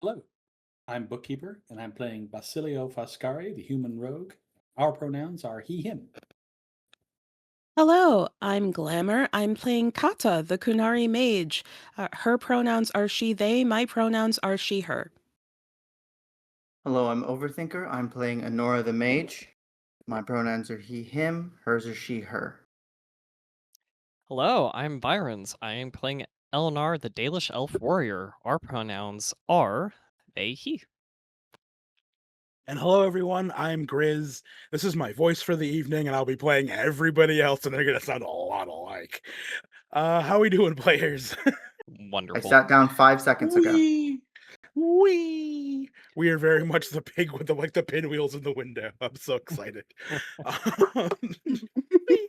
Hello, I'm Bookkeeper, and I'm playing Basilio Foscari, the human rogue. Our pronouns are he, him. Hello, I'm Glamour. I'm playing Kata, the Kunari mage. Her pronouns are she, they. My pronouns are she, her. Hello, I'm Overthinker. I'm playing Anora the Mage. My pronouns are he, him. Hers are she, her. Hello, I'm Vironz. I am playing Elnar, the Dalish Elf Warrior. Our pronouns are they, he. And hello, everyone. I'm Grizz. This is my voice for the evening, and I'll be playing everybody else, and they're going to sound a lot alike. How we doing, players? I Wonderful. sat down 5 seconds ago. Wee! We are very much the pig with the pinwheels in the window. I'm so excited.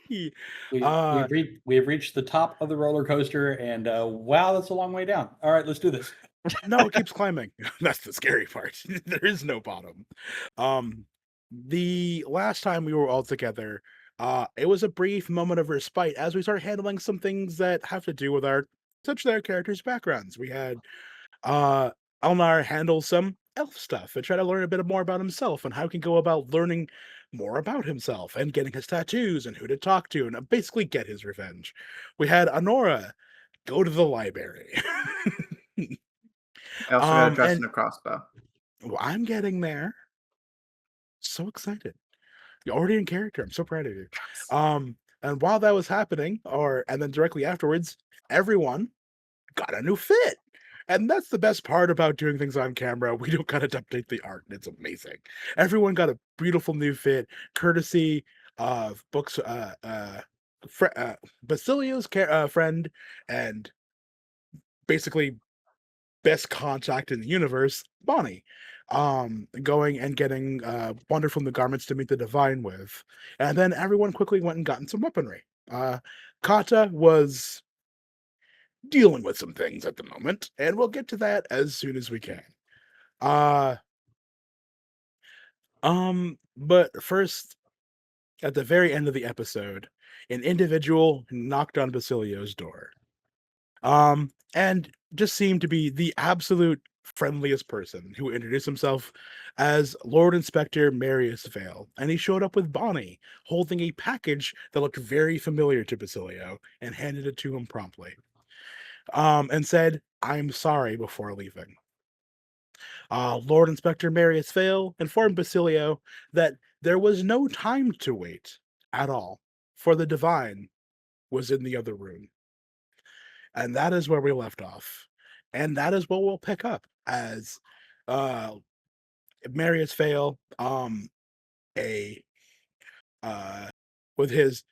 Wee! We have reached the top of the roller coaster, and wow, that's a long way down. All right, let's do this. No, it keeps climbing. That's the scary part. There is no bottom. The last time we were all together, it was a brief moment of respite as we started handling some things that have to do with essentially our characters' backgrounds. We had Elnar handle some elf stuff and try to learn a bit more about himself and how he can go about learning more about himself and getting his tattoos and who to talk to and basically get his revenge. We had Anora go to the library. I also got a dress and and a crossbow. well, I'm getting there. So excited. You're already in character. I'm so proud of you. And while that was happening, and then directly afterwards, everyone got a new fit. And that's the best part about doing things on camera. We don't gotta update the art, and it's amazing. Everyone got a beautiful new fit, courtesy of books. Basilio's friend, and basically best contact in the universe, Bonnie, going and getting wonderful new garments to meet the divine with. And then everyone quickly went and gotten some weaponry. Kata was dealing with some things at the moment, and we'll get to that as soon as we can. But first, at the very end of the episode, an individual knocked on Basilio's door. And just seemed to be the absolute friendliest person, who introduced himself as Lord Inspector Marius Vale, and he showed up with Bonnie, holding a package that looked very familiar to Basilio, and handed it to him promptly. And said, "I'm sorry," before leaving. Lord Inspector Marius Vale informed Basilio that there was no time to wait at all, for the divine was in the other room. And that is where we left off. And that is what we'll pick up as Marius Vale, a with his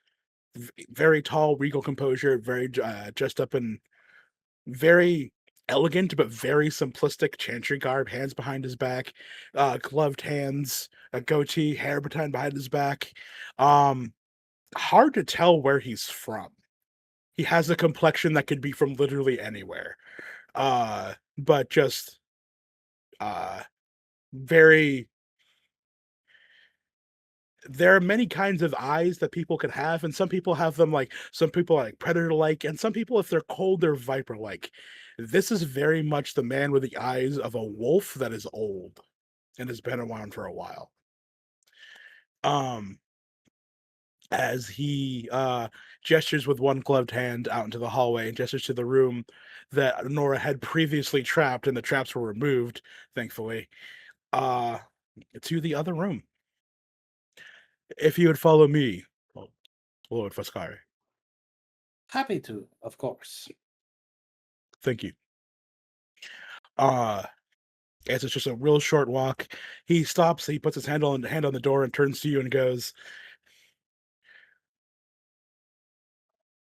very tall, regal composure, very dressed up in very elegant but very simplistic chantry garb, hands behind his back, gloved hands, a goatee, hair behind his back. hard to tell where he's from. He has a complexion that could be from literally anywhere. But just very there are many kinds of eyes that people can have, and some people have them like some people are like predator-like, and some people, if they're cold, they're viper-like. This is very much the man with the eyes of a wolf that is old and has been around for a while. Um, as he gestures with one gloved hand out into the hallway and gestures to the room that Nora had previously trapped, and the traps were removed, thankfully, uh, to the other room. If you would follow me, Lord Foscari. Happy to, of course. Thank you. As it's just a real short walk, he stops, he puts his hand on the door and turns to you and goes,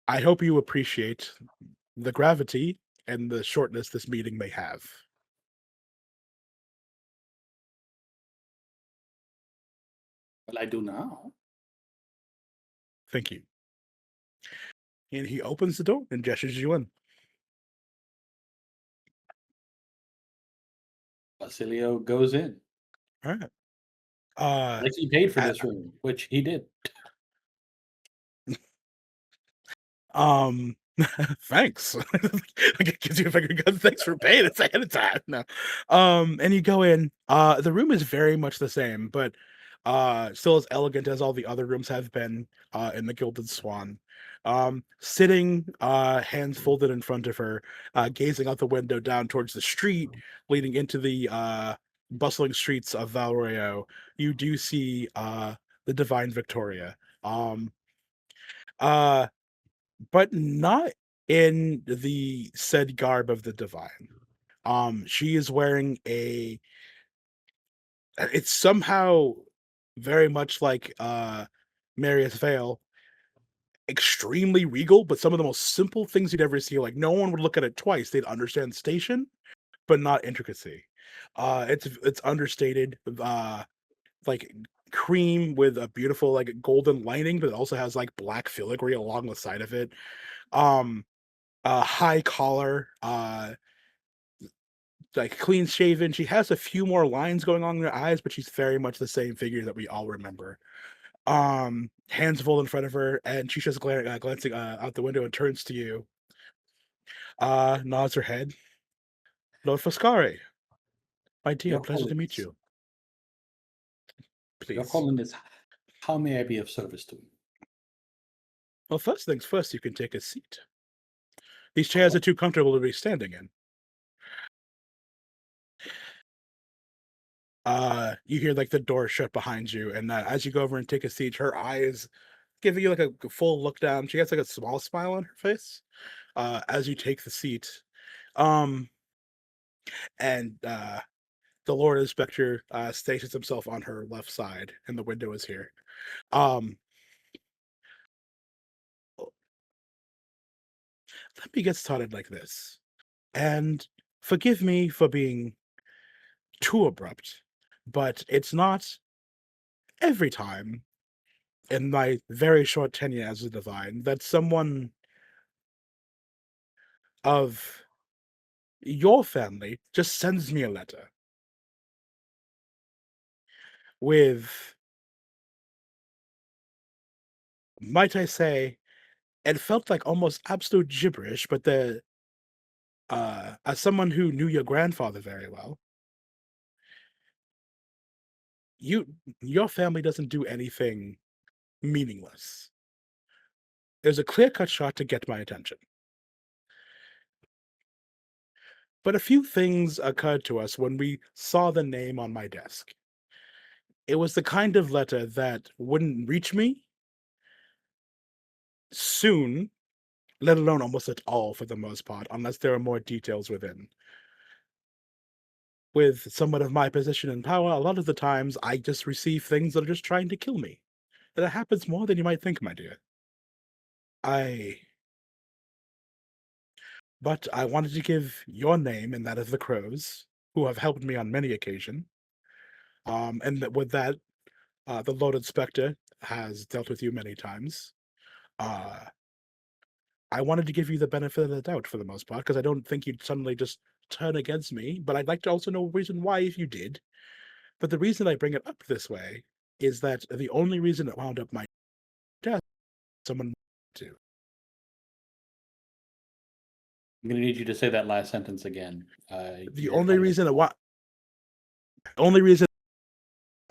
I hope you appreciate the gravity and the shortness this meeting may have. Well, I do now. Thank you. And he opens the door and gestures you in. Basilio goes in. All right. Like he paid for uh, this room, which he did. Thanks. It gives you a finger gun. Thanks for paying it ahead of time. No. And you go in. The room is very much the same, but still as elegant as all the other rooms have been in the Gilded Swan. Sitting, hands folded in front of her, gazing out the window down towards the street leading into the bustling streets of Valroyo, you do see the Divine Victoria. Uh but not in the said garb of the divine. She is wearing it's somehow very much like Marius Vale, extremely regal, but some of the most simple things you'd ever see. Like no one would look at it twice. They'd understand station, but not intricacy. It's understated, like cream with a beautiful like golden lining, but it also has like black filigree along the side of it. Um high collar, like clean shaven. She has a few more lines going on in her eyes, but she's very much the same figure that we all remember. Hands full in front of her, and she's just glancing out the window and turns to you. Nods her head. Lord Foscari, my dear, Your pleasure to meet Holiness. you. Your Please. Holiness, how may I be of service to you? Well, first things first, you can take a seat. These chairs are too comfortable to be standing in. You hear like the door shut behind you, and as you go over and take a seat, her eyes giving you like a full look down. She has like a small smile on her face as you take the seat. Um, and the Lord Inspector stations himself on her left side, and the window is here. Um, let me get started like this, and forgive me for being too abrupt, but it's not every time in my very short tenure as a divine that someone of your family just sends me a letter with, might I say, it felt like almost absolute gibberish, but as someone who knew your grandfather very well, your family doesn't do anything meaningless. There's a clear-cut shot to get my attention. But a few things occurred to us when we saw the name on my desk. It was the kind of letter that wouldn't reach me soon, let alone almost at all for the most part, unless there are more details within. With someone of my position and power, a lot of the times I just receive things that are just trying to kill me. And it happens more than you might think, my dear. But I wanted to give your name and that of the Crows, who have helped me on many occasions. And with that, the Lord Inspector has dealt with you many times. I wanted to give you the benefit of the doubt for the most part, because I don't think you'd suddenly just turn against me, but I'd like to also know a reason why if you did. But the reason I bring it up this way is that the only reason it wound up my death, someone to. I'm going to need you to say that last sentence again. The only reason only reason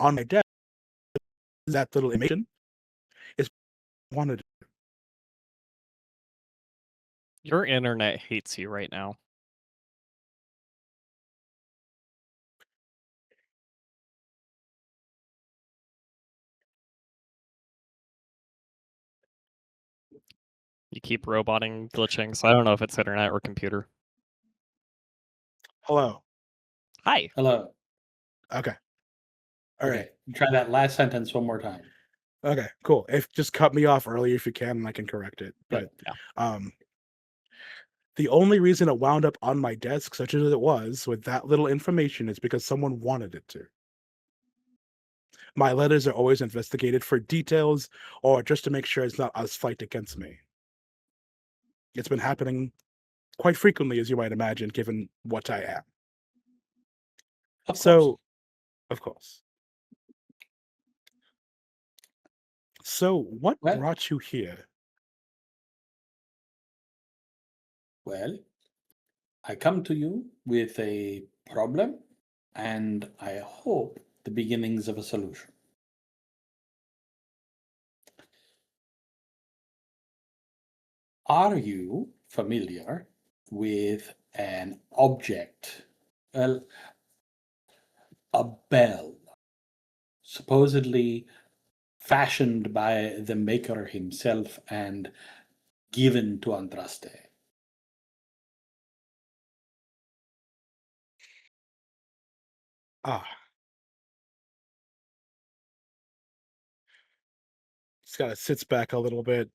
on my death is that little animation is wanted. Your internet hates you right now. You keep roboting, glitching, so I don't know if it's internet or computer. Hello. Hi. Hello. Okay. All right. Okay. Try that last sentence one more time. Okay, cool. If just cut me off early if you can, and I can correct it. But Yeah. the only reason it wound up on my desk, such as it was, with that little information, is because someone wanted it to. My letters are always investigated for details or just to make sure it's not us fight against me. It's been happening quite frequently, as you might imagine, given what I am. Of So, course. of course. So, what Well, brought you here? well, I come to you with a problem, and I hope the beginnings of a solution. Are you familiar with an object? Well, a bell, supposedly fashioned by the maker himself and given to Andraste. Ah. Just kind of sits back a little bit.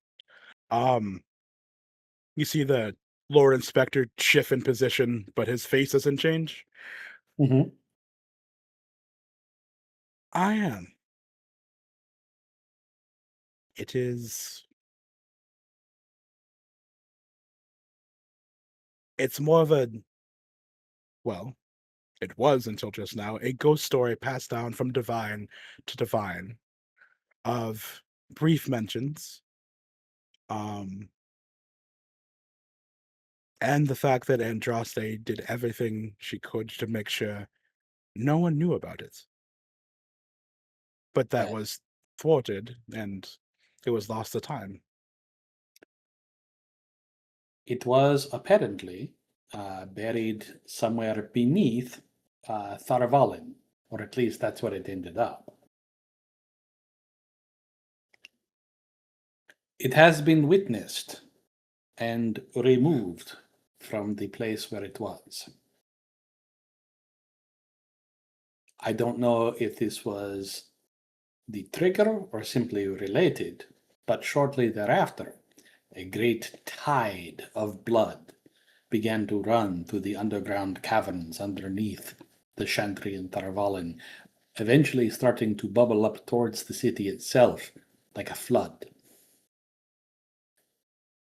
You see the Lord Inspector shift in position, but his face doesn't change. Mm-hmm. I am. It is. It's more of a. Well, it was until just now a ghost story passed down from divine to divine of brief mentions. And the fact that Andraste did everything she could to make sure no one knew about it. But that Well, was thwarted, and it was lost to time. it was apparently buried somewhere beneath Tharavalin, or at least that's what it ended up. It has been witnessed and removed from the place where it was. I don't know if this was the trigger or simply related, but shortly thereafter, a great tide of blood began to run through the underground caverns underneath the Chantry and Tharavalin, eventually starting to bubble up towards the city itself like a flood.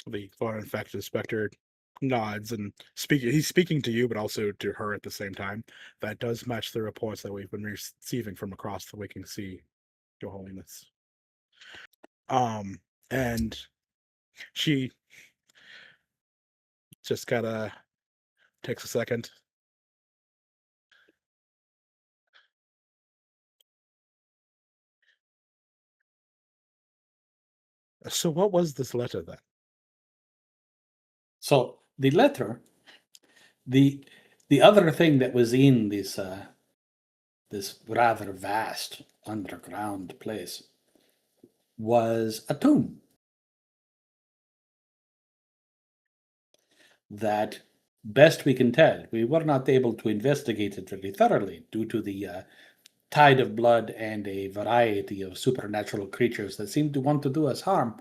The Lord Infected Inspector nods and he's speaking to you, but also to her at the same time. That does match the reports that we've been receiving from across the Waking Sea, Your Holiness. And she just kind of takes a second. So what was this letter then? So the letter, the other thing that was in this this rather vast underground place was a tomb that, best we can tell, we were not able to investigate it very thoroughly due to the tide of blood and a variety of supernatural creatures that seem to want to do us harm.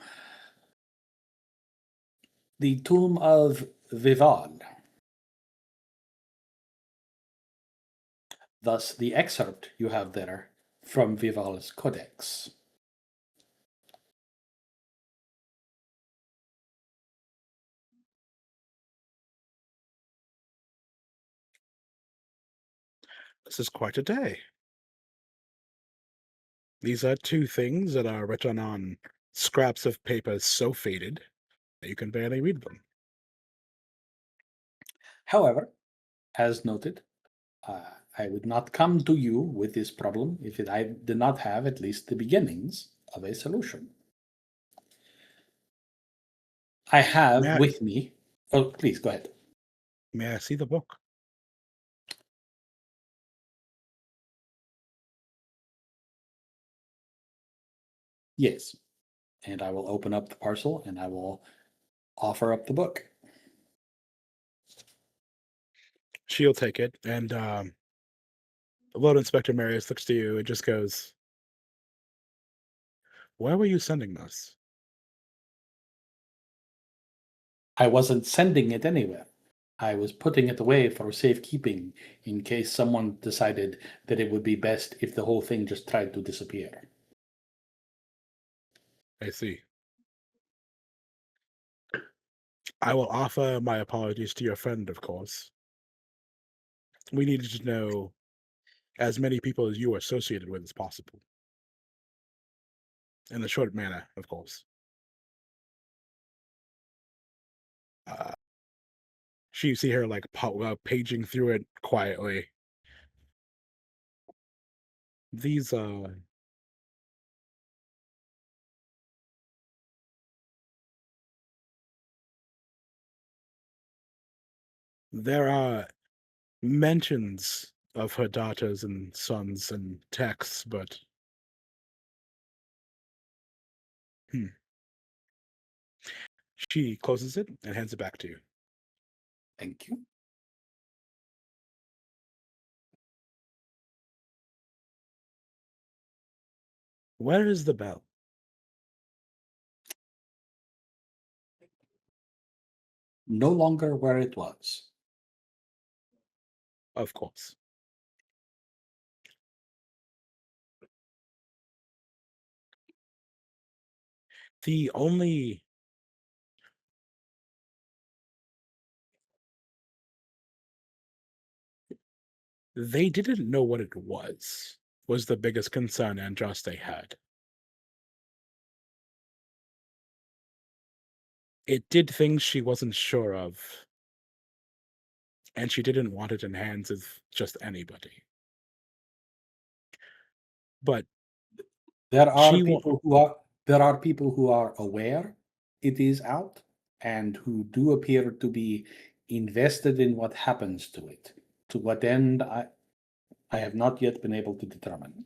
The tomb of Vival. Thus, the excerpt you have there from Vival's Codex. This is quite a day. These are two things that are written on scraps of paper so faded that you can barely read them. However, as noted, I would not come to you with this problem if I did not have at least the beginnings of a solution. I have May I- with me. Oh, please go ahead. May I see the book? Yes. And I will open up the parcel and I will offer up the book. She'll take it, and Load Inspector Marius looks to you and just goes, "Where were you sending this?" I wasn't sending it anywhere. I was putting it away for safekeeping in case someone decided that it would be best if the whole thing just tried to disappear. I see. I will offer my apologies to your friend, of course. We needed to know as many people as you are associated with as possible. In the short manner, of course. You see her like paging through it quietly. These there are mentions of her daughters and sons and texts, but she closes it and hands it back to you. Thank you. Where is the bell? No longer where it was. Of course. The only they didn't know what it was the biggest concern Andraste had. It did things she wasn't sure of, and she didn't want it in hands of just anybody. But There are she people who are aware it is out and who do appear to be invested in what happens to it. To what end, I have not yet been able to determine.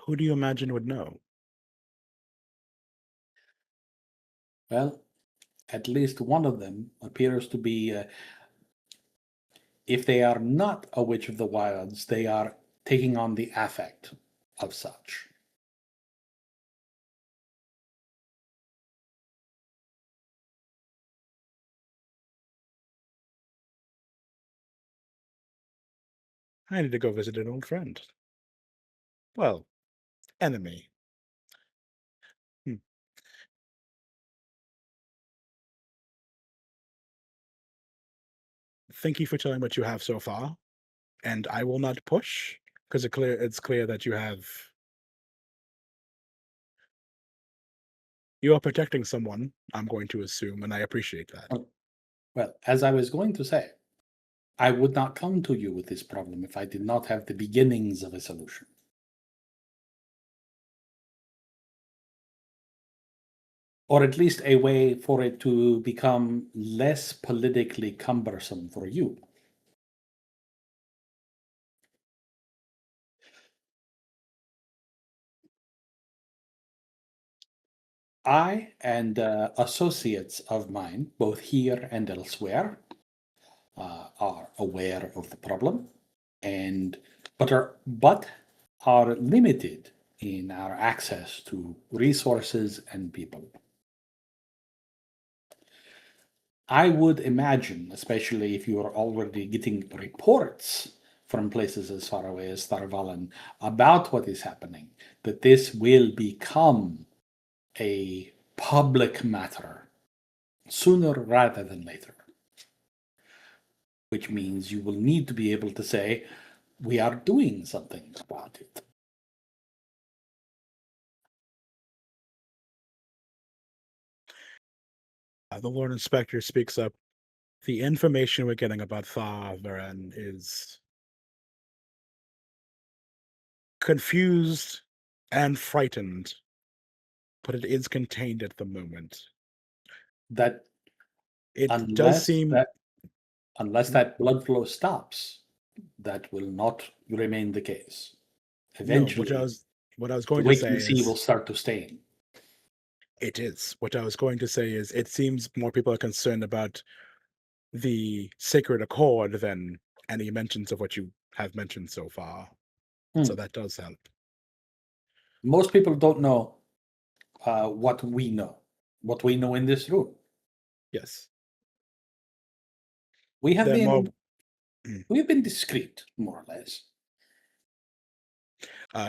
Who do you imagine would know? Well, at least one of them appears to be, if they are not a witch of the wilds, they are taking on the affect of such. I need to go visit an old friend. Well, enemy. Thank you for telling what you have so far, and I will not push because it's clear that you are protecting someone. I'm going to assume, and I appreciate that. Well, as I was going to say, I would not come to you with this problem if I did not have the beginnings of a solution. Or at least a way for it to become less politically cumbersome for you. I and associates of mine, both here and elsewhere, are aware of the problem, but are limited in our access to resources and people. I would imagine, especially if you are already getting reports from places as far away as Starvalan about what is happening, that this will become a public matter sooner rather than later. which means you will need to be able to say, we are doing something about it. The Lord Inspector speaks up. The information we're getting about Vironz is confused and frightened, but it is contained at the moment. That It does unless seem that unless Mhm. that blood flow stops, that will not remain the case. no. Eventually, What I was the going to say waking sea will is start to stain. it is. What I was going to say is it seems more people are concerned about the sacred accord than any mentions of what you have mentioned so far. So that does help. Most people don't know what we know in this room. Yes. We have They're more been we've been discreet, more or less.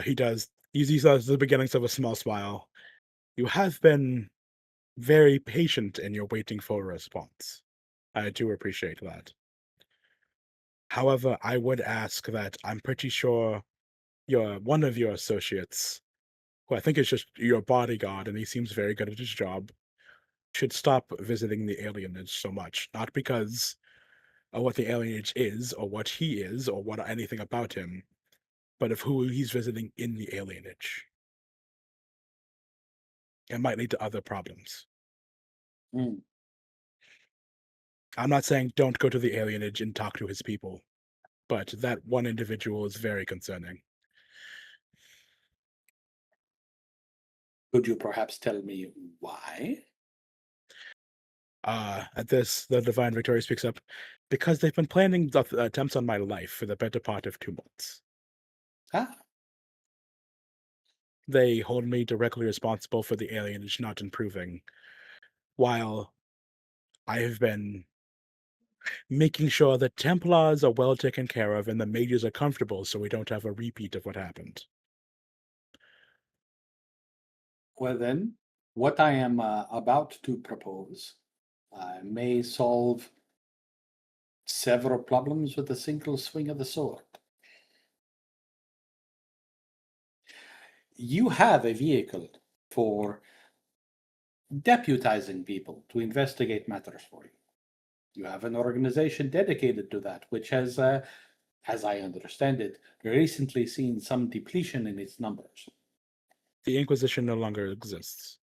he does he does the beginnings of a small smile. You have been very patient in your waiting for a response. I do appreciate that. However, I would ask that I'm pretty sure one of your associates, who I think is just your bodyguard, and he seems very good at his job, should stop visiting the alienage so much. Not because of what the alienage is, or what he is, or what anything about him, but of who he's visiting in the alienage. It might lead to other problems. Mm. I'm not saying don't go to the alienage and talk to his people, but that one individual is very concerning. Could you perhaps tell me why? At this, the Divine Victoria speaks up, because they've been planning the attempts on my life for the better part of 2 months. Ah, They hold me directly responsible for the alienage not improving, while I have been making sure that Templars are well taken care of and the mages are comfortable so we don't have a repeat of what happened. well then, what I am about to propose may solve several problems with a single swing of the sword. You have a vehicle for deputizing people to investigate matters for you. You have an organization dedicated to that, which has, as I understand it, recently seen some depletion in its numbers. The Inquisition no longer exists.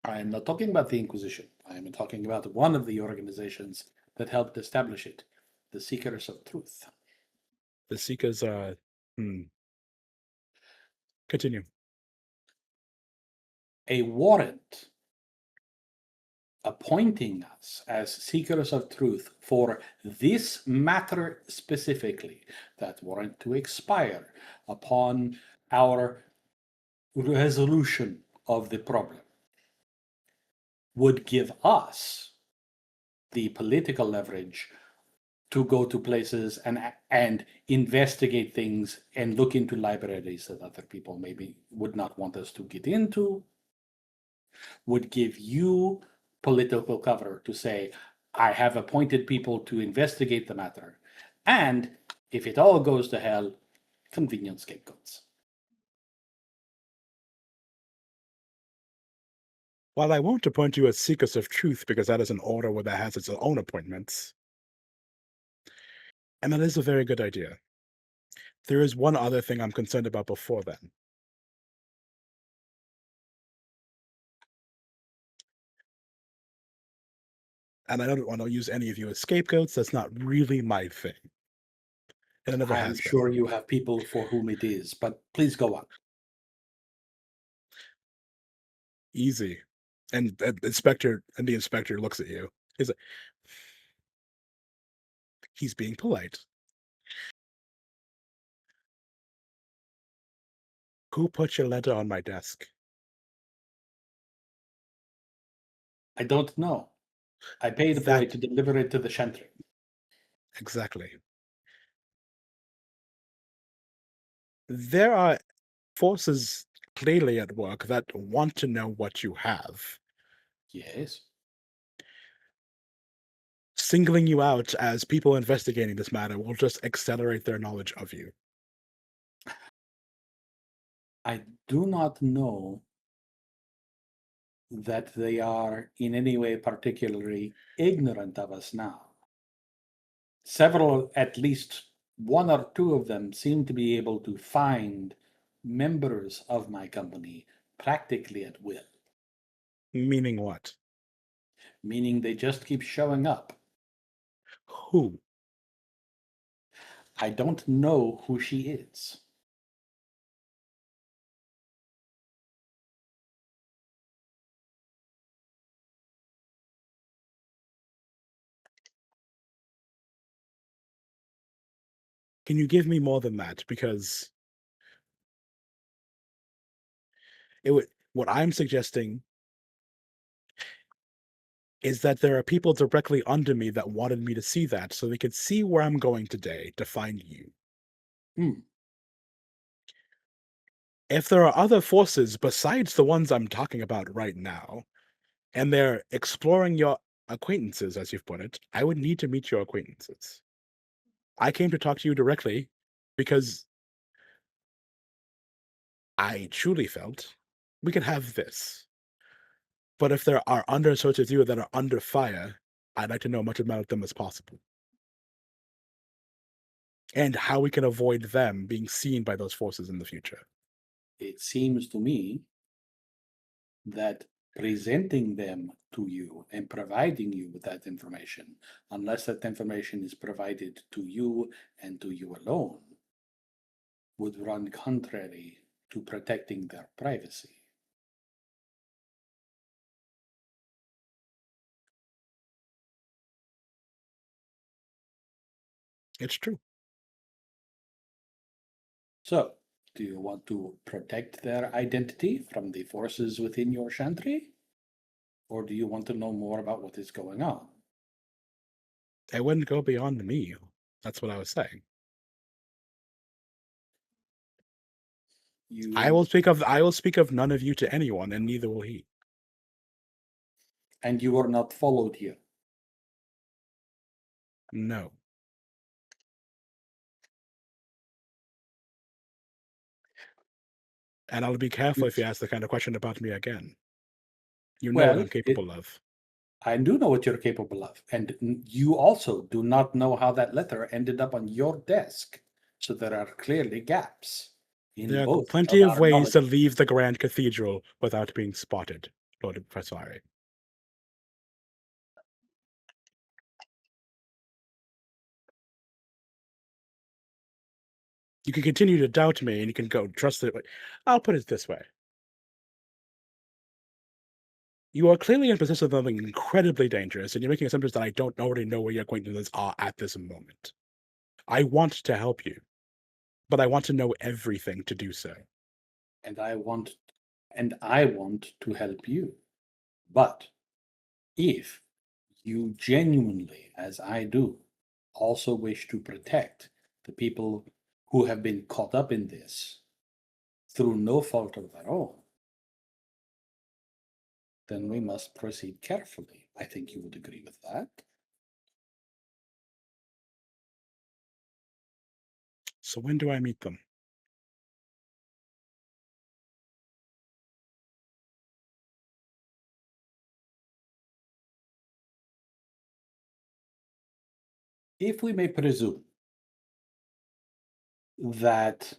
I am not talking about the Inquisition. I am talking about one of the organizations that helped establish it, the Seekers of Truth. The Seekers Continue. A warrant appointing us as Seekers of Truth for this matter specifically, that warrant to expire upon our resolution of the problem, would give us the political leverage to go to places and investigate things and look into libraries that other people maybe would not want us to get into, would give you political cover to say, I have appointed people to investigate the matter. And if it all goes to hell, convenient scapegoats. While I won't appoint you as Seekers of Truth because that is an order that has its own appointments, and that is a very good idea, there is one other thing I'm concerned about before then. And I don't want to use any of you as scapegoats. That's not really my thing. And it never I am has been. sure you have people for whom it is, but please go on. Easy. And the inspector looks at you. He's like, he's being polite. Who put your letter on my desk? I don't know. I paid a boy to deliver it to the Chantry. Exactly. There are forces clearly at work that want to know what you have. Yes. singling you out as people investigating this matter will just accelerate their knowledge of you. I do not know that they are in any way particularly ignorant of us now. Several, at least one or two of them, seem to be able to find members of my company practically at will, Meaning what? meaning they just keep showing up. Who? I don't know who she is. Can you give me more than that? Because what I'm suggesting is that there are people directly under me that wanted me to see that so they could see where I'm going today to find you. Hmm. If there are other forces besides the ones I'm talking about right now, and they're exploring your acquaintances, as you've put it, I would need to meet your acquaintances. I came to talk to you directly because I truly felt we could have this. But if there are underserved as you that are under fire, I'd like to know much about them as possible. And how we can avoid them being seen by those forces in the future. It seems to me that presenting them to you and providing you with that information, unless that information is provided to you and to you alone, would run contrary to protecting their privacy. It's true. So, do you want to protect their identity from the forces within your chantry? Or do you want to know more about what is going on? It wouldn't go beyond me. That's what I was saying. I will speak of none of you to anyone, and neither will he. And you are not followed here. No. And I'll be careful if you ask the kind of question about me again. You know what I'm capable of. I do know what you're capable of. And you also do not know how that letter ended up on your desk. So there are clearly gaps in There are both plenty of our ways knowledge. to leave the Grand Cathedral without being spotted, Lord Foscari. You can continue to doubt me, and you can go trust it. I'll put it this way. You are clearly in possession of something incredibly dangerous, and you're making assumptions that I don't already know where your acquaintances are at this moment. I want to help you, but I want to know everything to do so. And I want to help you. But if you genuinely, as I do, also wish to protect the people who have been caught up in this through no fault of their own, then we must proceed carefully. I think you would agree with that. So when do I meet them? If we may presume that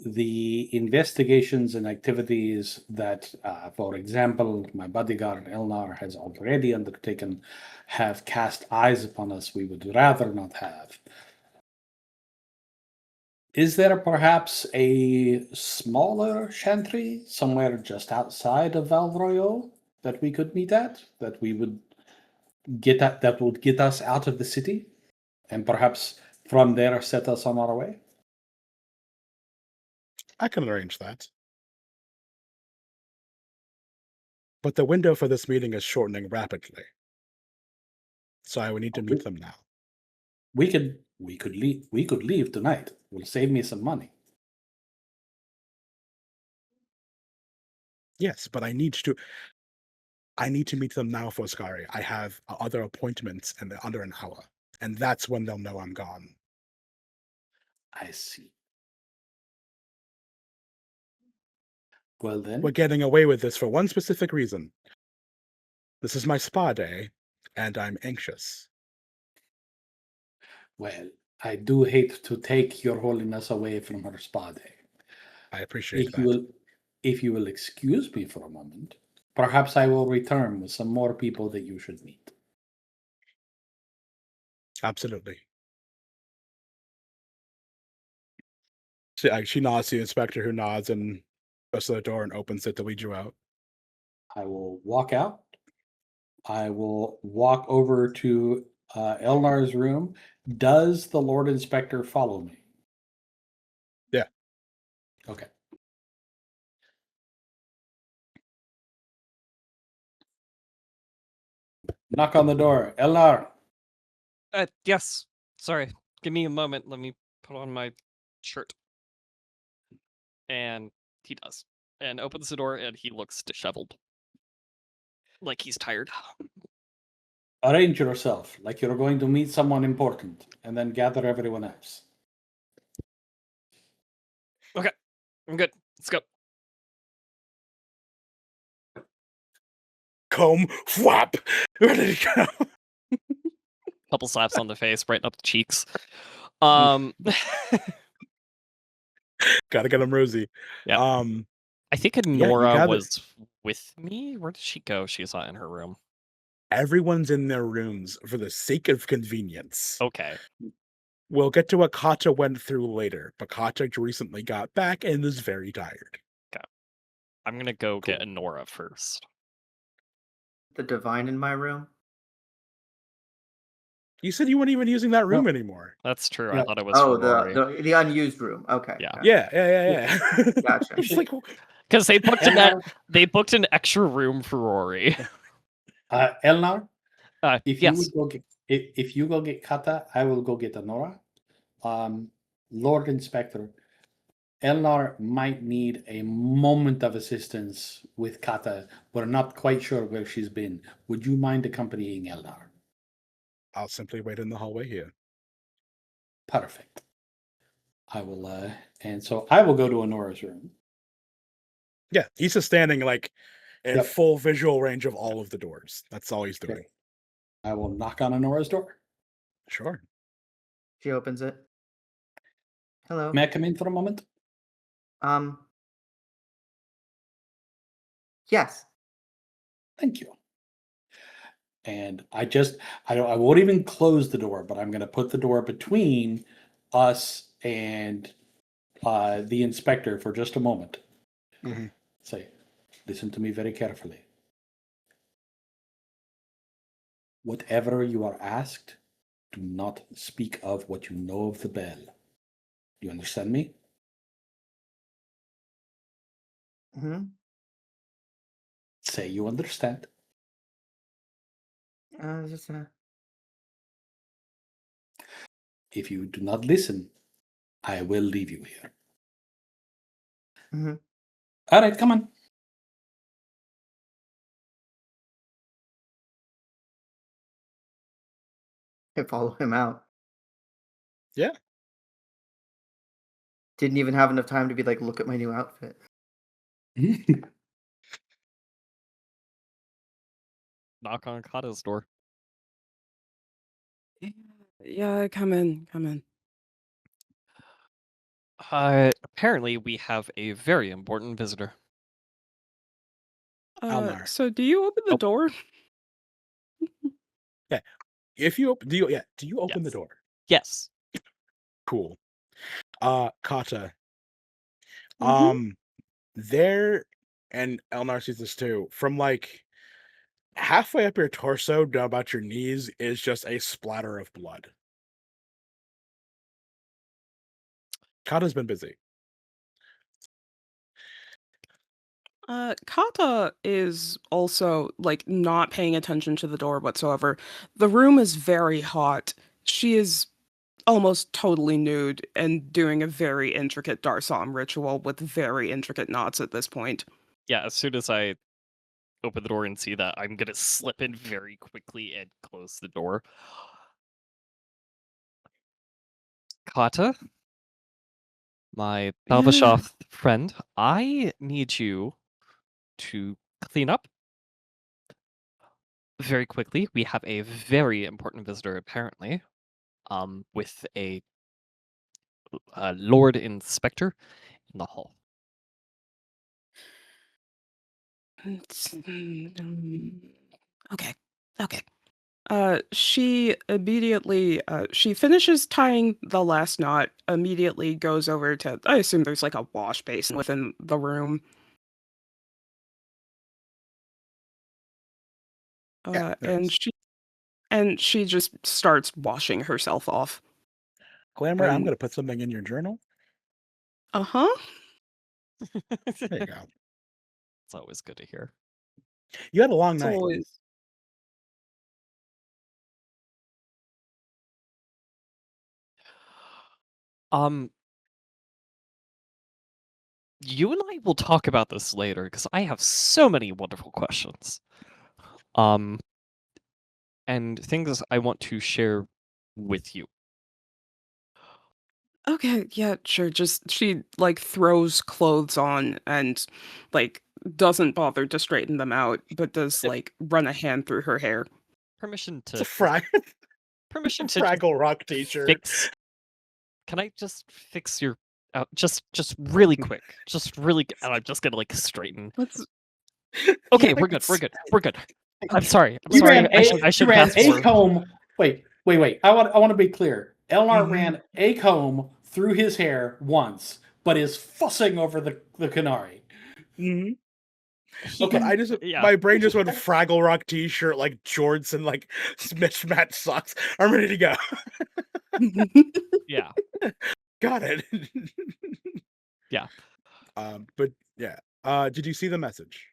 the investigations and activities that, for example, my bodyguard Elnar has already undertaken have cast eyes upon us we would rather not have. Is there perhaps a smaller chantry somewhere just outside of Val Royal that we could meet at, that we would that would get us out of the city, and perhaps from there set us on our way? I can arrange that. But the window for this meeting is shortening rapidly. So I would need to meet them now. We could leave tonight. Will save me some money. Yes, but I need to. I need to meet them now, Foscari. I have other appointments in under an hour, and that's when they'll know I'm gone. I see. Well then, We're getting away with this for one specific reason. This is my spa day, and I'm anxious. well, I do hate to take your holiness away from her spa day. I appreciate If that. if you will excuse me for a moment, perhaps I will return with some more people that you should meet. Absolutely. She nods to the inspector, who nods and goes to the door and opens it to lead you out. I will walk out. I will walk over to Elnar's room. Does the Lord Inspector follow me? Yeah. Okay. Knock on the door. Elnar. Yes. Sorry. Give me a moment. Let me put on my shirt. And he does. And opens the door, and he looks disheveled. Like he's tired. Arrange yourself like you're going to meet someone important, and then gather everyone else. Okay. I'm good. Let's go. Comb, whap, ready to go. Couple slaps on the face, brighten up the cheeks. Gotta get them rosy. Yeah. I think you Anora gather- was with me. Where did she go? She's not in her room. Everyone's in their rooms for the sake of convenience. Okay. We'll get to what Kata went through later, but Kata recently got back and is very tired. I'm gonna go get Anora first. The divine in my room. You said you weren't even using that room anymore. That's true. Yeah. I thought it was Oh, for Rory. the unused room. Okay. Yeah. gotcha. Yeah. Gotcha. It's like, Because they booked Elnar, they booked an extra room for Rory. Elnar, if Yes. you would go get if you go get Kata, I will go get Anora. Lord Inspector, Elnar might need a moment of assistance with Kata. We're not quite sure where she's been. Would you mind accompanying Elnar? I'll simply wait in the hallway here. Perfect. I will, and so I will go to Anora's room. Yeah, he's just standing like in Yep. full visual range of all of the doors. That's all he's doing. Okay. I will knock on Anora's door. Sure. She opens it. Hello. May I come in for a moment? Yes. Thank you. And I won't even close the door, but I'm going to put the door between us and the inspector for just a moment. Mhm. Say, listen to me very carefully. Whatever you are asked, do not speak of what you know of the bell. You understand me? Hmm. Say you understand. Just If you do not listen, I will leave you here. Mhm. All right, come on. I follow him out. Yeah. Didn't even have enough time to be like, look at my new outfit. Knock on Kata's door. Yeah, come in. Apparently we have a very important visitor. Elnar. So do you open the Oh. door? If you open, do you open the Yes. door? Yes. Cool. Kata. Mhm. There, and Elnar sees this too. From like halfway up your torso down about your knees is just a splatter of blood. Kata's been busy. Kata is also like not paying attention to the door whatsoever. The room is very hot. She is almost totally nude and doing a very intricate Darsam ritual with very intricate knots at this point. Yeah, as soon as I open the door and see that I'm gonna slip in very quickly and close the door. Kata, my Yeah. Balbashoth friend, I need you to clean up very quickly. We have a very important visitor, apparently, with a Lord Inspector in the hall. Okay. Okay. She immediately she finishes tying the last knot, immediately goes over to, I assume there's like a wash basin within the room. Yeah, there And is. she just starts washing herself off. Glamour, I'm And going to put something in your journal. uh-huh. There you go. It's always good to hear. You had a long It's night. always You and I will talk about this later because I have so many wonderful questions. And things I want to share with you. okay, yeah, sure. Just she like throws clothes on and like doesn't bother to straighten them out, but does If like run a hand through her hair. permission It's a to just, a permission to Fraggle Rock t-shirt. fix. Can I just fix your just really quick, just really, and I'm just gonna like straighten. Let's Okay, yeah, we're good. We're it's good. We're good. I'm okay. sorry. I'm You sorry. ran I a should you ran fast a forward. comb. Wait. I want to be clear. Elnar Mhm. ran a comb through his hair once, but is fussing over the canary. Mhm. He, Okay. But I just yeah. my brain just went Fraggle Rock t-shirt, like jorts and like mismatched socks. I'm ready to go. Yeah. Got it. Yeah. But yeah. Did you see the message?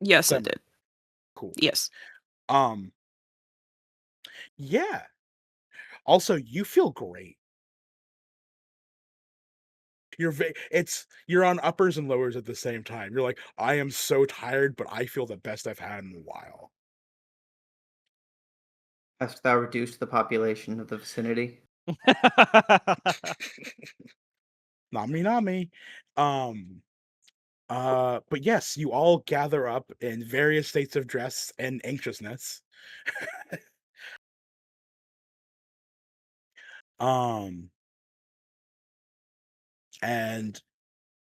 Yes, I Glamour. did. Cool. Yes. Yeah. Also, you feel great. You're on uppers and lowers at the same time. You're like, I am so tired, but I feel the best I've had in a while. Hast thou reduced the population of the vicinity? Nami. But yes, you all gather up in various states of dress and anxiousness. um, and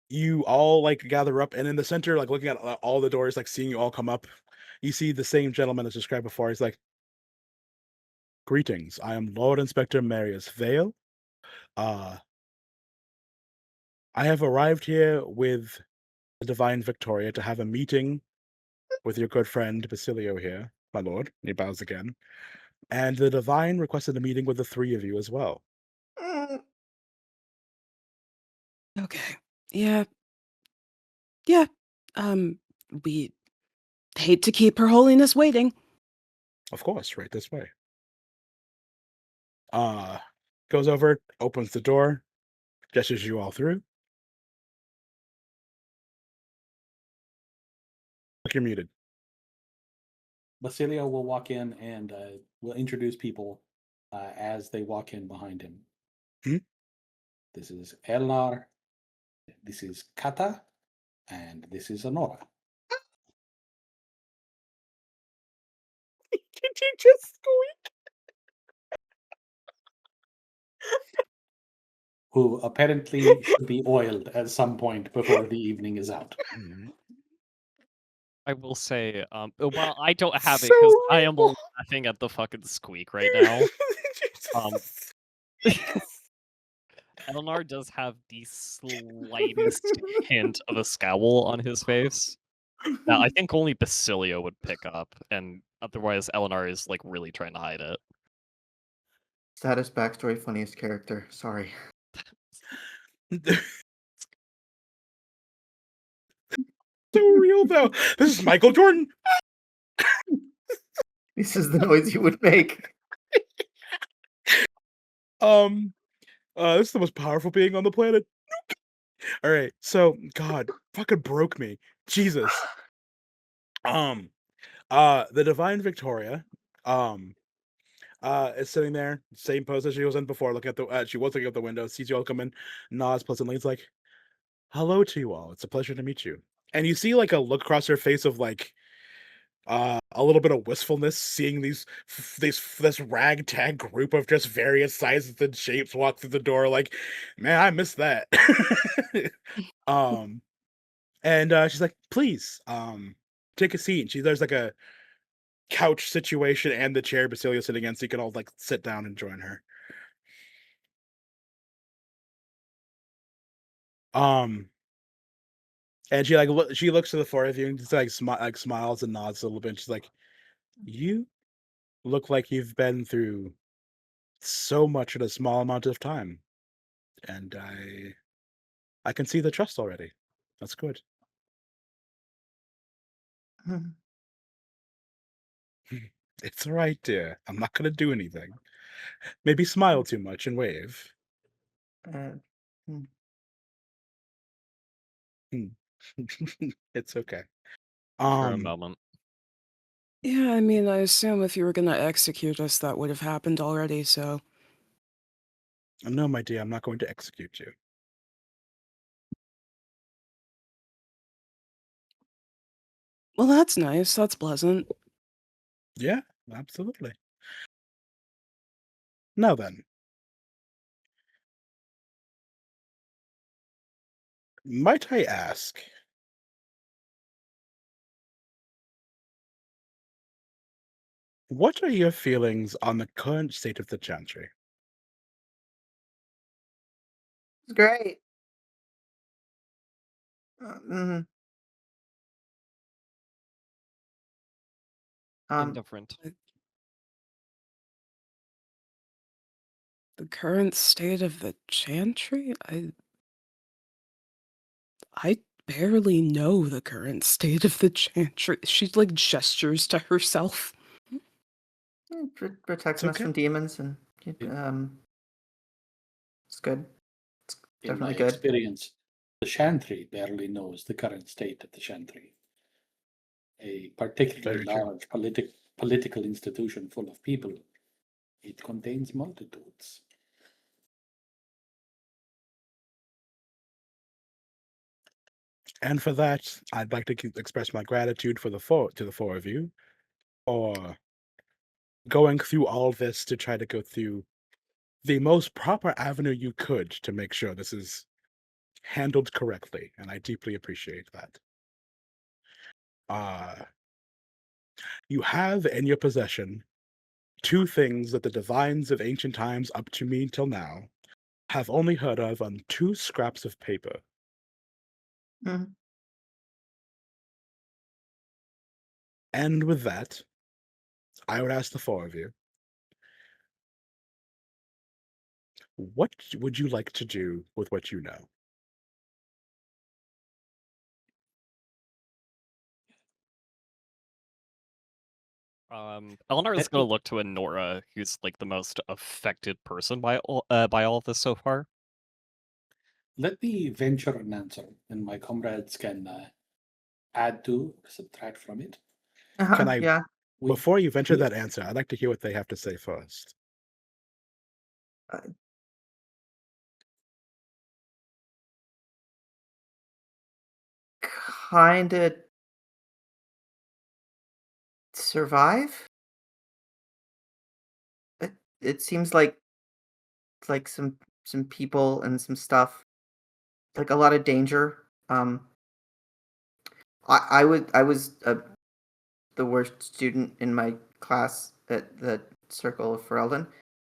you all like gather up, and in the center, like looking at all the doors, like seeing you all come up, you see the same gentleman as described before. He's like, "Greetings, I am Lord Inspector Marius Vale. Uh, I have arrived here with the Divine Victoria to have a meeting with your good friend Basilio here, my lord." And he bows again. And the Divine requested a meeting with the three of you as well. Okay. Yeah. Yeah. We hate to keep Her Holiness waiting. Of course, right this way. Goes over, opens the door, gestures you all through. Look, you're muted. Basilio will walk in and will introduce people as they walk in behind him. Hmm? This is Elnar. This is Kata, and this is Anora. Did you just squeak? Who apparently should be oiled at some point before the evening is out. I will say, well, I don't have it So because I am real. laughing at the fucking squeak right now. Elnar does have the slightest hint of a scowl on his face that I think only Basilio would pick up, and otherwise Elnar is like really trying to hide it. Status backstory funniest character. Sorry. So real though. This is Michael Jordan. This is the noise you would make. This is the most powerful being on the planet. All right. So, God, fucking broke me. Jesus. The Divine Victoria, um, is sitting there, same pose as she was in before, looking at the. She was looking out the window, sees you all come in, nods pleasantly. It's like, "Hello to you all. It's a pleasure to meet you." And you see like a look across her face of like a little bit of wistfulness, seeing this ragtag group of just various sizes and shapes walk through the door. Like, man, I miss that. um, and she's like, "Please, take a seat." And there's like a couch situation and the chair Basilio sitting in, so you can all like sit down and join her. Um, and she looks to the four of you and just like smiles and nods a little bit. She's like, "You look like you've been through so much in a small amount of time, and I can see the trust already. That's good." Mhm. It's all right, dear. I'm not gonna do anything. Maybe smile too much and wave. Uh, hmm. Hmm. It's okay. For a Um, moment. Yeah, I mean, I assume if you were gonna execute us, that would have happened already, so. no, my dear, I'm not going to execute you. Well, that's nice. That's pleasant. Yeah, absolutely. Now then, might I ask, what are your feelings on the current state of the Chantry? It's great. Mhm. Um, Indifferent. The current state of the Chantry? I barely know the current state of the Chantry. She, like, gestures to herself. It's protecting us okay. from demons and In, it's good. It's in my definitely good. experience, the Chantry barely knows the current state of the Chantry. A particularly Very true. large political institution full of people. It contains multitudes. And for that, I'd like to express my gratitude to the four of you for going through all this to try to go through the most proper avenue you could to make sure this is handled correctly, and I deeply appreciate that. Uh, you have in your possession two things that the divines of ancient times up to me till now have only heard of on two scraps of paper. Mhm. And with that, I would ask the four of you, what would you like to do with what you know? Elnar is Let gonna me, look to Anora, who's like the most affected person by all of this so far. let me venture an answer, and my comrades can add to, subtract from it. Can I, Yeah. We, before you venture we that answer, I'd like to hear what they have to say first. Kind of survive. It it seems like some people and some stuff, like a lot of danger. I was the worst student in my class at the Circle of Ferelden,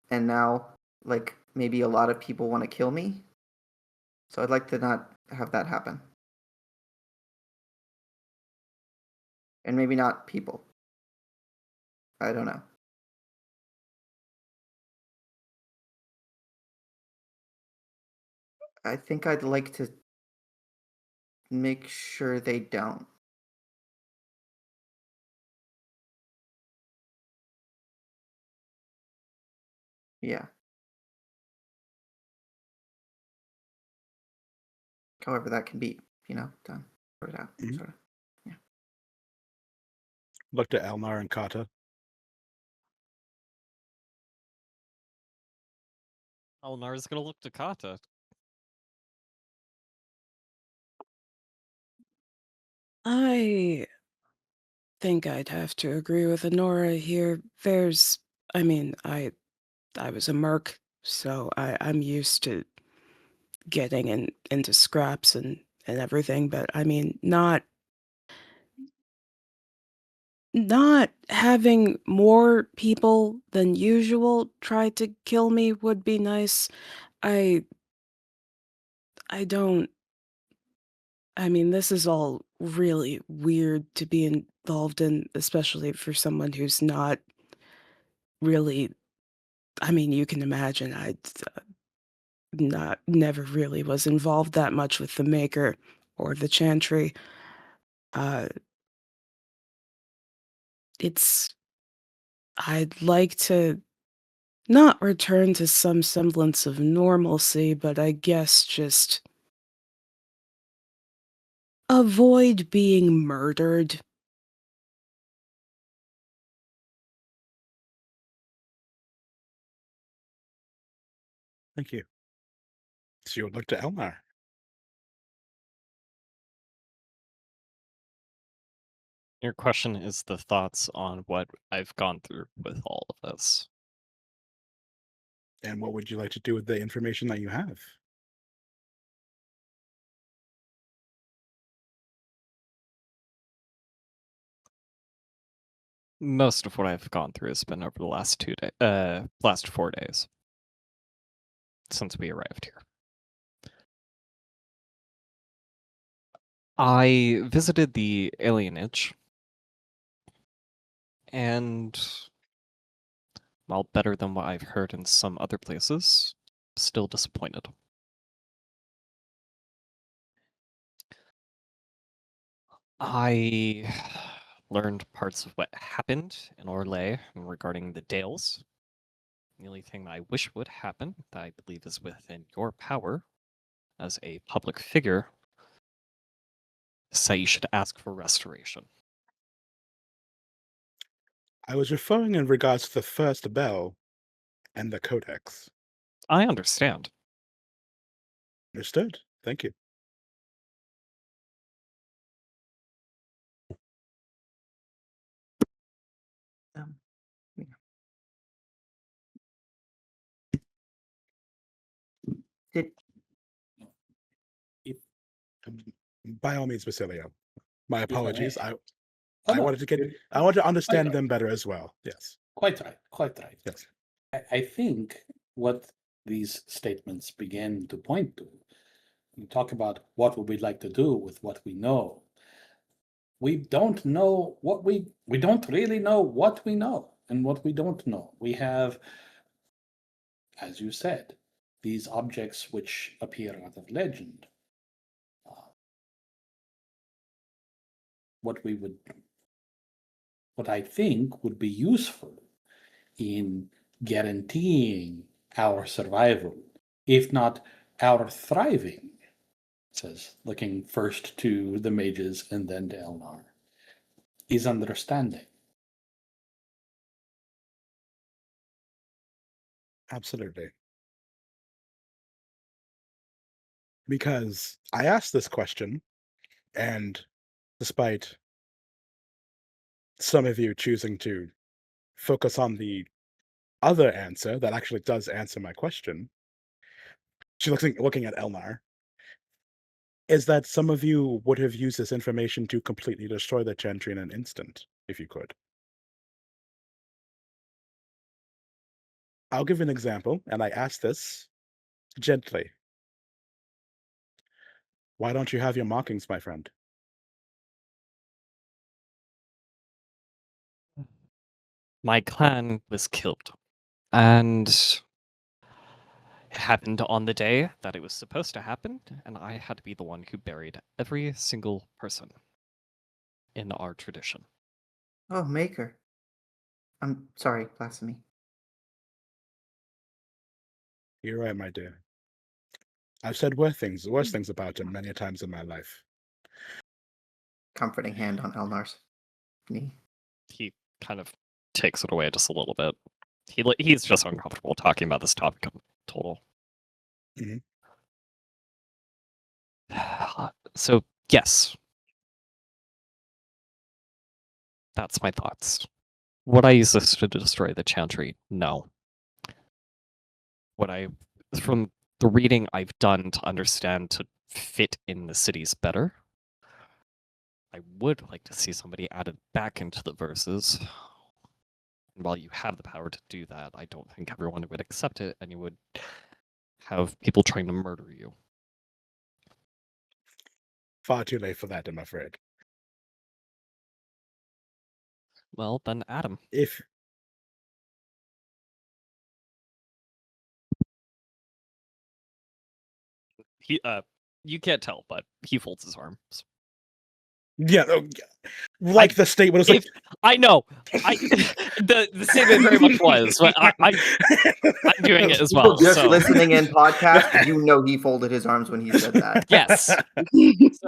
and now like maybe a lot of people want to kill me. So I'd like to not have that happen, and maybe not people. I don't know. I think I'd like to make sure they don't. Yeah. however that can be, done, sorted out, Mhm. sort of. Looked at Elnar and Kata. Elnar is gonna look to Kata. I think I'd have to agree with Anora here. I was a merc, so I'm used to getting into scraps and everything, but I mean, not having more people than usual try to kill me would be nice. I I don't I mean, this is all really weird to be involved in, especially for someone who's not really. I mean, you can imagine I not never really was involved that much with the Maker or the Chantry. Uh, it's I'd like to not return to some semblance of normalcy, but I guess just avoid being murdered. Thank you. So you looked at Elnar. Your question is the thoughts on what I've gone through with all of this. And what would you like to do with the information that you have? Most of what I've gone through has been over the last last 4 days since we arrived here. I visited the alienage, and while better than what I've heard in some other places, still disappointed. I learned parts of what happened in Orlais regarding the Dales. The only thing I wish would happen, that I believe is within your power as a public figure, is that you should ask for restoration. I was referring in regards to the first bell and the codex. I understand. Understood. Thank you. Yeah. Did Um, By all means, Basilio. My If I may. apologies. I Oh, I no, wanted to get it- I wanted to quite understand right. them better as well. Yes. Quite right. Quite right. Yes. I think what these statements begin to point to, you talk about what would we like to do with what we know. We don't know what we don't really know what we know and what we don't know. We have, as you said, these objects which appear out of legend. What we would, what I think would be useful in guaranteeing our survival, if not our thriving, says, looking first to the mages and then to Elnar, is understanding. Absolutely. Because I asked this question, and despite some of you choosing to focus on the other answer that actually does answer my question, she looking at Elnar, is that some of you would have used this information to completely destroy the Chantry in an instant, if you could. I'll give an example, and I ask this gently. Why don't you have your markings, my friend? My clan was killed, and it happened on the day that it was supposed to happen, and I had to be the one who buried every single person in our tradition. Oh, Maker. I'm sorry, blasphemy. You're right, my dear. I've said worse things about him many times in my life. Comforting hand on Elnar's knee. He kind of takes it away just a little bit. He's just uncomfortable talking about this topic in total. Mhm. So, yes. That's my thoughts. Would I use this to destroy the Chantry? No. From the reading I've done to understand to fit in the cities better, I would like to see somebody added back into the verses. And while you have the power to do that, I don't think everyone would accept it, and you would have people trying to murder you. Far too late for that, I'm afraid. Well, then Adam. If You can't tell, but he folds his arms. yeah, like the statement was like, I know. The statement very much was, but I'm doing it as well. People just so. listening in podcast, you know he folded his arms when he said that. Yes.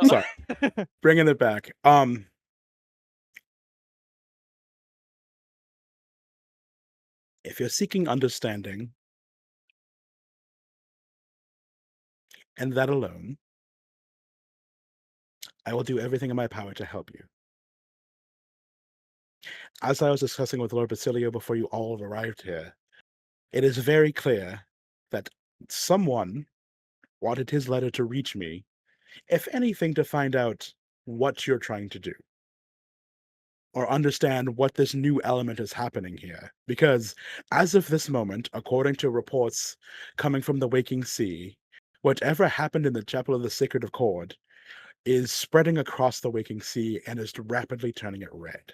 Sorry, bringing it back. If you're seeking understanding, and that alone, I will do everything in my power to help you. As I was discussing with Lord Basilio before you all arrived here, it is very clear that someone wanted his letter to reach me, if anything, to find out what you're trying to do. Or understand what this new element is happening here. Because as of this moment, according to reports coming from the Waking Sea, whatever happened in the Chapel of the Sacred Accord is spreading across the Waking Sea and is rapidly turning it red.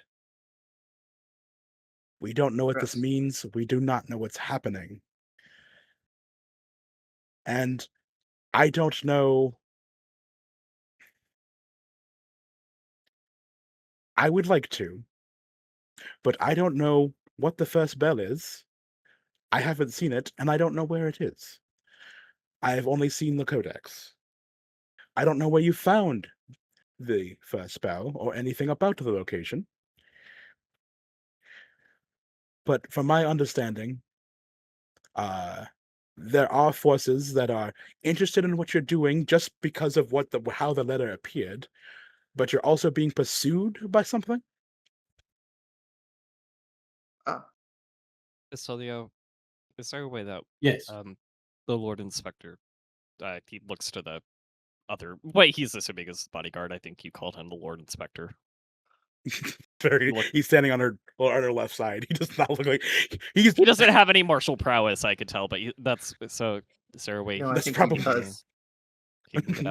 We don't know what this Gross. means. We do not know what's happening. And I don't know. I would like to, but I don't know what the first bell is. I haven't seen it, and I don't know where it is. I've only seen the codex. I don't know where you found the first spell or anything about the location. But from my understanding, there are forces that are interested in what you're doing just because of how the letter appeared, but you're also being pursued by something? Basilio, is there a way that Yes. the Lord Inspector, he looks to the other... Wait, he's assuming his bodyguard. I think you called him the Lord Inspector. He's standing on her left side. He does not look like he doesn't have any martial prowess, I could tell, but that's so. Is there a way? No, I That's think probably he does. He can get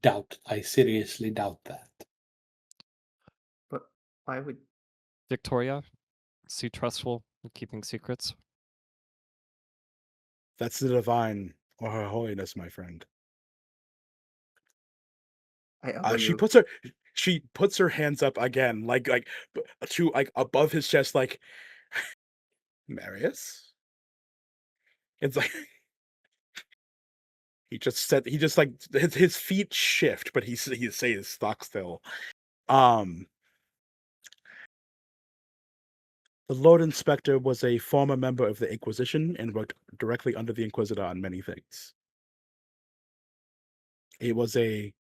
out. I seriously doubt that. But why would Victoria, is he trustful in keeping secrets? That's the divine or her holiness, my friend. I elbow She you? puts her hands up again, like to above his chest, like Marius. It's like he just like his feet shift, but he stays stock still. The Lord Inspector was a former member of the Inquisition and worked directly under the Inquisitor on many things. It was a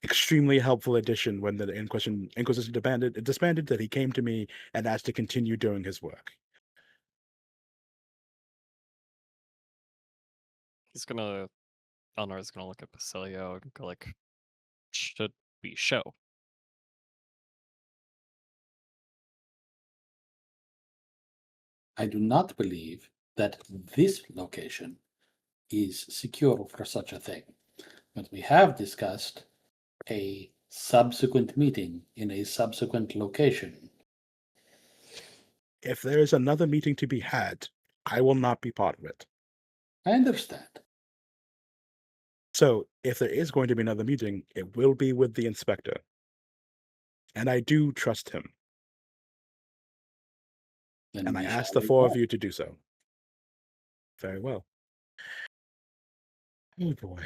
extremely helpful addition when the Inquisition disbanded, that he came to me and asked to continue doing his work. Elnar is gonna look at Basilio and go like, should we show? I do not believe that this location is secure for such a thing. But we have discussed a subsequent meeting in a subsequent location. If there is another meeting to be had, I will not be part of it. I understand. So, if there is going to be another meeting, it will be with the inspector. And I do trust him. Then And I we ask shall the four of report. you to do so. Very well. Oh boy.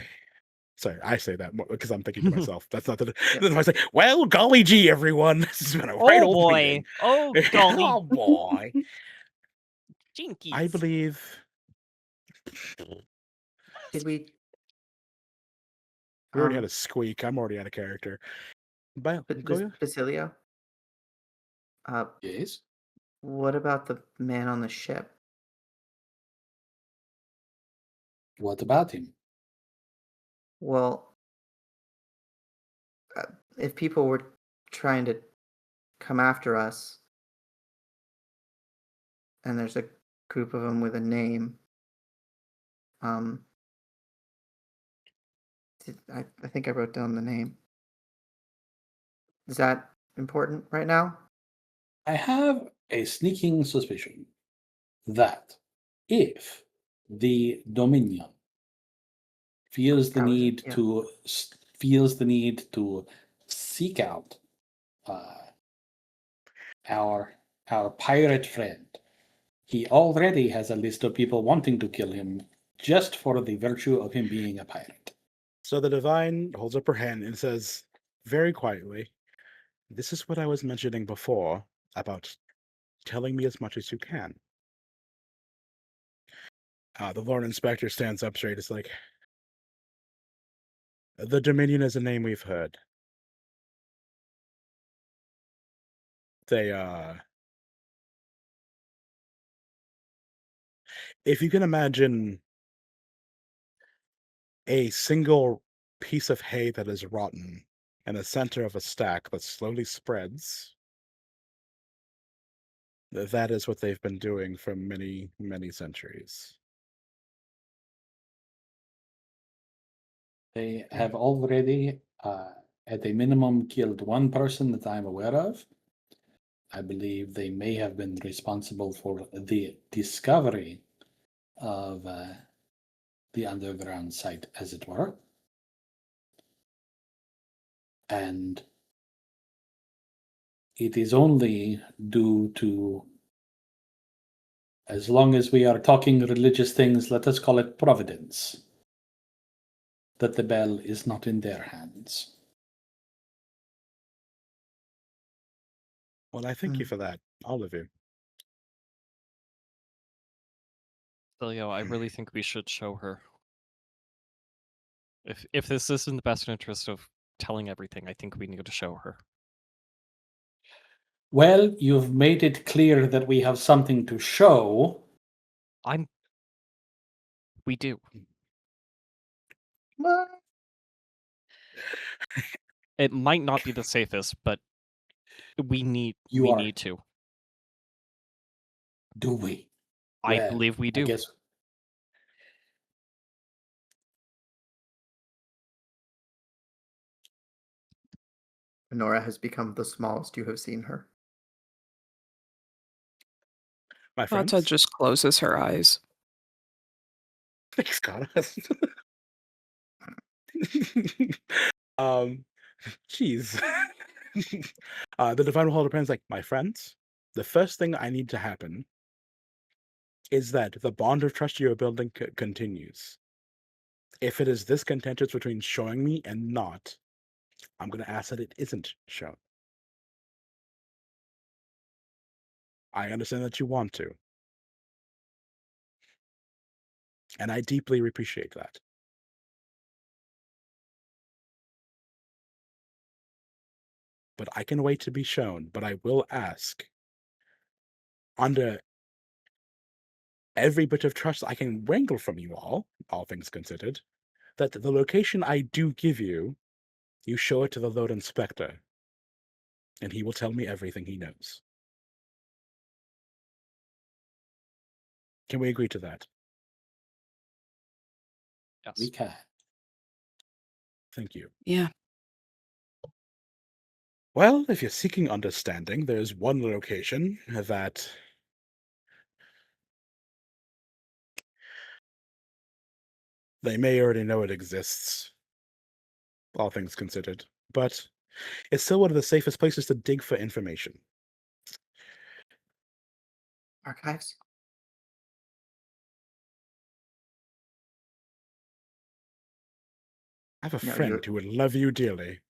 Sorry, I say that because I'm thinking to myself. That's not the. Yeah. Then if I say, "Well, golly gee, everyone, this has been a right Oh old boy! meeting." Oh golly! Oh boy! Jinkies! I believe. Did we? We already had a squeak. I'm already out of character. But Goya? Basilio. Yes. What about the man on the ship? What about him? Well, if people were trying to come after us, and there's a group of them with a name, I think I wrote down the name. Is that important right now? I have a sneaking suspicion that if the Dominion feels the That was it, need yeah. to seek out our pirate friend, he already has a list of people wanting to kill him just for the virtue of him being a pirate. So the divine holds up her hand and says, very quietly, "This is what I was mentioning before about telling me as much as you can." The Lord Inspector stands up straight. It's like, "The Dominion is a name we've heard. They, if you can imagine a single piece of hay that is rotten in the center of a stack that slowly spreads, that is what they've been doing for many, many centuries." They have already, at a minimum, killed one person that I'm aware of. I believe they may have been responsible for the discovery of the underground site, as it were. And it is only due to, as long as we are talking religious things, let us call it providence, that the bell is not in their hands. Well, I thank you for that, all of you. Basilio, I really think we should show her. If this is in the best interest of telling everything, I think we need to show her. Well, you've made it clear that we have something to show. We do. What? It might not be the safest, but we need to. Do we? I Well, believe we do. I guess Anora has become the smallest you have seen her. My friends? Fata just closes her eyes. Thanks, God. Jeez. The divine holder pen's like, "My friends, the first thing I need to happen is that the bond of trust you are building continues. If it is this contentious between showing me and not, I'm going to ask that it isn't shown. I understand that you want to, and I deeply appreciate that. But I can wait to be shown, but I will ask, under every bit of trust I can wrangle from you all things considered, that the location I do give you, you show it to the Lord Inspector, and he will tell me everything he knows. Can we agree to that?" Yes. we can. Thank you. Yeah. Well, if you're seeking understanding, there's one location that they may already know it exists, all things considered, but it's still one of the safest places to dig for information. Archives? I have a No, friend you're- who would love you dearly.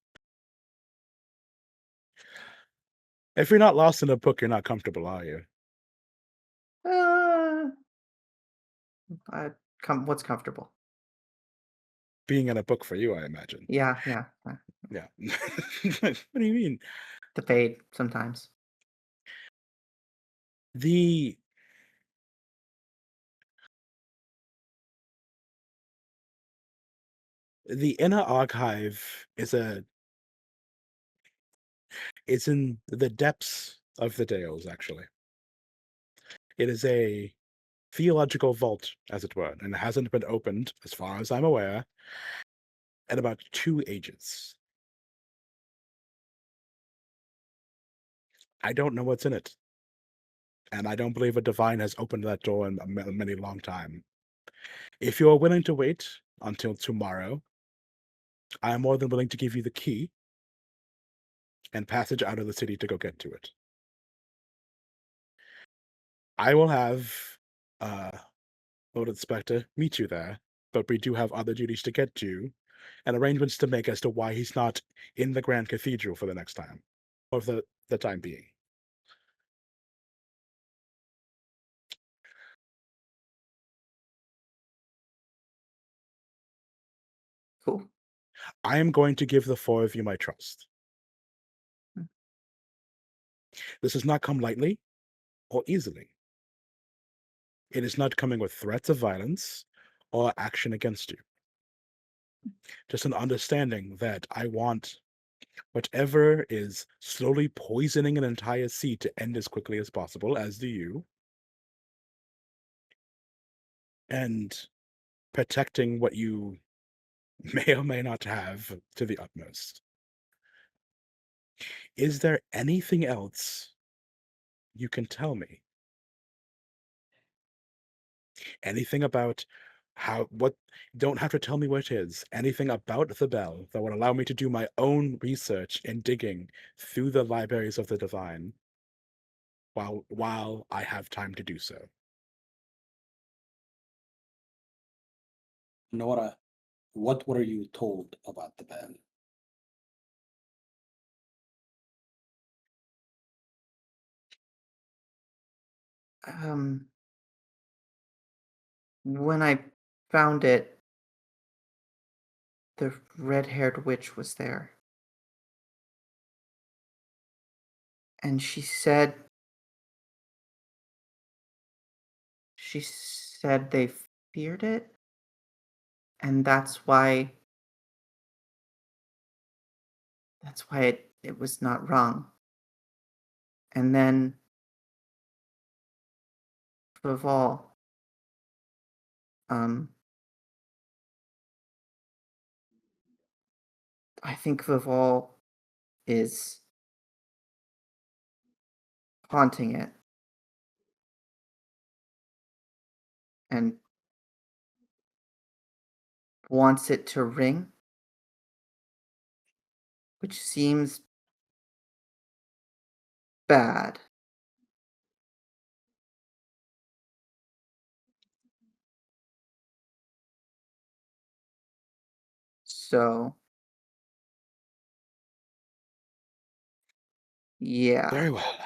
If you're not lost in a book, you're not comfortable, are you? What's comfortable? Being in a book for you, I imagine. Yeah. Yeah. What do you mean? The fade sometimes. The inner archive is it's in the depths of the Dales, actually. It is a theological vault, as it were, and it hasn't been opened, as far as I'm aware, in about 2 ages. I don't know what's in it. And I don't believe a divine has opened that door in a many long time. If you are willing to wait until tomorrow, I am more than willing to give you the key and passage out of the city to go get to it. I will have Lord Inspector meet you there, but we do have other duties to get to and arrangements to make as to why he's not in the Grand Cathedral for the next time, or for the time being. Cool. I am going to give the 4 of you my trust. This has not come lightly or easily. It is not coming with threats of violence or action against you. Just an understanding that I want whatever is slowly poisoning an entire sea to end as quickly as possible, as do you. And protecting what you may or may not have to the utmost. Is there anything else you can tell me? Anything about don't have to tell me what it is. Anything about the bell that would allow me to do my own research and digging through the libraries of the divine while I have time to do so. Nora, what were you told about the bell? When I found it, the red-haired witch was there. And she said they feared it, and that's why it was not wrong. And then Vival, I think Vival is haunting it. And wants it to ring, which seems bad. So, yeah. Very well.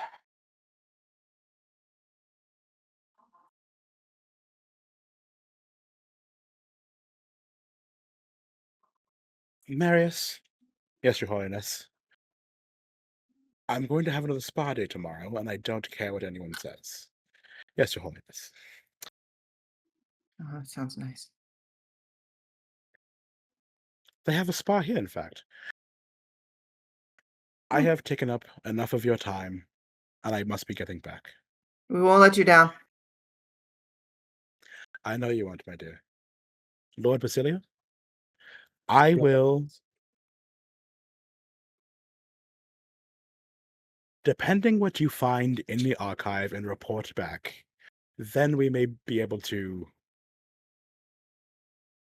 Marius. Yes, Your Holiness. I'm going to have another spa day tomorrow, and I don't care what anyone says. Yes, Your Holiness. Oh, that sounds nice. They have a spa here, in fact. I have taken up enough of your time, and I must be getting back. We won't let you down. I know you won't, my dear. Lord Basilio, I will, depending what you find in the archive and report back, then we may be able to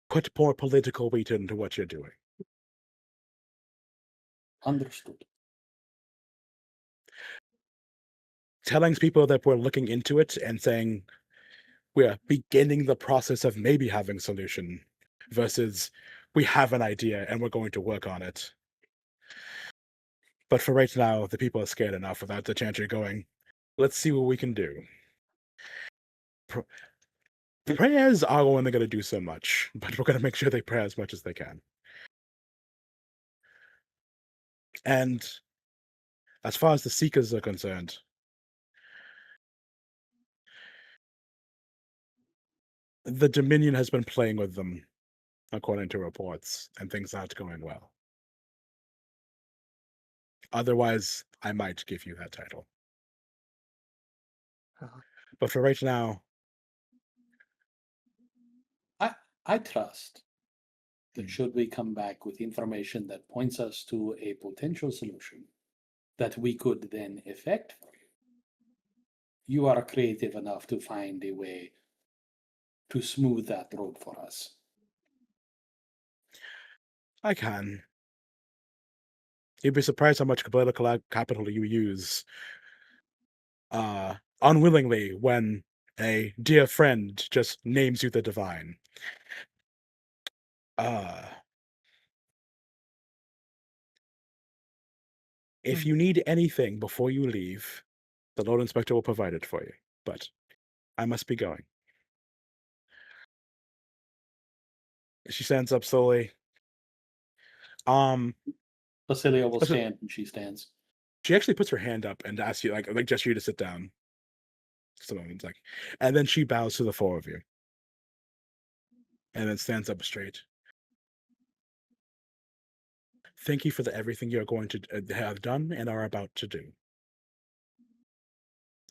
put more political weight into what you're doing. Understood. Telling people that we're looking into it and saying we're beginning the process of maybe having solution versus we have an idea and we're going to work on it. But for right now, the people are scared enough without the Chantry going, let's see what we can do. Prayers are only going to do so much, but we're going to make sure they pray as much as they can. And as far as the Seekers are concerned, the Dominion has been playing with them, according to reports, and things aren't going well. Otherwise, I might give you that title. But for right now, I trust that should we come back with information that points us to a potential solution that we could then effect for you are creative enough to find a way to smooth that road for us. I can. You'd be surprised how much political capital you use unwillingly when a dear friend just names you the divine. If you need anything before you leave, the Lord Inspector will provide it for you. But I must be going. She stands up slowly. Basilio will Listen- stand and she stands. She actually puts her hand up and asks you, like gesture you to sit down. Just a moment, like, and then she bows to the four of you, and then stands up straight. Thank you for everything you are going to have done and are about to do.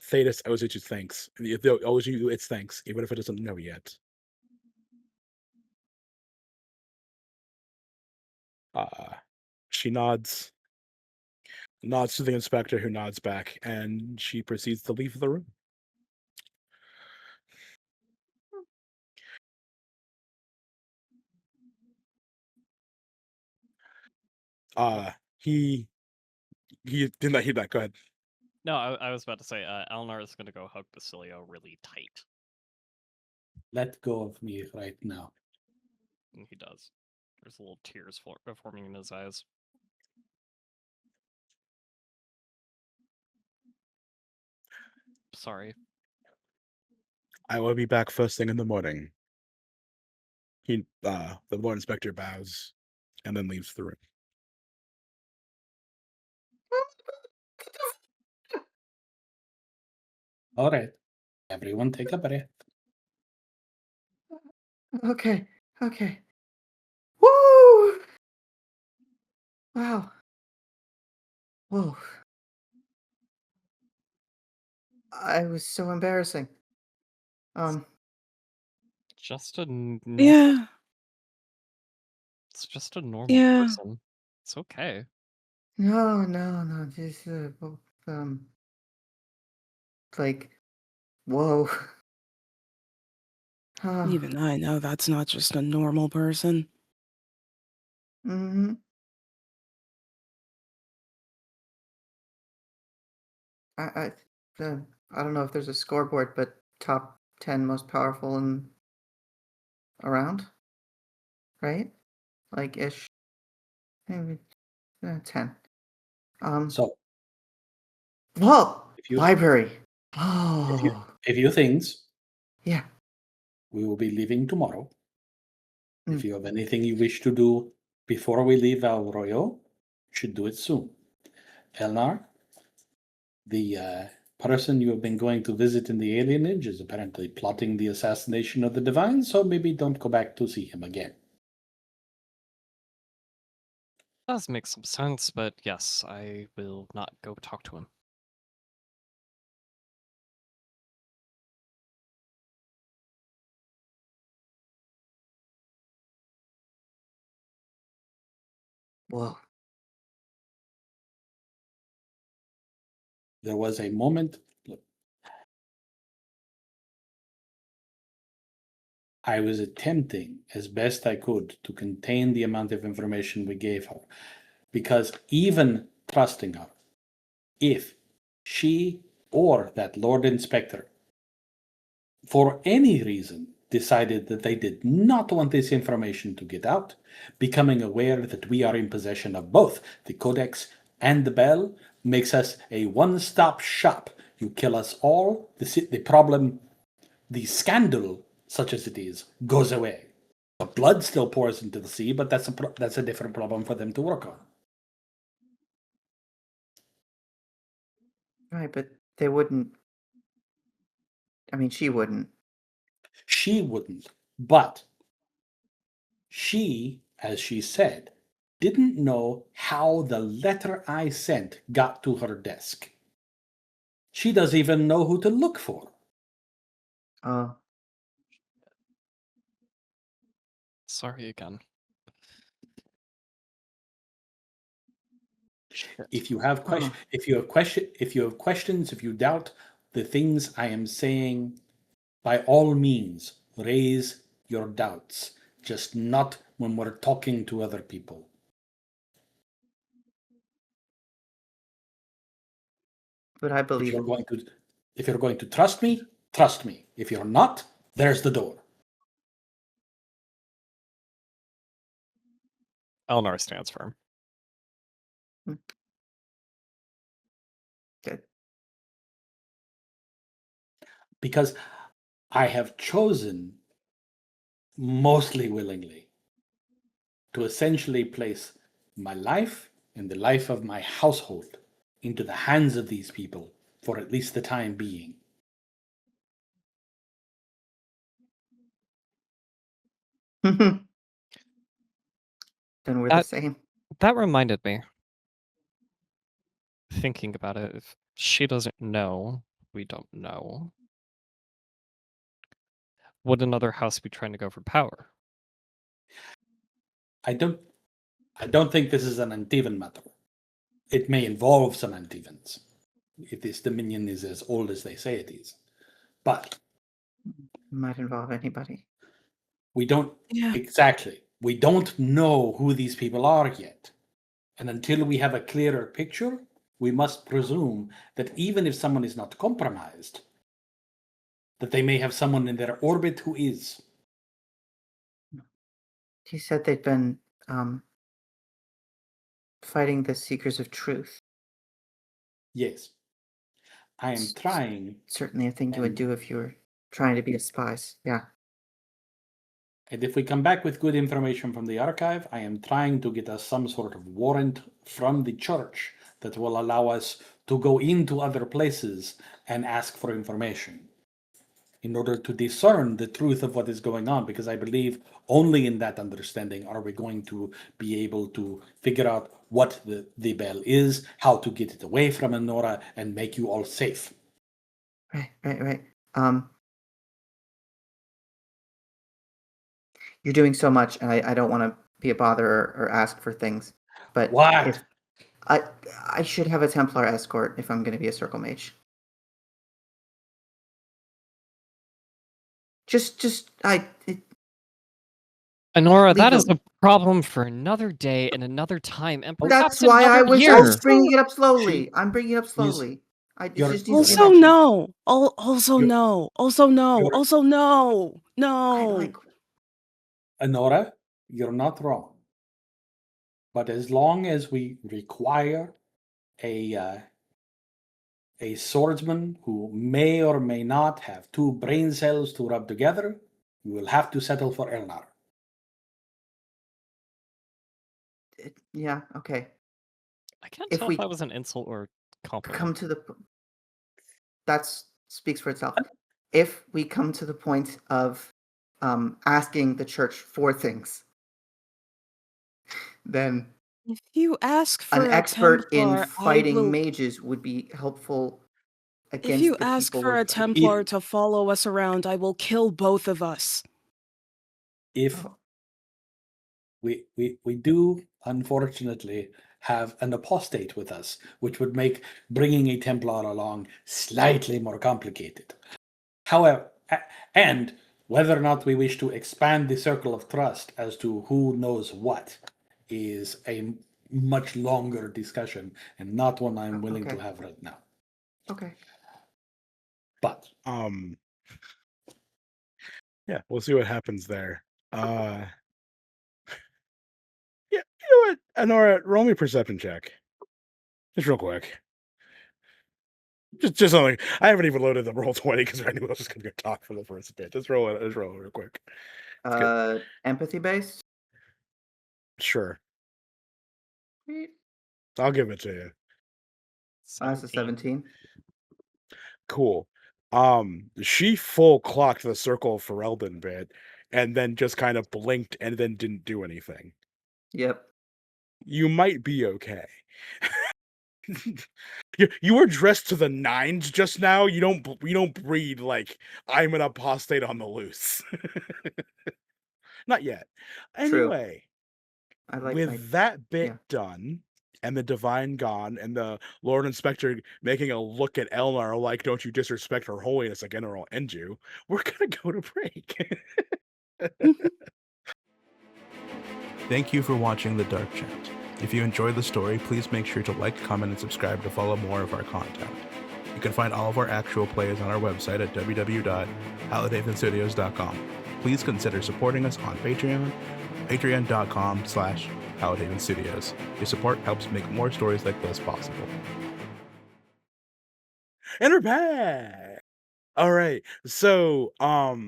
Thetis owes you thanks. It owes you its thanks, even if it doesn't know yet. She nods to the inspector, who nods back, and she proceeds to leave the room. He did not hear that. Go ahead. No, I was about to say, Elnar is going to go hug Basilio really tight. Let go of me right now. And he does. There's little tears forming in his eyes. Sorry. I will be back first thing in the morning. The Lord Inspector bows and then leaves the room. All right. Everyone take a breath. Okay. Woo! Wow. Whoa. I was so embarrassing. Just a Yeah. It's just a normal Yeah. person. It's okay. No. Just like, whoa. Even I know that's not just a normal person. Mm-hmm. I don't know if there's a scoreboard, but top 10 most powerful and around, right? Like ish, maybe 10. So, Whoa, if you library. Oh, a few things. yeah. We will be leaving tomorrow. If Mm. you have anything you wish to do before we leave El Royo, you should do it soon. Elnar, the person you have been going to visit in the alienage is apparently plotting the assassination of the divine, so maybe don't go back to see him again. Does make some sense, but yes, I will not go talk to him. Whoa. There was a moment. Look, I was attempting as best I could to contain the amount of information we gave her, because even trusting her, if she or that Lord Inspector, for any reason, decided that they did not want this information to get out, becoming aware that we are in possession of both the Codex and the bell makes us a one-stop shop. You kill us all, the problem, the scandal, such as it is, goes away. The blood still pours into the sea, but that's a different problem for them to work on. Right, but they wouldn't. I mean, she wouldn't. She wouldn't, but she, as she said, didn't know how the letter I sent got to her desk. She doesn't even know who to look for. Oh, Sorry again. Shit. If you have Huh. if you have questions, if you doubt the things I am saying, by all means, raise your doubts. Just not when we're talking to other people. but I If believe you're it. going to trust me, trust me. If you're not, there's the door. Elnar stands firm. Good. Because I have chosen, mostly willingly, to essentially place my life and the life of my household into the hands of these people for at least the time being. Then we're the That- same. That reminded me. Thinking about it, if she doesn't know, we don't know. Would another house be trying to go for power? I don't think this is an Antivan matter. It may involve some Antivans, if this dominion is as old as they say it is. But Might involve anybody. we don't Yeah. exactly. We don't know who these people are yet. And until we have a clearer picture, we must presume that even if someone is not compromised, that they may have someone in their orbit who is. He said they'd been fighting the Seekers of Truth. Yes. I am trying, Certainly a thing you would And- do if you were trying to be a spy. Yeah. and if we come back with good information from the archive, I am trying to get us some sort of warrant from the church that will allow us to go into other places and ask for information in order to discern the truth of what is going on, because I believe only in that understanding are we going to be able to figure out what the bell is, how to get it away from Anora, and make you all safe. Right. You're doing so much, and I don't want to be a bother or ask for things. But What? if I should have a Templar escort if I'm going to be a Circle Mage. Anora, that is Legal. a problem for another day and another time, and That's perhaps why I another was year. bringing it up slowly. She- I'm bringing it up slowly. It you're- just needs to be Also mentioned. no. Also You're- no. Also no. you're- Also no. I No. like. Anora, you're not wrong. But as long as we require a swordsman who may or may not have two brain cells to rub together, we will have to settle for Elnar. Yeah. Okay. I can't If tell we if that was an insult or compliment. come to the. That speaks for itself. If we come to the point of asking the church for things, then If you ask for an a expert in Templar, fighting mages would be helpful against if you the ask people for we're a Templar to follow us around, I will kill both of us. If Oh. we do, unfortunately, have an apostate with us, which would make bringing a Templar along slightly more complicated. However, and whether or not we wish to expand the circle of trust as to who knows what is a much longer discussion and not one I'm willing to Okay. have right now. Okay. But Yeah, we'll see what happens there. Yeah, you know what? Anora, roll me a perception check. Just real quick. Just something. I haven't even loaded the roll 20 because I knew I was just gonna go talk for the first bit. Just roll it real quick. Good. Empathy based. Sure. Sweet. I'll give it to you. That's a 17. Cool. She full clocked the circle of Ferelden bit and then just kind of blinked and then didn't do anything. Yep. You might be okay. You were dressed to the nines just now. You don't breed like I'm an apostate on the loose. Not yet. True. Anyway, I like with that bit yeah. done and the divine gone and the Lord Inspector making a look at Elnar like, don't you disrespect her holiness again or I'll end you, we're gonna go to break. Thank you for watching the Dark Chant. If you enjoyed the story, please make sure to like, comment, and subscribe to follow more of our content. You can find all of our actual plays on our website at www.halidhavenstudios.com. Please consider supporting us on Patreon, patreon.com/halidhavenstudios. Your support helps make more stories like this possible. And we're back! All right, so, why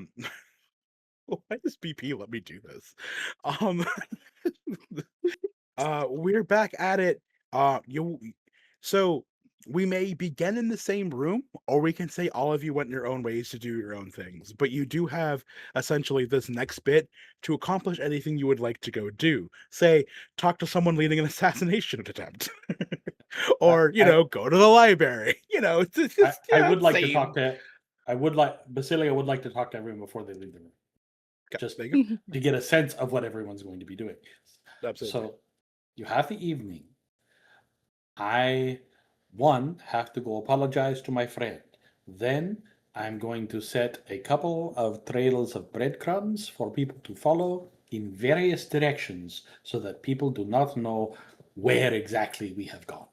does BP let me do this? We're back at it. So we may begin in the same room, or we can say all of you went your own ways to do your own things. But you do have essentially this next bit to accomplish anything you would like to go do. Say, talk to someone leading an assassination attempt, or go to the library. I would like to talk to. Basilio would like to talk to everyone before they leave the room, just to get a sense of what everyone's going to be doing. Absolutely. So you have the evening. I have to go apologize to my friend. Then I'm going to set a couple of trails of breadcrumbs for people to follow in various directions so that people do not know where exactly we have gone.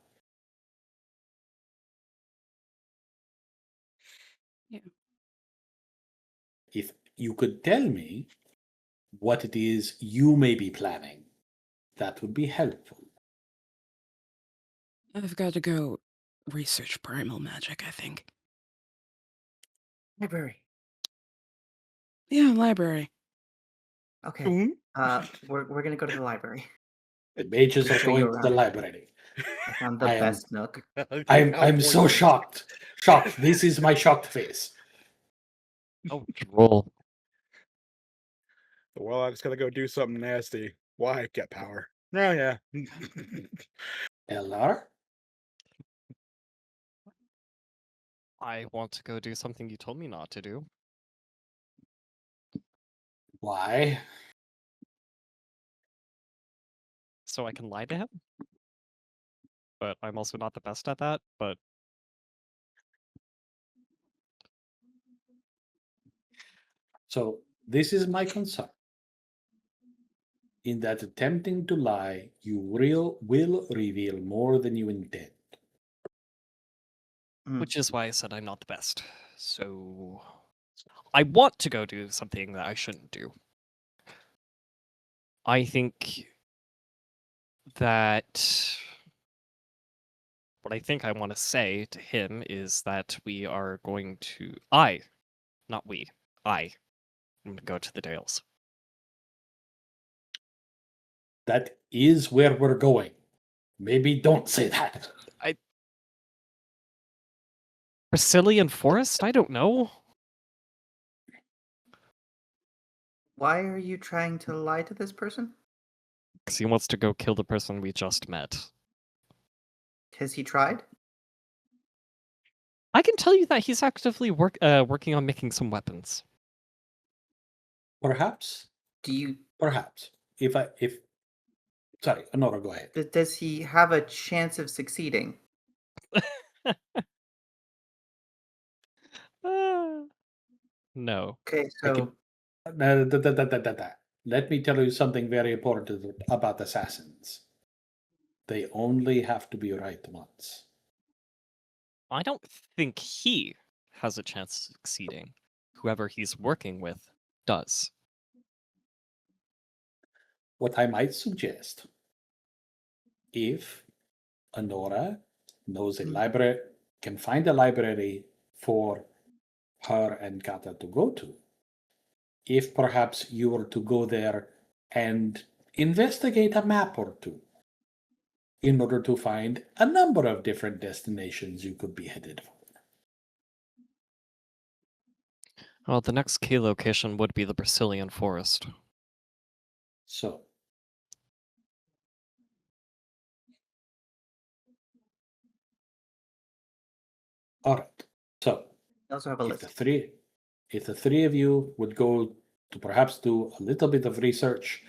Yeah. If you could tell me what it is you may be planning, that would be helpful. I've got to go research primal magic, I think. Library. Yeah, library. Okay. Mm-hmm. We're gonna go to the library. The mages are Show you going to the around. library. I found the I am- best nook. I'm so shocked. Shocked. This is my shocked face. Oh, roll. The warlock's gonna go do something nasty. Why? Get power. Oh, yeah. Elnar? I want to go do something you told me not to do. Why? So I can lie to him? But I'm also not the best at that, but So this is my concern. In that attempting to lie, you will reveal more than you intend. which is why I said I'm not the best. So I want to go do something that I shouldn't do. I think that what I think I want to say to him is that we are going to I'm going to go to the Dales. That is where we're going. Maybe don't say that. Brazilian Forest? I don't know. Why are you trying to lie to this person? Because he wants to go kill the person we just met. Has he tried? I can tell you that he's actively working on making some weapons. Perhaps. Perhaps. Sorry, Anora, go ahead. Does he have a chance of succeeding? No. Okay, so Let me tell you something very important about assassins. They only have to be right once. I don't think he has a chance of succeeding. Whoever he's working with does. What I might suggest, if Anora knows a library, can find a library for her and Kata to go to, if perhaps you were to go there and investigate a map or two in order to find a number of different destinations you could be headed for. Well, the next key location would be the Brazilian forest. So, all right. So, I also have a if list. the three of you would go to perhaps do a little bit of research,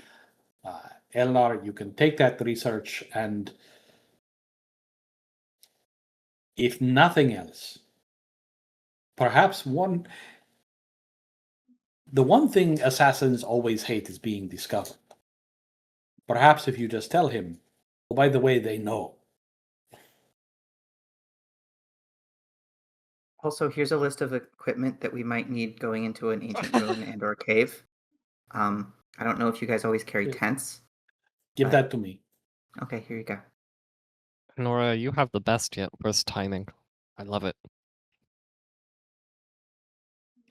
Elnar, you can take that research and, if nothing else, perhaps the one thing assassins always hate is being discovered. Perhaps if you just tell him, oh, by the way, they know. Also, here's a list of equipment that we might need going into an ancient ruin and/or cave. I don't know if you guys always carry Yeah. tents. Give Right. that to me. Okay, here you go. Nora, you have the best yet worst timing. I love it.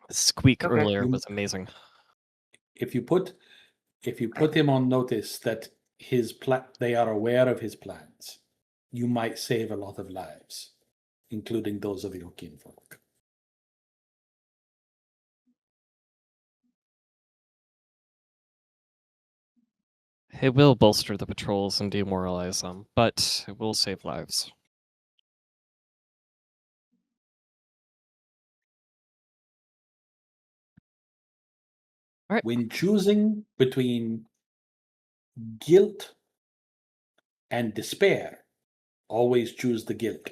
The squeak Okay. earlier was amazing. If you put him on notice that they are aware of his plans, you might save a lot of lives, including those of your kinfolk. It will bolster the patrols and demoralize them, but it will save lives. All right. When choosing between guilt and despair, always choose the guilt.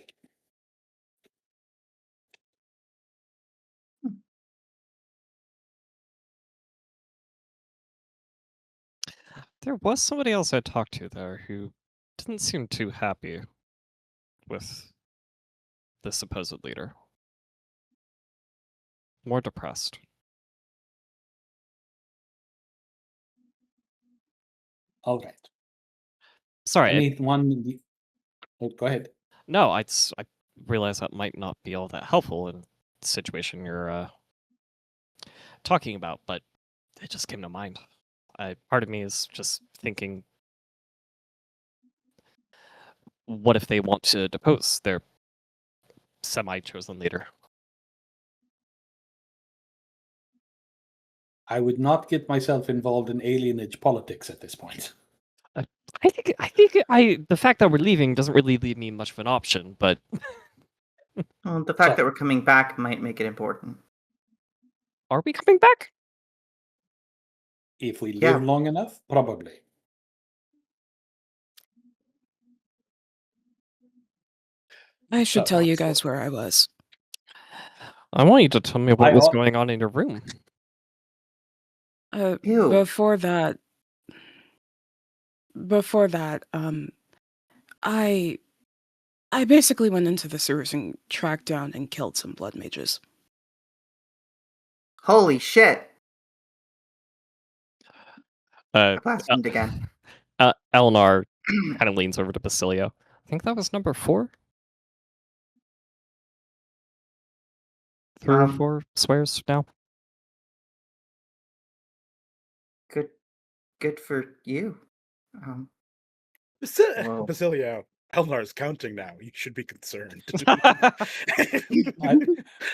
There was somebody else I talked to there who didn't seem too happy with the supposed leader. More depressed. All right. Sorry. Anyone? Go ahead. No, I realize that might not be all that helpful in the situation you're talking about, but it just came to mind. Part of me is just thinking, what if they want to depose their semi-chosen leader? I would not get myself involved in alienage politics at this point. I think the fact that we're leaving doesn't really leave me much of an option, but Well, the fact So- that we're coming back might make it important. are we coming back? If we Yeah. live long enough, probably. I should So- tell you guys where I was. I want you to tell me what I was al- going on in your room. Ew. Before that, I basically went into the sewers and tracked down and killed some blood mages. Holy shit! Uh, I blasphemed again. Elnar kind of leans over to Basilio. I think that was number 4? 3 or 4 swears now? Good for you. Whoa. Basilio, Elnar's counting now. You should be concerned.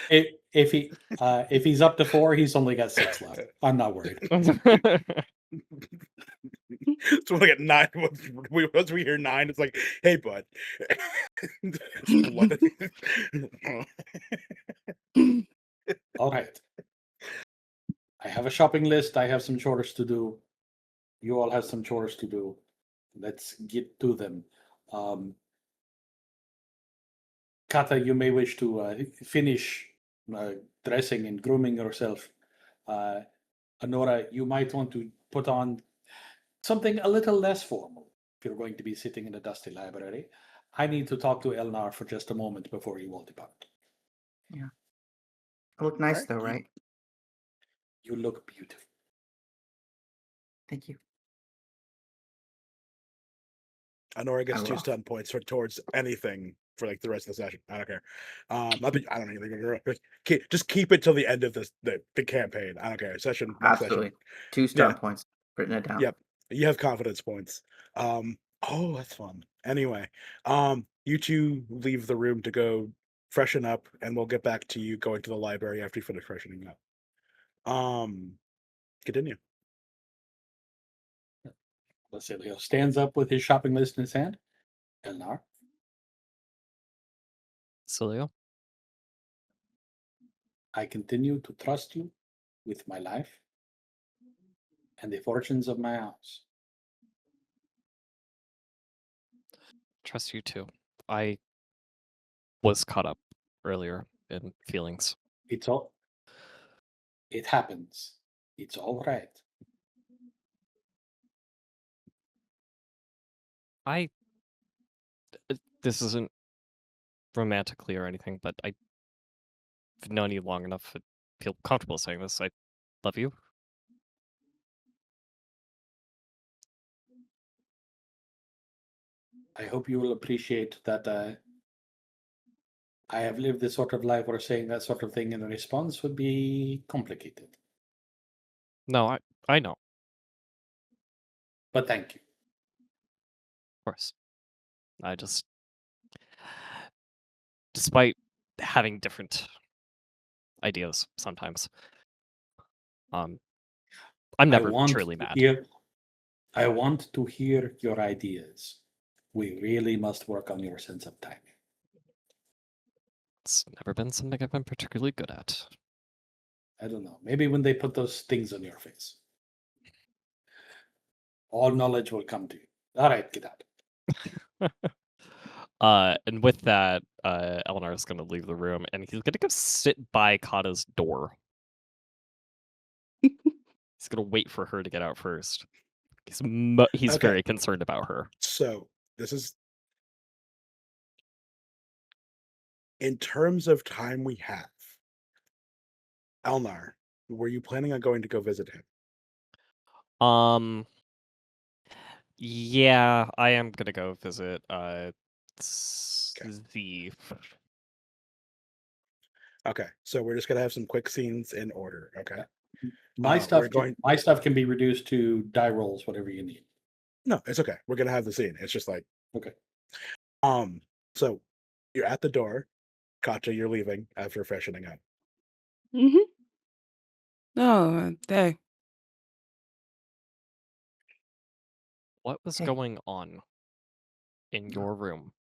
If he's up to 4, he's only got 6 left. I'm not worried. So we get 9. Once we hear 9, it's like, hey, bud. Blood. All right. I have a shopping list. I have some chores to do. You all have some chores to do. Let's get to them. Kata, you may wish to finish dressing and grooming yourself. Anora, you might want to put on something a little less formal if you're going to be sitting in a dusty library. I need to talk to Elnar for just a moment before you all depart. I look nice Right. though, right? You look beautiful. Thank you. Anora gets I 2 will. stun points towards anything for like the rest of the session. I don't care. Not that I don't even just keep it till the end of the campaign. I don't care. Session next Absolutely. session. 2 stun Yeah. points. Written it down. Yep. You have confidence points. Oh, that's fun. Anyway, you two leave the room to go freshen up, and we'll get back to you going to the library after you finish freshening up. Continue. Basilio stands up with his shopping list in his hand. Elnar, Basilio? I continue to trust you with my life and the fortunes of my house. Trust you too. I was caught up earlier in feelings. It happens. It's all right. This isn't romantically or anything, but I've known you long enough to feel comfortable saying this. I love you. I hope you will appreciate that I have lived this sort of life where saying that sort of thing in response would be complicated. No, I know, But thank you. of course. I just, despite having different ideas sometimes, I'm never truly mad. I want to hear your ideas. We really must work on your sense of timing. It's never been something I've been particularly good at. I don't know. Maybe when they put those things on your face, all knowledge will come to you. All right, get out. And with that, Elnar is going to leave the room, and he's going to go sit by Kata's door. He's going to wait for her to get out first. He's Okay. very concerned about her. So this is in terms of time we have. Elnar, were you planning on going to go visit him? Yeah, I am gonna go visit Z. Okay, so we're just gonna have some quick scenes in order. Okay. My we're stuff can be reduced to die rolls, whatever you need. No, it's okay. We're gonna have the scene. It's just like Okay. So you're at the door. Katja, you're leaving after freshening up. Mm-hmm. Oh, there. What was Hey. going on in your room?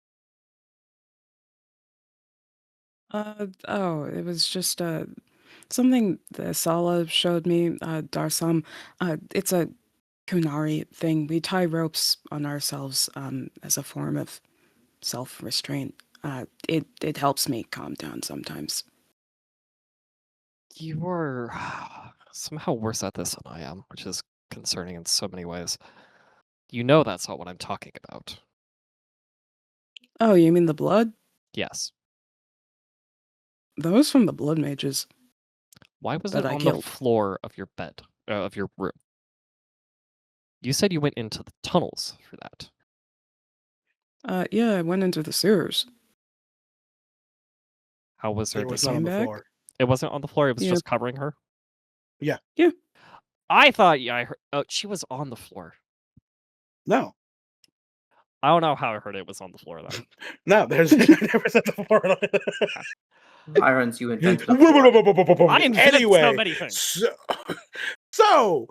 It was just something that Sala showed me, Darsam. It's a Kunari thing. We tie ropes on ourselves as a form of self-restraint. It helps me calm down sometimes. You are somehow worse at this than I am, which is concerning in so many ways. You know that's not what I'm talking about. Oh, you mean the blood? Yes. Those from the blood mages. Why was That it I on killed. the floor of your bed, of your room? You said you went into the tunnels for that. Yeah, I went into the sewers. How was there? It was the not on the sandbag? floor. It wasn't on the floor. It was Yeah. just covering her. Yeah. Yeah. I thought I heard. Oh, she was on the floor. No. I don't know how I heard it was on the floor though. No, there's I never said the floor. Vironz, you invented a floor. I invented Anyway, so many things. So,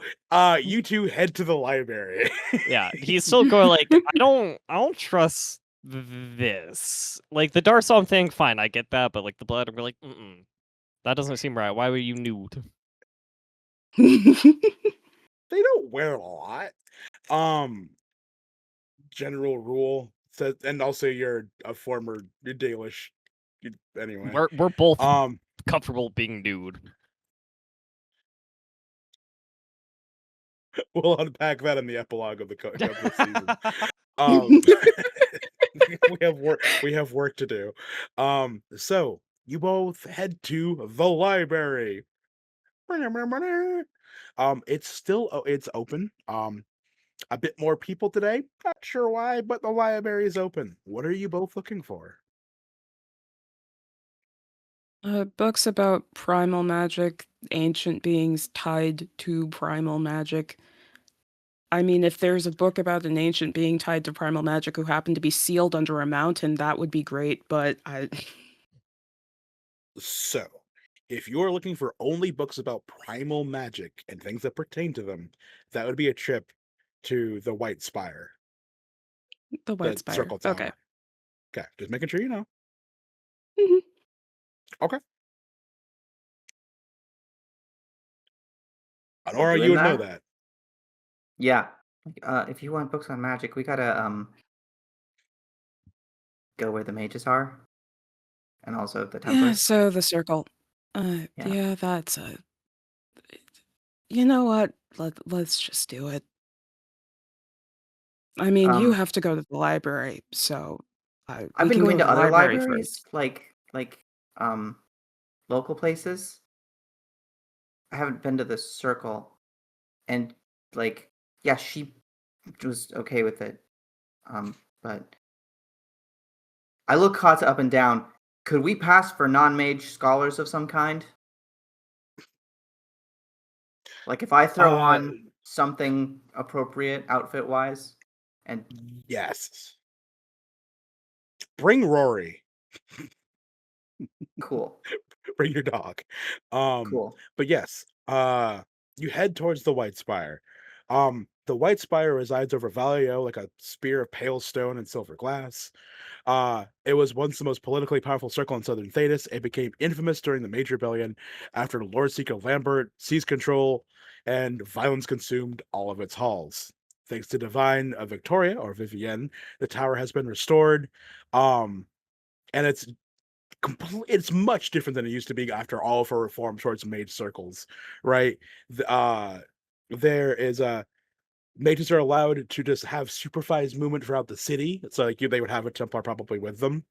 you two head to the library. Yeah, he's still going like, I don't trust this. Like the Darsom thing, fine, I get that, but like the blood, I'm like, that doesn't seem right. Why were you nude? They don't wear a lot. General rule says, and also you're a former Dalish. Anyway, We're both comfortable being nude. We'll unpack that in the epilogue of the season. We have work to do. So you both head to the library. It's open. A bit more people today. Not sure why, but the library is open. What are you both looking for? Books about primal magic, ancient beings tied to primal magic. I mean, if there's a book about an ancient being tied to primal magic who happened to be sealed under a mountain, that would be great, but I So, if you're looking for only books about primal magic and things that pertain to them, that would be a trip to the White Spire, the White the Spire. Circle Okay. Tower. Okay, just making sure you know. Mhm. Okay. We're Anora, you doing would know that? that. Yeah. If you want books on magic, we gotta go where the mages are, and also the Yeah, Templars. so the circle. Yeah. Yeah, that's a. You know what? Let's just do it. I mean, you Um, have to go to the library, so I've we been can going go to to the other library libraries, first. like local places. I haven't been to the Circle, and like, yeah, she was okay with it. But I look Kata up and down. Could we pass for non-mage scholars of some kind? Like, if I throw Uh, on something appropriate outfit-wise, and yes. Bring Rory. cool, Bring your dog. Um, cool. but yes, you head towards the White Spire. The White Spire resides over Valio like a spear of pale stone and silver glass. It was once the most politically powerful circle in southern Thetis. It became infamous during the Major Rebellion after Lord Seeker Lambert seized control and violence consumed all of its halls. Thanks to Divine Victoria or Vivienne, the tower has been restored. And it's much different than it used to be after all of her reform towards mage circles, right? There is a mages are allowed to just have supervised movement throughout the city. So like they would have a Templar probably with them.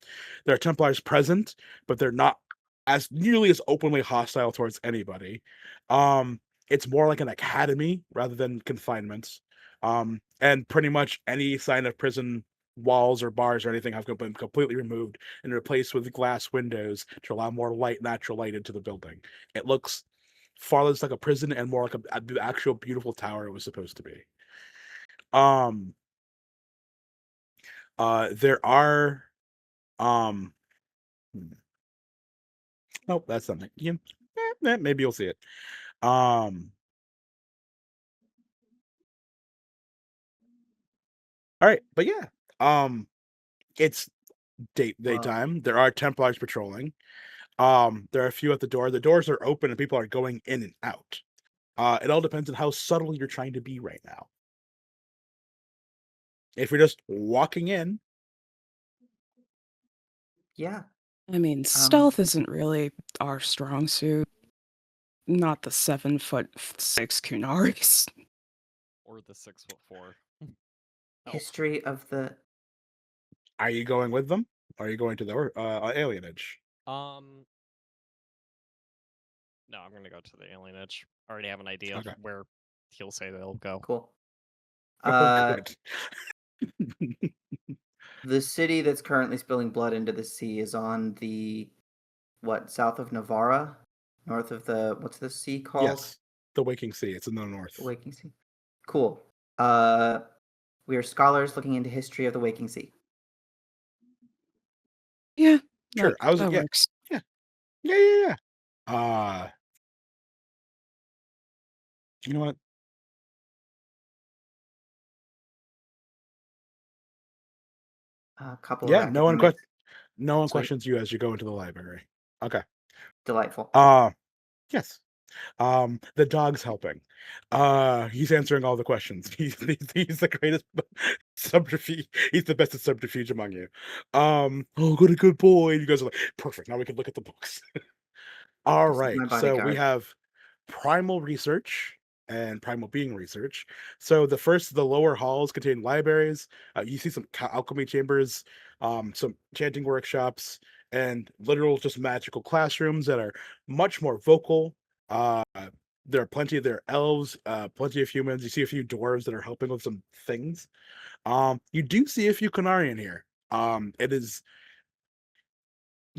There are Templars present, but they're not as nearly as openly hostile towards anybody. It's more like an academy rather than confinement. And pretty much any sign of prison walls or bars or anything have been completely removed and replaced with glass windows to allow more light, natural light into the building. It looks far less like a prison and more like the actual beautiful tower it was supposed to be. Um, there are, um, nope, that's something. Yeah, maybe you'll see it. Um, all right, but yeah, it's Well, daytime. There are Templars patrolling. There are a few at the door. The doors are open and people are going in and out. It all depends on how subtle you're trying to be right now. If you're just walking in, yeah. I mean, Um, stealth isn't really our strong suit. Not the 7'6" Kunaris. Or the 6'4". Elf. history of the are you going with them? Are you going to the alienage? No, I'm gonna go to the alienage. I already have an idea of Okay. where he'll say they'll go. cool. Oh, Uh, good. the city that's currently spilling blood into the sea is on the south of Navarra, north of the what's the sea called? Yes, the Waking Sea. It's in the The north. Waking Sea. Cool. We are scholars looking into history of the Waking Sea. Yeah, Sure. that Yeah, works. yeah, yeah. You know what? A couple of Yeah, academics. no one Sweet. questions you as you go into the library. Okay. Delightful. Yes. The dog's helping. He's answering all the questions. He's the greatest subterfuge. He's the best at subterfuge among you. Oh, good boy. You guys are like, perfect. Now we can look at the books. All This is right. my So we bodyguard. have primal research and primal being research. So the lower halls contain libraries. You see some alchemy chambers, some chanting workshops, and literal just magical classrooms that are much more vocal. there are elves, plenty of humans. You see a few dwarves that are helping with some things. You do see a few Canarian here. It is,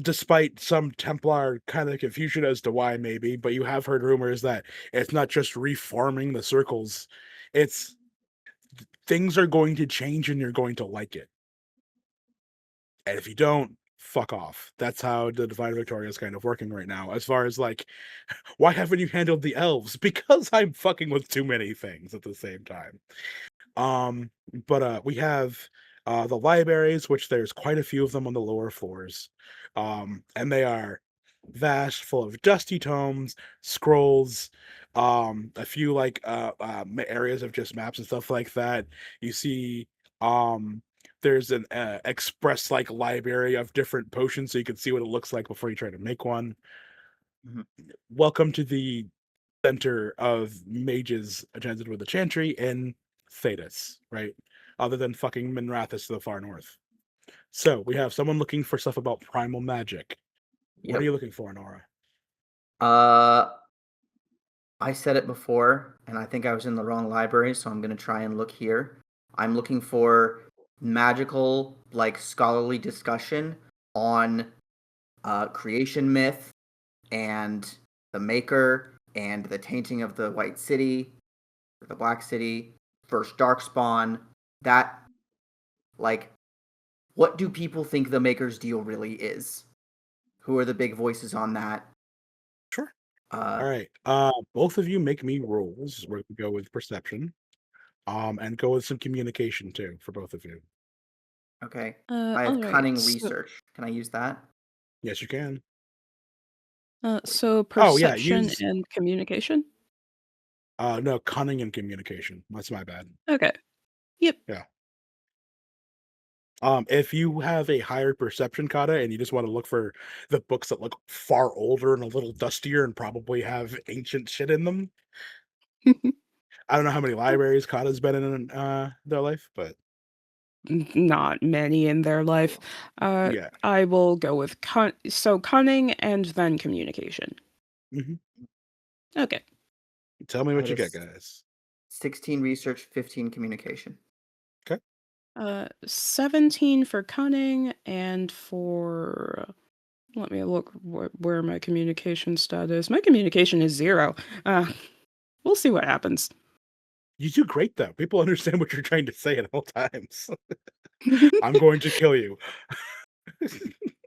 despite some Templar kind of confusion as to why, maybe, but you have heard rumors that it's not just reforming the circles, it's things are going to change and you're going to like it. And if you don't, fuck off. That's how the Divine Victoria is kind of working right now. As far as like, why haven't you handled the elves? Because I'm fucking with too many things at the same time. But we have the libraries, which there's quite a few of them on the lower floors. And they are vast, full of dusty tomes, scrolls, a few like areas of just maps and stuff like that. You see there's an express like library of different potions so you can see what it looks like before you try to make one. Mhm. Welcome to the center of mages attended with the chantry in Thetis, right? Other than fucking Minrathis to the far north. So we have someone looking for stuff about primal magic. What are Yep. you looking for, Anora? I said it before, and I think I was in the wrong library, so I'm going to try and look here. I'm looking for magical, like, scholarly discussion on creation myth and the Maker and the tainting of the White City, the Black City, first Darkspawn. That, like, what do people think the Maker's deal really is? Who are the big voices on that? Sure. Uh, All right. Both of you make me rolls. We're gonna go with perception. And go with some communication too for both of you. okay. I have All right. cunning research. Can I use that? Yes, you can. So Oh yeah, perception use and communication. no, cunning and communication. That's my bad. Okay. Yep. Yeah. If you have a higher perception kata and you just want to look for the books that look far older and a little dustier and probably have ancient shit in them. I don't know how many libraries Kata's been in their life, but Not many in their life. yeah. I will go with cunning and then communication. Hmm. Okay. Tell me I what had you a get, guys. 16 research, 15 communication. 17 for cunning and for let me look where my communication stat is. My communication is 0. We'll see what happens. You do great though. People understand what you're trying to say at all times. I'm going to kill you.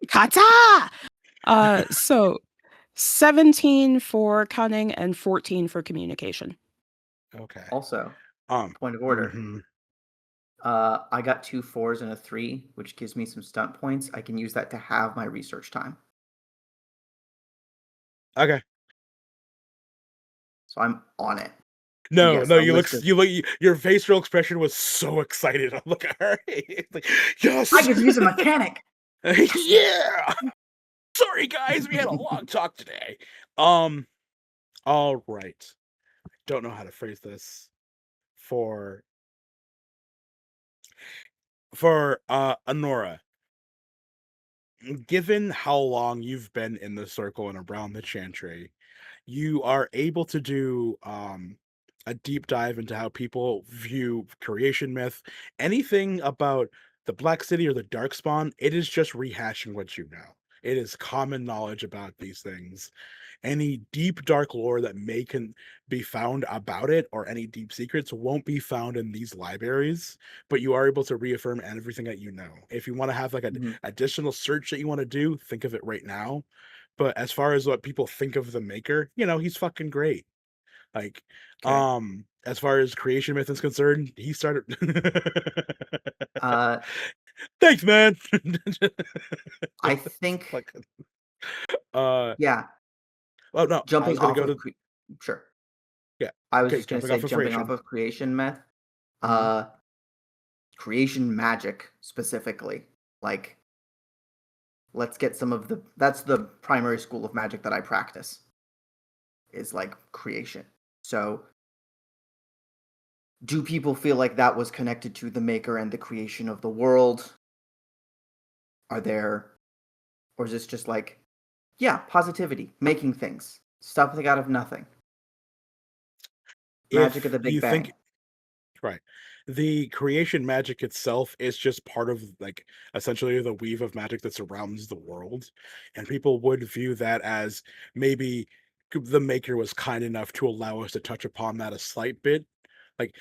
Kata! So 17 for cunning and 14 for communication. Okay. Also, Um. point of order. Mhm. I got 2 4s and a 3, which gives me some stunt points. I can use that to have my research time. Okay. So I'm on it. And No, yes, no. a list of... Your facial expression was so excited. I'm like, all right. It's like, yes. I get to use a mechanic! Yeah. Sorry, guys. We had a long talk today. All right. Don't know how to phrase this for Anora. Given how long you've been in the circle and around the chantry, you are able to do a deep dive into how people view creation myth, anything about the Black City or the Darkspawn. It is just rehashing what you know. It is common knowledge about these things. Any deep dark lore that can be found about it or any deep secrets won't be found in these libraries, but you are able to reaffirm everything that you know. If you want to have like an Mhm. additional search that you want to do, think of it right now. But as far as what people think of the Maker, he's fucking great. Like, Okay. as far as creation myth is concerned, he started. Uh, Thanks, man. I think, Like, uh, yeah, oh no, I was jumping gonna off go of... to Sure. yeah. I was Okay, just going to jumping say, off of jumping off creation. of creation myth, Mhm. uh, creation magic specifically. Like, let's get some of the... That's the primary school of magic that I practice, is like creation. So, do people feel like that was connected to the Maker and the creation of the world? Are there... Or is this just like, yeah, positivity, making things, stuff like out of nothing? Magic of the if Big you Bang. think right, the creation magic itself is just part of like essentially the weave of magic that surrounds the world, and people would view that as maybe the maker was kind enough to allow us to touch upon that a slight bit, like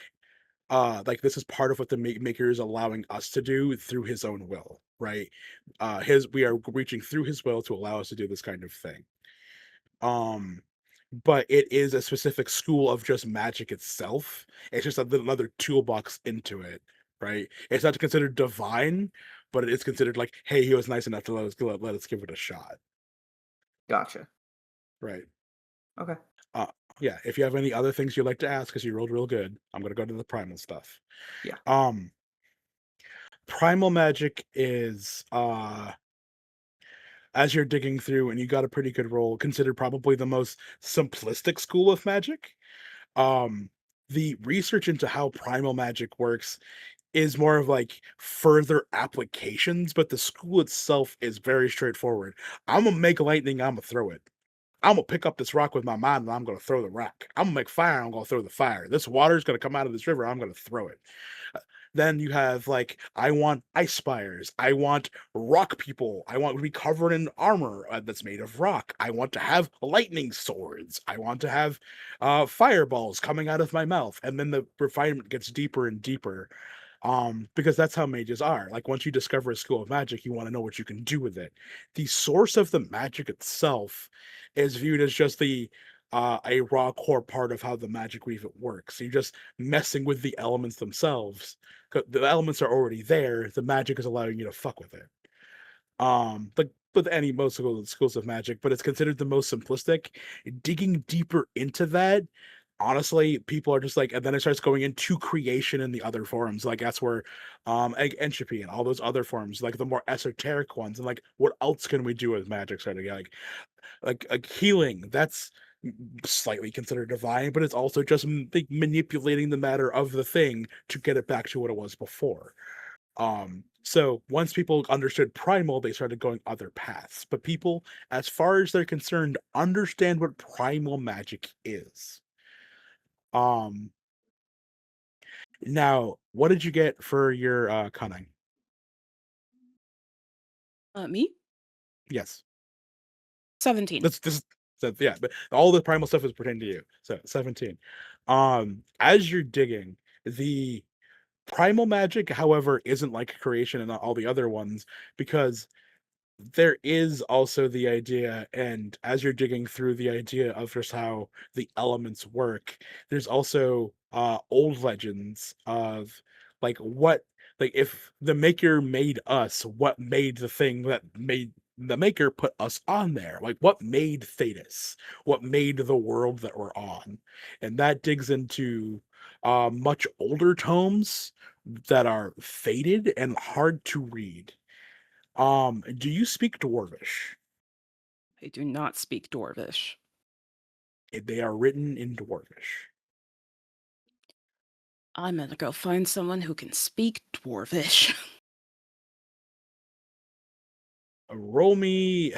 this is part of what the maker is allowing us to do through his own will, right? His we are reaching through his will to allow us to do this kind of thing. um but it is a specific school of just magic itself. It's just another toolbox into it, right? It's not considered divine, but it is considered like, hey, he was nice enough to let us give it a shot, Gotcha. right? Okay. uh yeah, if you have any other things you'd like to ask, because you rolled real good, I'm gonna go to the primal stuff. Yeah. Primal magic is as you're digging through and you got a pretty good roll, considered probably the most simplistic school of magic. The research into how primal magic works is more of like further applications, but the school itself is very straightforward. I'm gonna make lightning, I'm gonna throw it. I'm gonna pick up this rock with my mind and I'm gonna throw the rock. I'm gonna make fire, I'm gonna throw the fire. This water is gonna come out of this river, I'm gonna throw it. Then you have like, I want ice spires. I want rock people. I want to be covered in armor that's made of rock. I want to have lightning swords. I want to have fireballs coming out of my mouth. And then the refinement gets deeper and deeper. Because that's how mages are. Like once you discover a school of magic, you want to know what you can do with it. The source of the magic itself is viewed as just a raw core part of how the magic weave it works. You're just messing with the elements themselves. The elements are already there. The magic is allowing you to fuck with it. Like with any most schools of magic, but it's considered the most simplistic. Digging deeper into that, honestly, people are just like, and then it starts going into creation in the other forms. Like that's where entropy and all those other forms, like the more esoteric ones, and like what else can we do with magic sort of like healing, that's slightly considered divine, but it's also just like manipulating the matter of the thing to get it back to what it was before. So once people understood primal, they started going other paths. But people, as far as they're concerned, understand what primal magic is. Um Now, what did you get for your cunning? Me? Yes. 17. Yeah, but all the primal stuff is pertaining to you. So 17. As you're digging, the primal magic, however, isn't like creation and all the other ones, because there is also the idea, and as you're digging through the idea of just how the elements work, there's also old legends of like what, like if the maker made us, what made the thing that made the maker put us on there, like what made Thetis, what made the world that we're on. And that digs into much older tomes that are faded and hard to read. Do you speak Dwarvish? I do not speak Dwarvish. They are written in Dwarvish. I'm gonna go find someone who can speak Dwarvish. Roll me.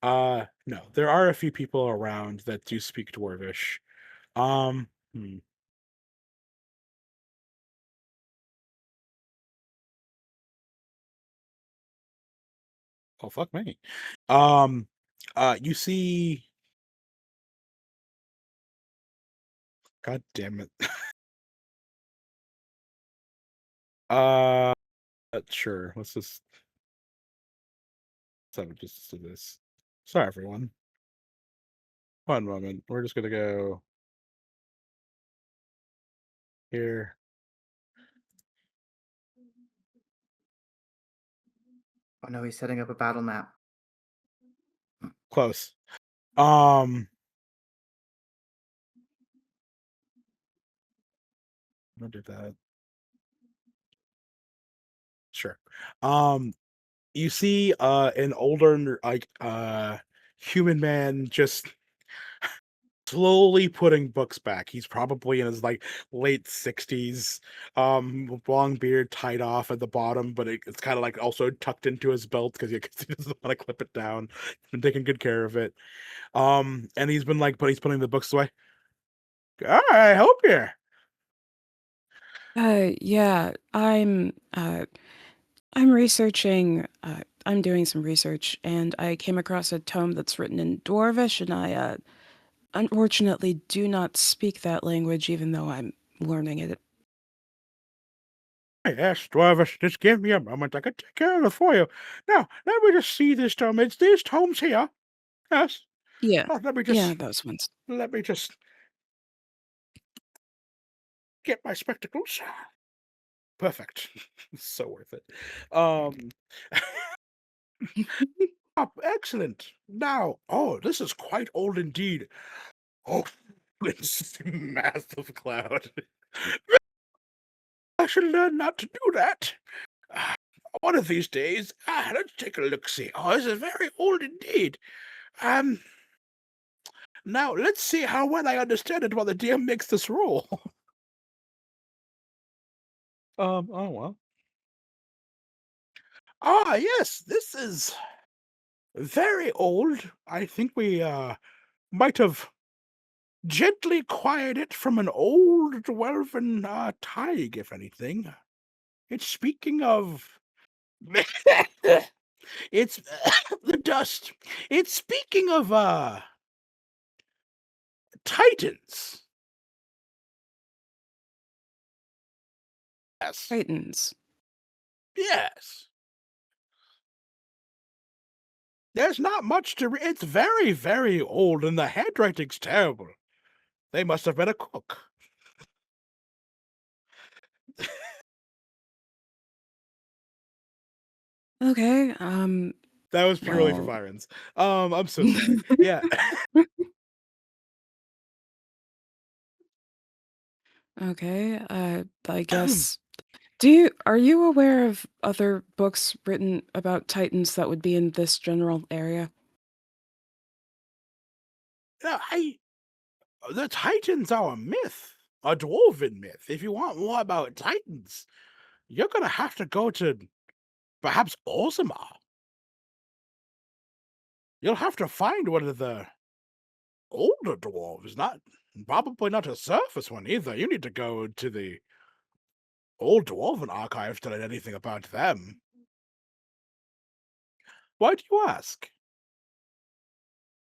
No, there are a few people around that do speak Dwarvish. Um, hmm. Oh fuck me. Um, you see. God damn it. uh, sure. Let's just do this. Sorry, everyone. One moment. We're just gonna go here. Oh no, he's setting up a battle map. Close. Um, I'll do that. Sure. You see an older like human man just slowly putting books back. He's probably in his like late 60s, long beard tied off at the bottom, but it's kind of like also tucked into his belt because he doesn't want to clip it down. He's been taking good care of it. And he's been like, but he's putting the books away. I help you. Yeah, I'm researching, I'm doing some research, and I came across a tome that's written in Dwarvish, and I, unfortunately do not speak that language, even though I'm learning it. Yes, Dwarvish, just give me a moment. I can take care of it for you. Now, let me just see this tome. It's these tomes here. Yes. Yeah, Oh, yeah, those ones. let me just get my spectacles. Perfect. So worth it. Excellent. Now, this is quite old indeed. Oh, it's a massive cloud. I should learn not to do that. One of these days, let's take a look-see. Oh, this is very old indeed. Now let's see how well I understand it while the DM makes this roll. Oh well. Yes, this is very old. I think we might have gently acquired it from an old dwarven tig, if anything. It's speaking of it's the dust. It's speaking of titans. Yes. Titans. Yes. There's not much to read. It's very, very old, and the handwriting's terrible. They must have been a cook. Okay, That was purely for well, Vironz. I'm so sorry. Yeah. okay, I guess. Are you aware of other books written about Titans that would be in this general area? No, the Titans are a myth, a dwarven myth. If you want more about Titans, you're gonna have to go to perhaps Orzammar. You'll have to find one of the older dwarves, probably not a surface one either. You need to go to the old dwarven archives to learn anything about them. Why do you ask?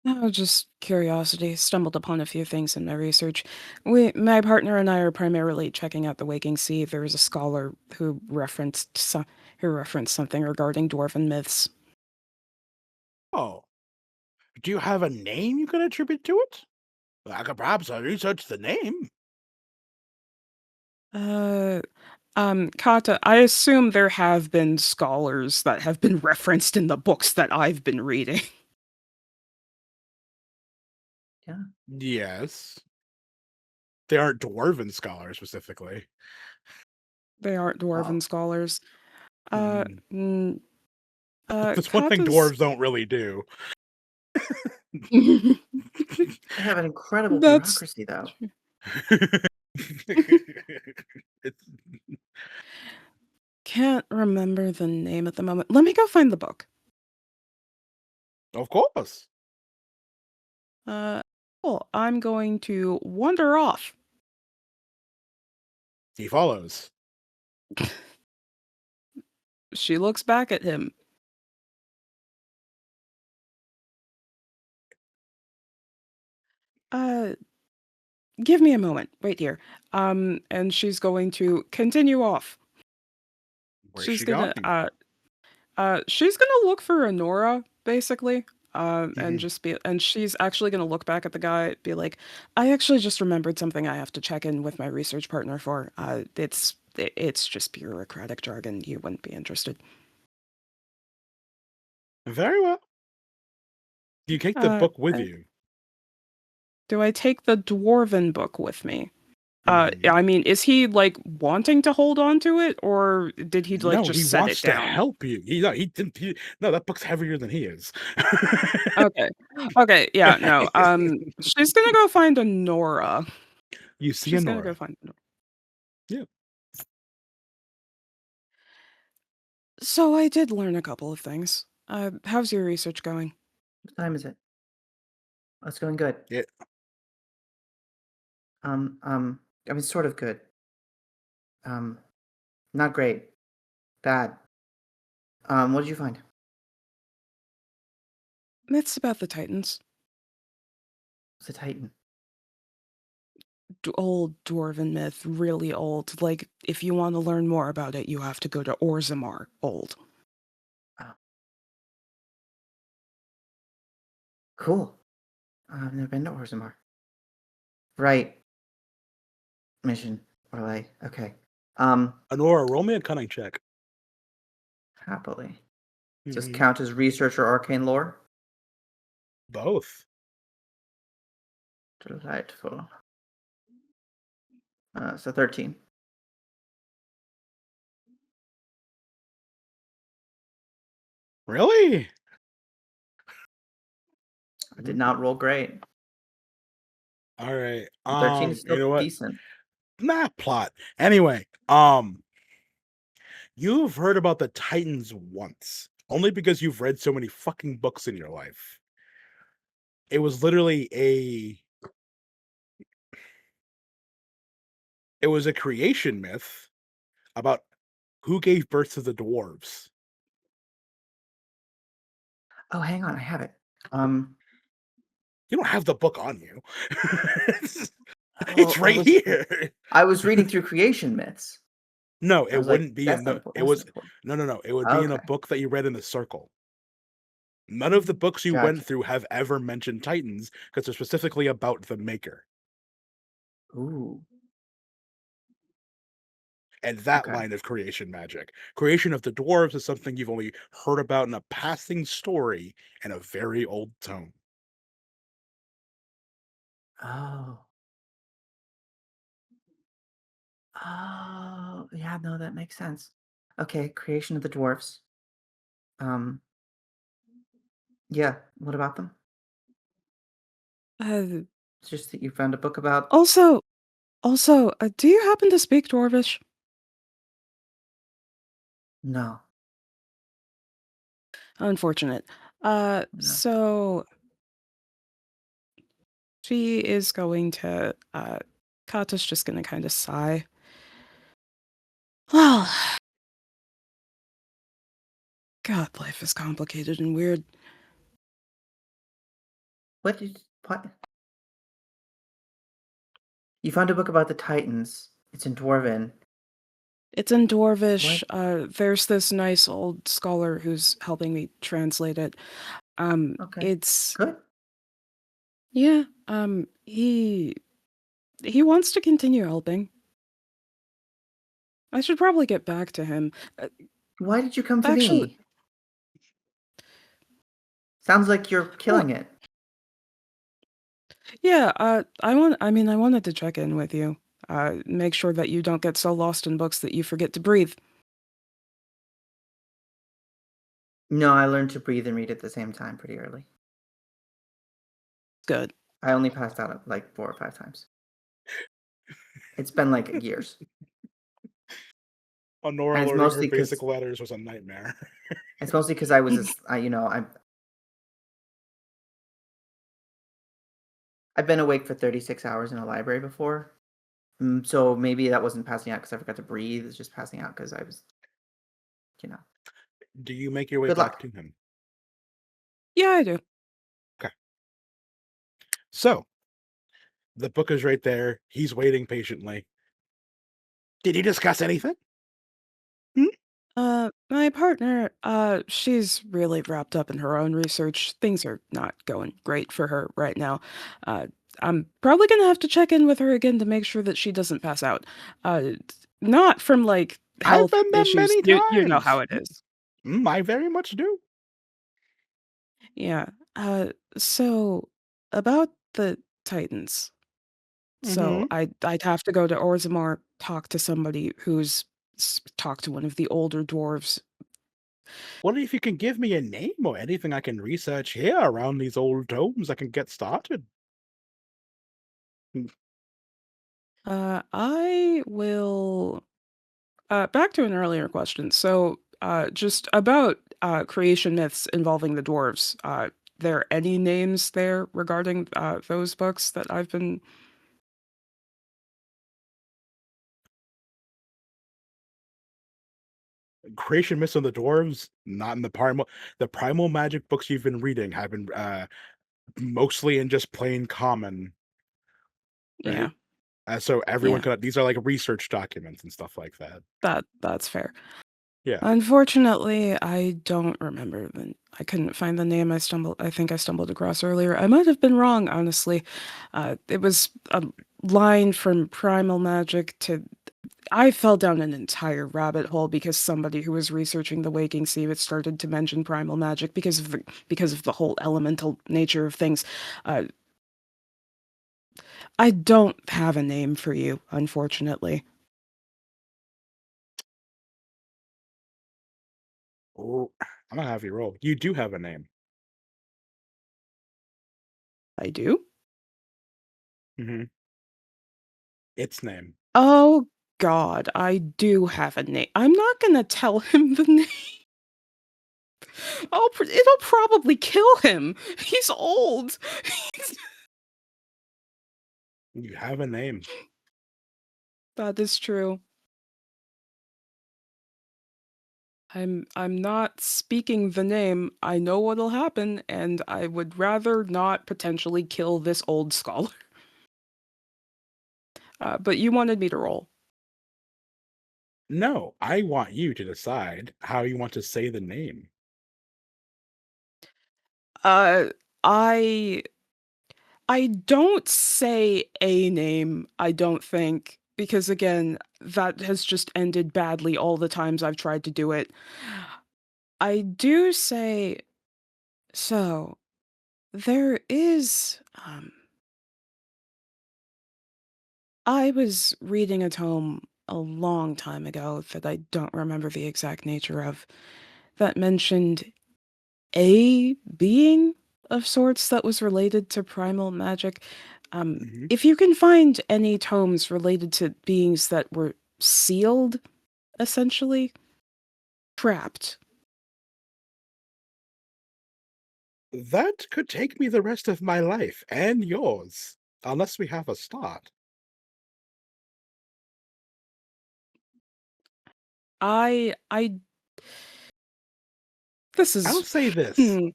Oh, just curiosity. Stumbled upon a few things in my research. My partner and I are primarily checking out the Waking Sea. There was a scholar who referenced something regarding dwarven myths. Oh, do you have a name you can attribute to it? I could perhaps research the name. Uh, Kata, I assume there have been scholars that have been referenced in the books that I've been reading. Yeah. Yes. They aren't dwarven scholars specifically. They aren't dwarven Oh. scholars. Mm. That's one thing Kata's dwarves don't really do. They have an incredible That's bureaucracy, though. It's, can't remember the name at the moment. Let me go find the book. of course. Cool. I'm going to wander off. He follows. She looks back at him. Uh, give me a moment. Wait here. And she's going to continue off. Where's She's she gonna, going? she's gonna look for Anora, basically. And Mhm. and she's actually gonna look back at the guy, be like, I actually just remembered something I have to check in with my research partner for. It's just bureaucratic jargon. You wouldn't be interested. Very well. Do you take the Uh, book with uh, you? do I take the dwarven book with me? Mhm. I mean, is he like wanting to hold on to it, or did he like No, he just set it wants to down? help you. He didn't. No, that book's heavier than he is. Okay. Okay, yeah, no. She's gonna go find Anora. You see She's gonna go Anora. find Anora. Yeah. So I did learn a couple of things. How's your research going? What time is it? Oh, it's going good. Yeah. I mean, sort of good. Not great. Bad. What did you find? Myths about the Titans. It's a Titan. Old dwarven myth, really old. Like, if you want to learn more about it, you have to go to Orzammar. Old. Cool. I've never been to Orzammar. Right. Mission. Relay. Okay. Anora, roll me a cunning check. Happily. Does this Mhm. count as research or arcane lore? Both. Delightful. So 13. Really? I did not roll great. All right. 13 is You know still what? decent. Nah, plot. Anyway, you've heard about the Titans once, only because you've read so many fucking books in your life. It was literally it was a creation myth about who gave birth to the dwarves. Oh, hang on, I have it. You don't have the book on you. it's Oh, right here. I was reading through creation myths. No, I it was like, wouldn't be that's in not the. important. It That's was not important. no. It would be in a Okay. book that you read in the circle. None of the books you went Gotcha. through have ever mentioned Titans because they're specifically about the Maker. Ooh. And that Okay. line of creation magic. Creation of the dwarves is something you've only heard about in a passing story in a very old tome. Oh. Oh, yeah, no, that makes sense. Okay, creation of the dwarfs. Yeah, what about them? Uh, It's just that you found a book about. also, do you happen to speak Dwarvish? No, Unfortunate. no. So she is going to, Kata's just gonna kind of sigh. Well, God, life is complicated and weird. What? You found a book about the Titans. It's in Dwarven. It's in Dwarvish. What? There's this nice old scholar who's helping me translate it. Okay, It's good. yeah. He wants to continue helping. I should probably get back to him. Why did you come to Actually, me? Sounds like you're well, killing it. yeah. I wanted to check in with you. Make sure that you don't get so lost in books that you forget to breathe. No, I learned to breathe and read at the same time pretty early. Good. I only passed out like 4 or 5 times. It's been like years. Honora And it's learning her mostly basic because letters was a nightmare. I was, I've been awake for 36 hours in a library before. So maybe that wasn't passing out because I forgot to breathe. It's just passing out because I was, you know. Do you make your way Good back luck. to him? Yeah, I do. So, the book is right there. He's waiting patiently. Did you discuss anything? My partner, she's really wrapped up in her own research. Things are not going great for her right now. Uh, I'm probably gonna have to check in with her again to make sure that she doesn't pass out. Not from like I've health been there issues. many You know times. how it is. I very much do. Yeah. So about the Titans. So Mm-hmm. I'd have to go to Orzammar, talk to somebody who's talk to one of the older dwarves. What if you can give me a name or anything I can research here around these old tomes? I can get started. I will. Back to an earlier question. So, just about creation myths involving the dwarves. There any names there regarding those books that I've been? creation myths of the dwarves, not in the primal magic books you've been reading have been mostly in just plain common, Yeah, right? So everyone yeah, could, these are like research documents and stuff like that. that's fair. Yeah. Unfortunately, I don't remember I couldn't find the name I think I stumbled across earlier. I might have been wrong, honestly. It was a line from Primal Magic to I fell down an entire rabbit hole because somebody who was researching the Waking Sea had started to mention Primal Magic because of the whole elemental nature of things. Uh, I don't have a name for you, unfortunately. Oh, I'm gonna have you roll. You do have a name. I do? Mm-hmm. Its name. Oh God, I do have a name. I'm not gonna tell him the name. It'll probably kill him. He's old. You have a name. That is true. I'm not speaking the name. I know what'll happen, and I would rather not potentially kill this old scholar. But you wanted me to roll. No, I want you to decide how you want to say the name. Uh, I I don't say a name, I don't think, because again, that has just ended badly all the times I've tried to do it. I do say, so there is, I was reading a tome a long time ago that I don't remember the exact nature of, that mentioned a being of sorts that was related to primal magic. Mm-hmm. If you can find any tomes related to beings that were sealed, essentially, trapped. That could take me the rest of my life and yours, unless we have a start. I this I'll is say this. hmm,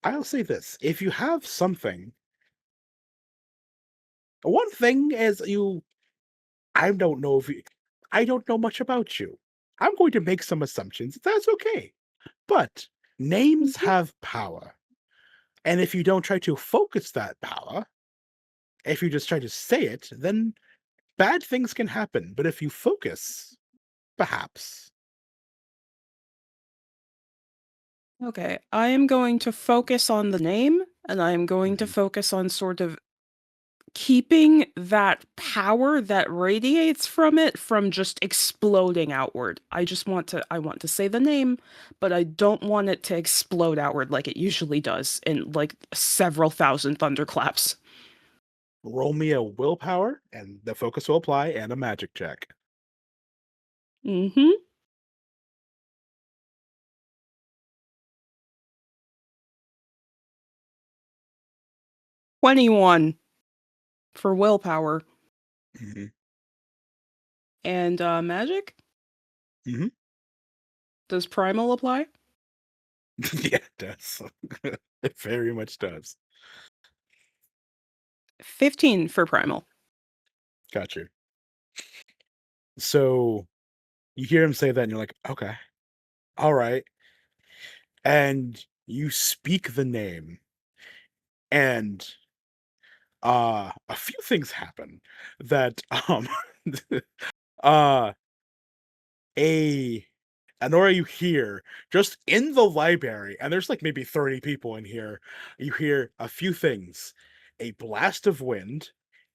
I'll say this. If you have something, one thing is I don't know if you, I don't know much about you. I'm going to make some assumptions. That's okay. But names mhm. have power. And if you don't try to focus that power, if you just try to say it, then bad things can happen. But if you focus, perhaps. Okay, I am going to focus on the name, and I am going to Mhm. focus on sort of keeping that power that radiates from it from just exploding outward. I want to say the name, but I don't want it to explode outward like it usually does in like several thousand thunderclaps. Roll me a willpower, and the focus will apply, and a magic check. Mm-hmm. 21 for willpower. Mm-hmm. And magic? Mm-hmm. Does primal apply? Yeah, it does. It very much does. 15 for primal. Got you. So you hear him say that, and you're like, okay, all right. And you speak the name, and a few things happen that uh a Anora, you hear just in the library, and there's like maybe 30 people in here. You hear a few things: a blast of wind,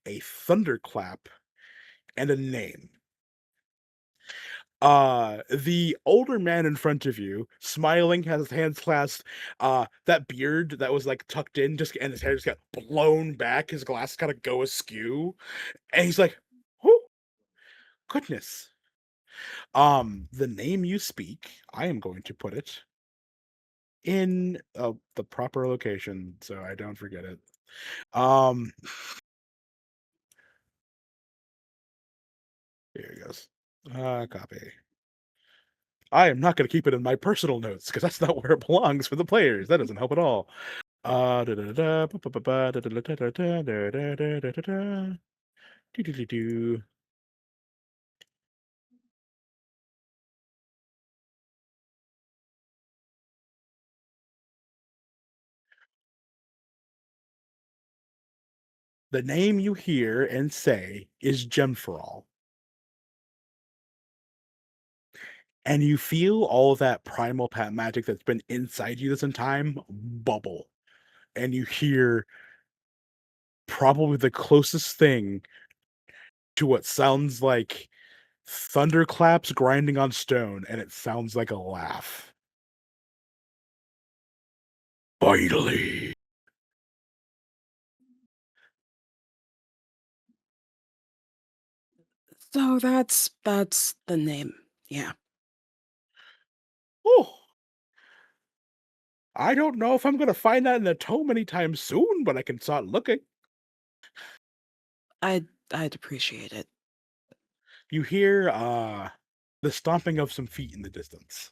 a thunderclap, and a name. The older man in front of you, smiling, has his hands clasped. That beard that was like tucked in, just and his hair just got blown back. His glasses kind of go askew, and he's like, "Oh goodness." The name you speak, I am going to put it in the proper location so I don't forget it. Um, here it goes. Copy. I am not going to keep it in my personal notes because that's not where it belongs for the players. That doesn't help at all. The name you hear and say is Gemferal. And you feel all that primal magic that's been inside you this entire time bubble. And you hear probably the closest thing to what sounds like thunderclaps grinding on stone, and it sounds like a laugh. Finally. So that's the name. Yeah. Oh. I don't know if I'm going to find that in the tome anytime soon, but I can start looking. I'd appreciate it. You hear the stomping of some feet in the distance.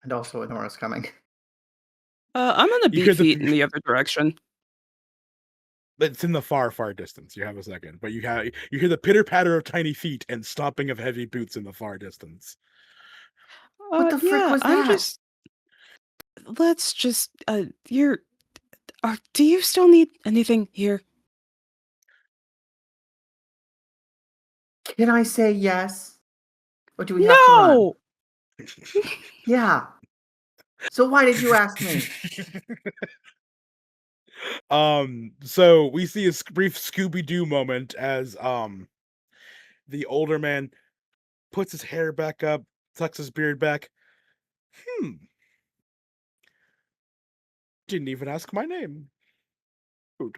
And also Anora's coming. I'm gonna You hear beat feet in the other direction. It's in the far, far distance. You have a second, but you hear the pitter patter of tiny feet and stomping of heavy boots in the far distance. What the frick Yeah, was I'm that? just. Let's just. Do you still need anything here? Can I say yes? Or do we have to run? No. Yeah. So why did you ask me? So we see a brief Scooby-Doo moment as the older man puts his hair back up, tucks his beard back. Didn't even ask my name. Rude.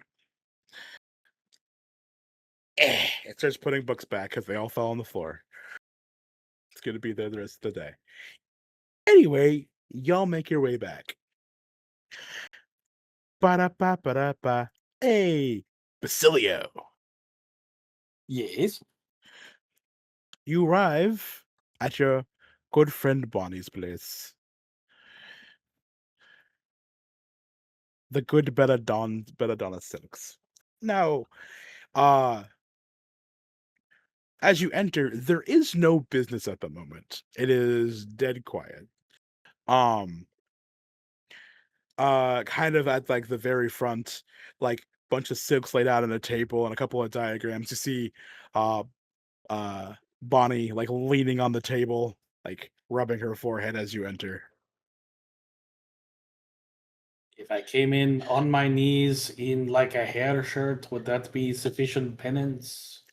It starts putting books back because they all fell on the floor. It's gonna be there the rest of the day. Anyway, y'all make your way back. Ba-da-ba-ba-da-ba. Hey, Basilio. Yes. You arrive at your good friend Bonnie's place. The good Belladonna Silks. Now, as you enter, there is no business at the moment. It is dead quiet. Kind of at like the very front, like bunch of silks laid out on a table and a couple of diagrams. You see uh Bonnie like leaning on the table, like rubbing her forehead as you enter. If I came in on my knees in like a hair shirt, would that be sufficient penance?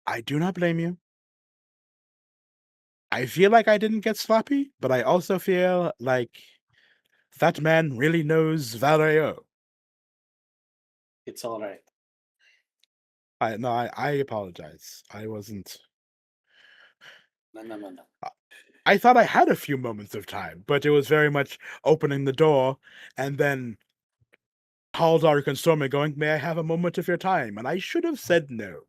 I do not blame you. I feel like I didn't get sloppy, but I also feel like that man really knows Valerio. It's all right. I apologize. I wasn't. No. I thought I had a few moments of time, but it was very much opening the door and then Haldar and Stormy going, "May I have a moment of your time?" And I should have said no.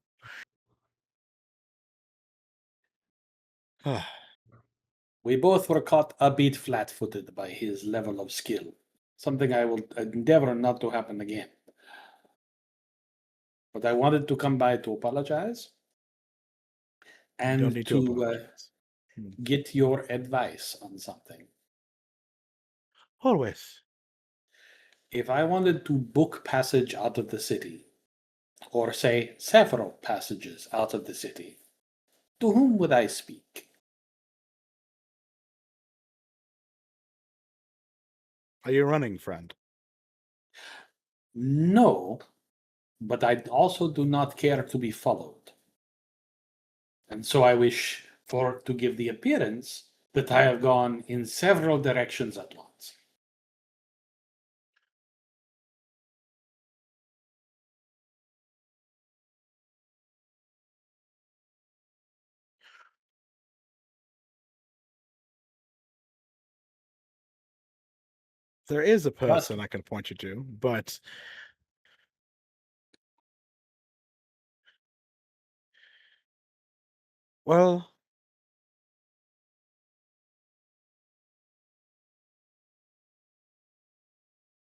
We both were caught a bit flat-footed by his level of skill. Something I will endeavor not to happen again. But I wanted to come by to apologize You don't and need to to apologize. get your advice on something. Always. If I wanted to book passage out of the city, or say several passages out of the city, to whom would I speak? Are you running, friend? No, but I also do not care to be followed. And so I wish for to give the appearance that I have gone in several directions at once. There is a Trust person me. I can point you to, but well,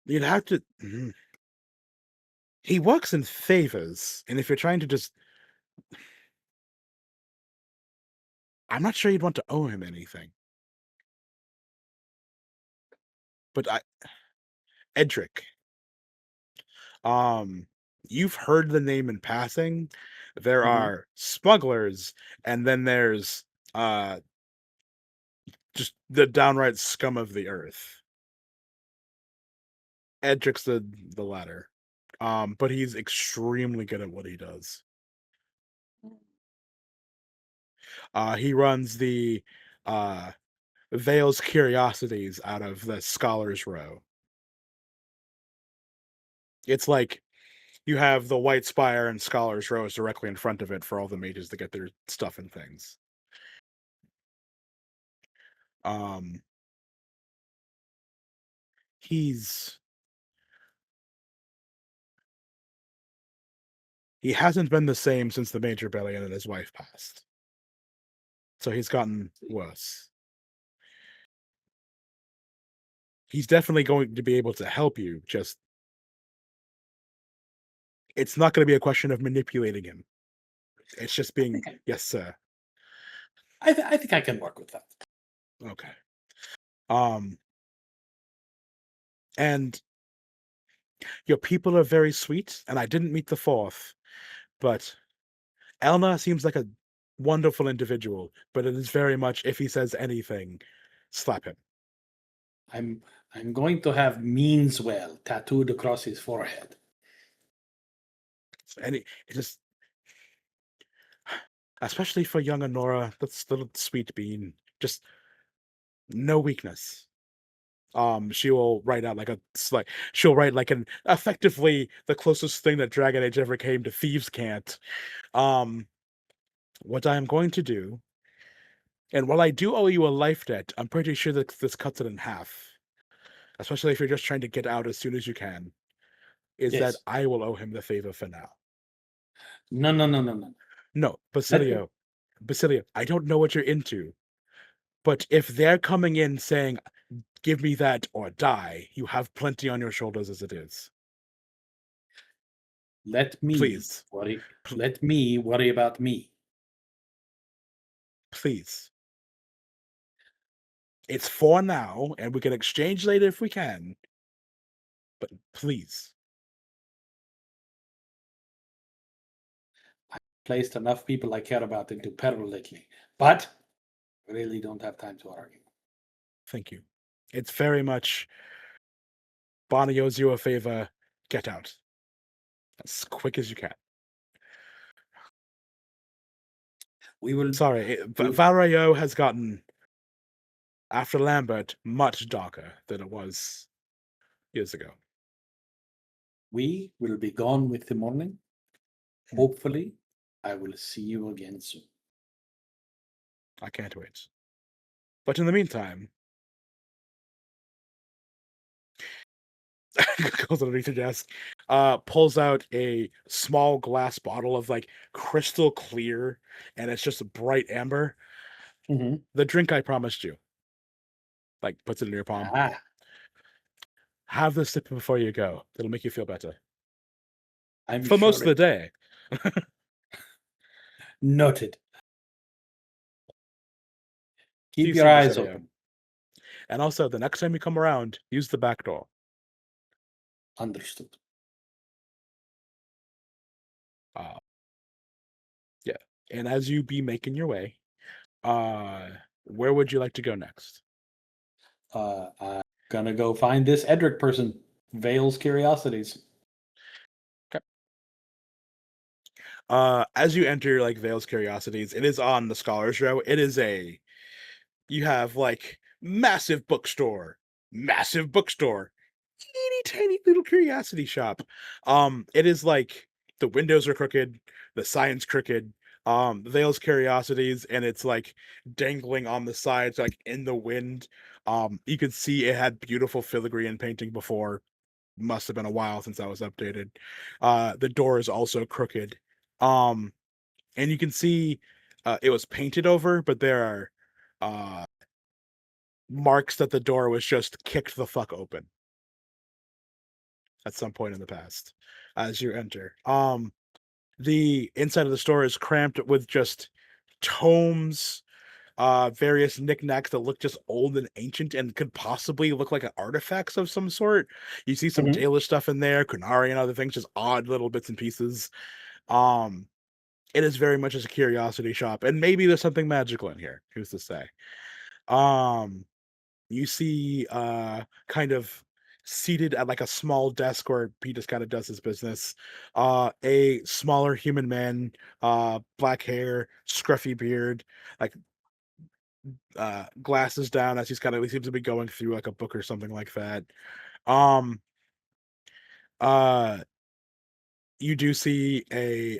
You'd have to. He works in favors, and if you're trying to just, I'm not sure you'd want to owe him anything. But Edric, you've heard the name in passing. There are smugglers, and then there's just the downright scum of the earth. Edric's the latter. But he's extremely good at what he does. He runs the Vale's Curiosities out of the Scholars Row. It's like you have the White Spire and Scholars Row is directly in front of it for all the mages to get their stuff and things. He hasn't been the same since the Major Rebellion and his wife passed. So he's gotten worse. He's definitely going to be able to help you, just it's not going to be a question of manipulating him. It's just being, yes, sir. I think I can work with that. Okay. And your people are very sweet, and I didn't meet the fourth, but Elnar seems like a wonderful individual, but it is very much, if he says anything, slap him. I'm going to have means well tattooed across his forehead. And it just, especially for young Anora, that's little sweet bean. Just no weakness. She will write out she'll write like an effectively the closest thing that Dragon Age ever came to thieves can't. What I am going to do, and while I do owe you a life debt, I'm pretty sure that this cuts it in half. Especially if you're just trying to get out as soon as you can. Is that I will owe him the favor for now. No. No, Basilio, I don't know what you're into, but if they're coming in saying, give me that or die, you have plenty on your shoulders as it is. Let me Please. Let me worry about me. Please. It's for now, and we can exchange later if we can. But please. I placed enough people I care about into peril lately, but I really don't have time to argue. Thank you. It's very much Bonnie owes you a favor. Get out. As quick as you can. We will. Sorry, Valrayo has gotten, after Lambert, much darker than it was years ago. We will be gone with the morning. Hopefully, I will see you again soon. I can't wait. But in the meantime, goes underneath the desk, pulls out a small glass bottle of like crystal clear, and it's just a bright amber. The drink I promised you. Like puts it in your palm. Have this sip before you go. It'll make you feel better. For most of the day. Noted. Keep your eyes open. And also, the next time you come around, use the back door. Understood. Yeah. And as you be making your way, where would you like to go next? I'm gonna go find this Edric person. Vale's Curiosities. Okay. As you enter like Vale's Curiosities, it is on the Scholars Row. It is you have like massive bookstore, teeny tiny little curiosity shop. It is like the windows are crooked, the sign's crooked. Vale's Curiosities, and it's like dangling on the sides, like in the wind. You could see it had beautiful filigree and painting before. Must have been a while since that was updated. The door is also crooked. And you can see it was painted over, but there are marks that the door was just kicked the fuck open. at some point in the past as you enter. The inside of the store is cramped with just tomes, various knickknacks that look just old and ancient and could possibly look like artifacts of some sort. You see some Mhm. tailor stuff in there, kunari and other things, just odd little bits and pieces. Um, it is very much as a curiosity shop, and maybe there's something magical in here. Who's to say? Um, you see, kind of seated at like a small desk where he just kind of does his business. A smaller human man, black hair, scruffy beard, like glasses down as he seems to be going through like a book or something like that. Um, uh, you do see he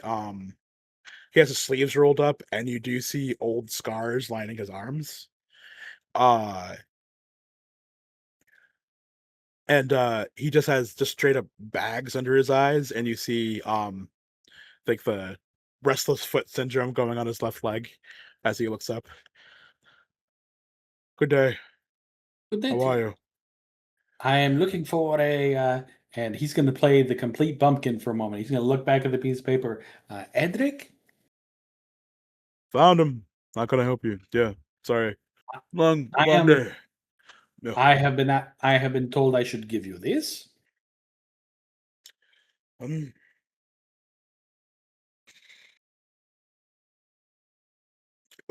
has his sleeves rolled up, and you do see old scars lining his arms. Uh, and he just has just straight up bags under his eyes, and you see like the restless foot syndrome going on his left leg as he looks up. Good day. Good day How to are you. you? I am looking for and he's going to play the complete bumpkin for a moment. He's going to look back at the piece of paper. Edric? Found him. How can I help you? Yeah. Sorry. Long I long am. day. No. I have been told I should give you this. Um,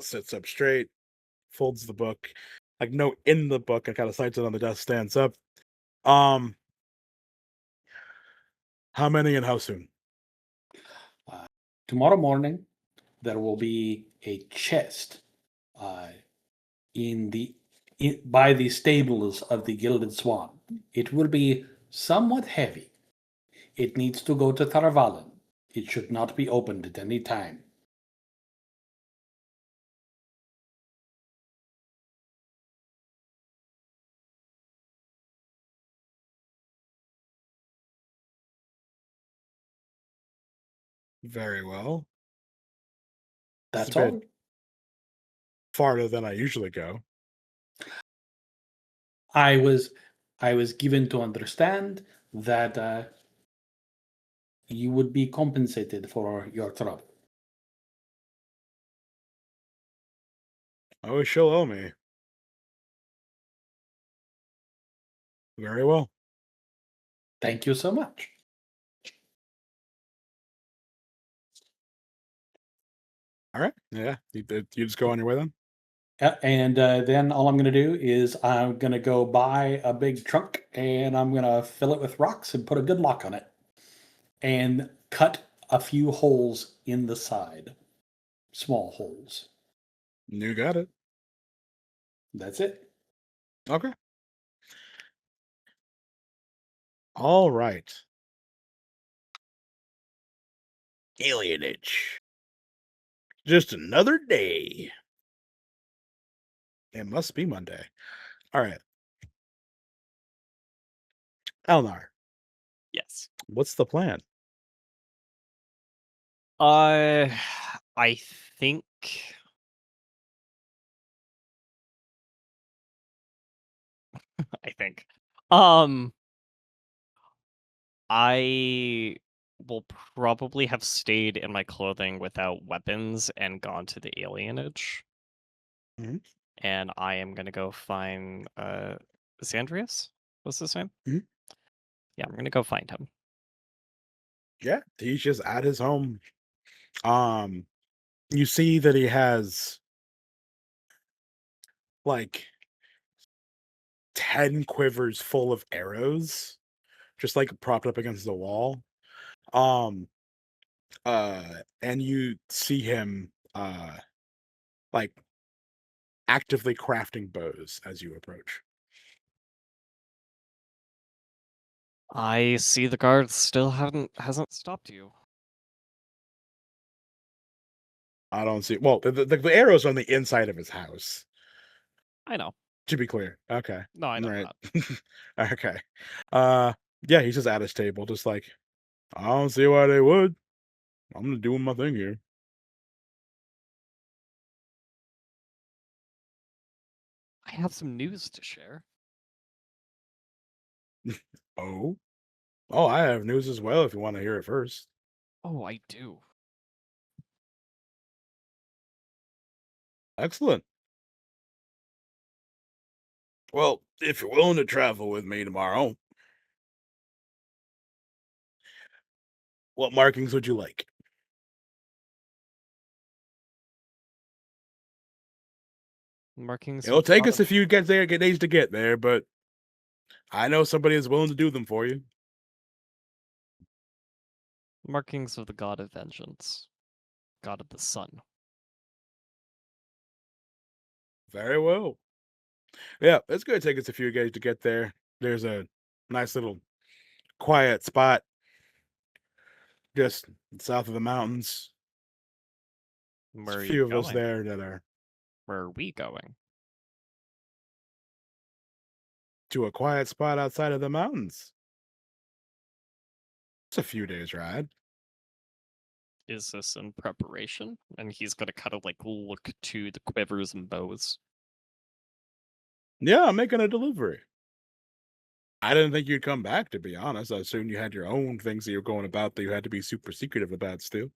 sits up straight, folds the book, like note in the book, and kind of slides it on the desk, stands up. Um, how many and how soon? Uh, Tomorrow morning, there will be a chest uh, by the stables of the Gilded Swan. It will be somewhat heavy. It needs to go to Tarvalin. It should not be opened at any time. Very well. It's a That's bit all. farther than I usually go. I was I was given to understand that you would be compensated for your trouble. Oh, she'll owe me. Very well. Thank you so much. All right. Yeah. You just go on your way then? And then all I'm going to do is I'm going to go buy a big trunk and I'm going to fill it with rocks and put a good lock on it and cut a few holes in the side, small holes. You got it. That's it. Okay. All right. Alienage. Just another day. It must be Monday. All right. Elnar, Yes. what's the plan? Uh, I think I think. Um, I will probably have stayed in my clothing without weapons and gone to the alienage. Mhm. And I am gonna go find Xandrius? What's his name? Mhm. Yeah, I'm gonna go find him. Yeah, he's just at his home. Um, you see that he has like 10 quivers full of arrows, just like propped up against the wall. Um, and you see him like actively crafting bows as you approach. I see the guards still hasn't stopped you. I don't see. Well, the arrows are on the inside of his house. I know. To be clear, okay, No, I know right, that. okay. Yeah, he's just at his table, just like I don't see why they would. I'm gonna doing my thing here. I have some news to share. Oh, Oh, I have news as well if you want to hear it first. Oh, I do. Excellent. Well, if you're willing to travel with me tomorrow, what markings would you like? Markings It'll of the take god us a few days to get there, but I know somebody is willing to do them for you. markings of the god of vengeance, god of the sun. Very well. Yeah, it's going to take us a few days to get there. There's a nice little quiet spot just south of the mountains. There's Where a are you few of us going? there that are Where are we going? to a quiet spot outside of the mountains. It's a few days ride. Is this in preparation? And he's gonna kind of like look to the quivers and bows. Yeah, I'm making a delivery. I didn't think you'd come back, to be honest. I assumed you had your own things that you're going about that you had to be super secretive about still.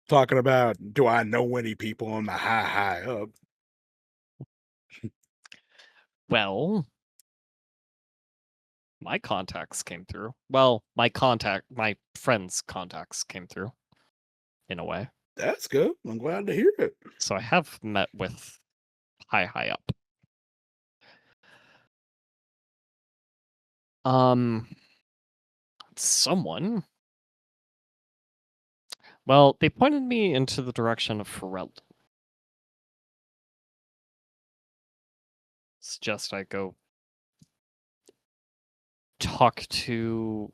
Talking about, do I know any people on the high up? Well, my contacts came through. Well, my friend's contacts came through, in a way. That's good. I'm glad to hear it. So I have met with high up. Someone. Well, they pointed me into the direction of Pharrell. Suggest I go talk to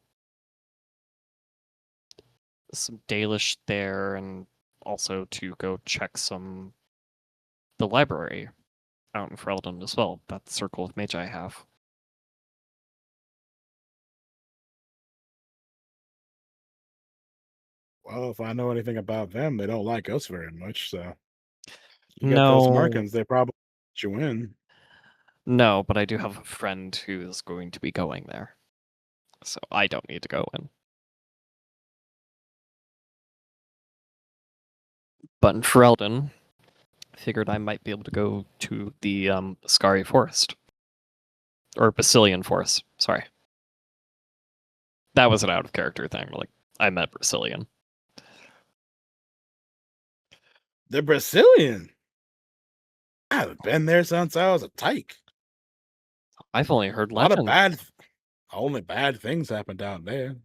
some Dalish there, and also to go check the library out in Ferelden as well. That circle of mage I have. Well, if I know anything about them, they don't like us very much, so you got those No, markings, they probably let you in. no, but I do have a friend who is going to be going there, so I don't need to go in. But in Ferelden, I figured I might be able to go to the Foscari forest. Or Basilian forest, sorry. That was an out of character thing. Like, I met Basilian. The Brazilian. I haven't been there since I was a tyke. I've only heard A lot of legends. only bad things happened down there.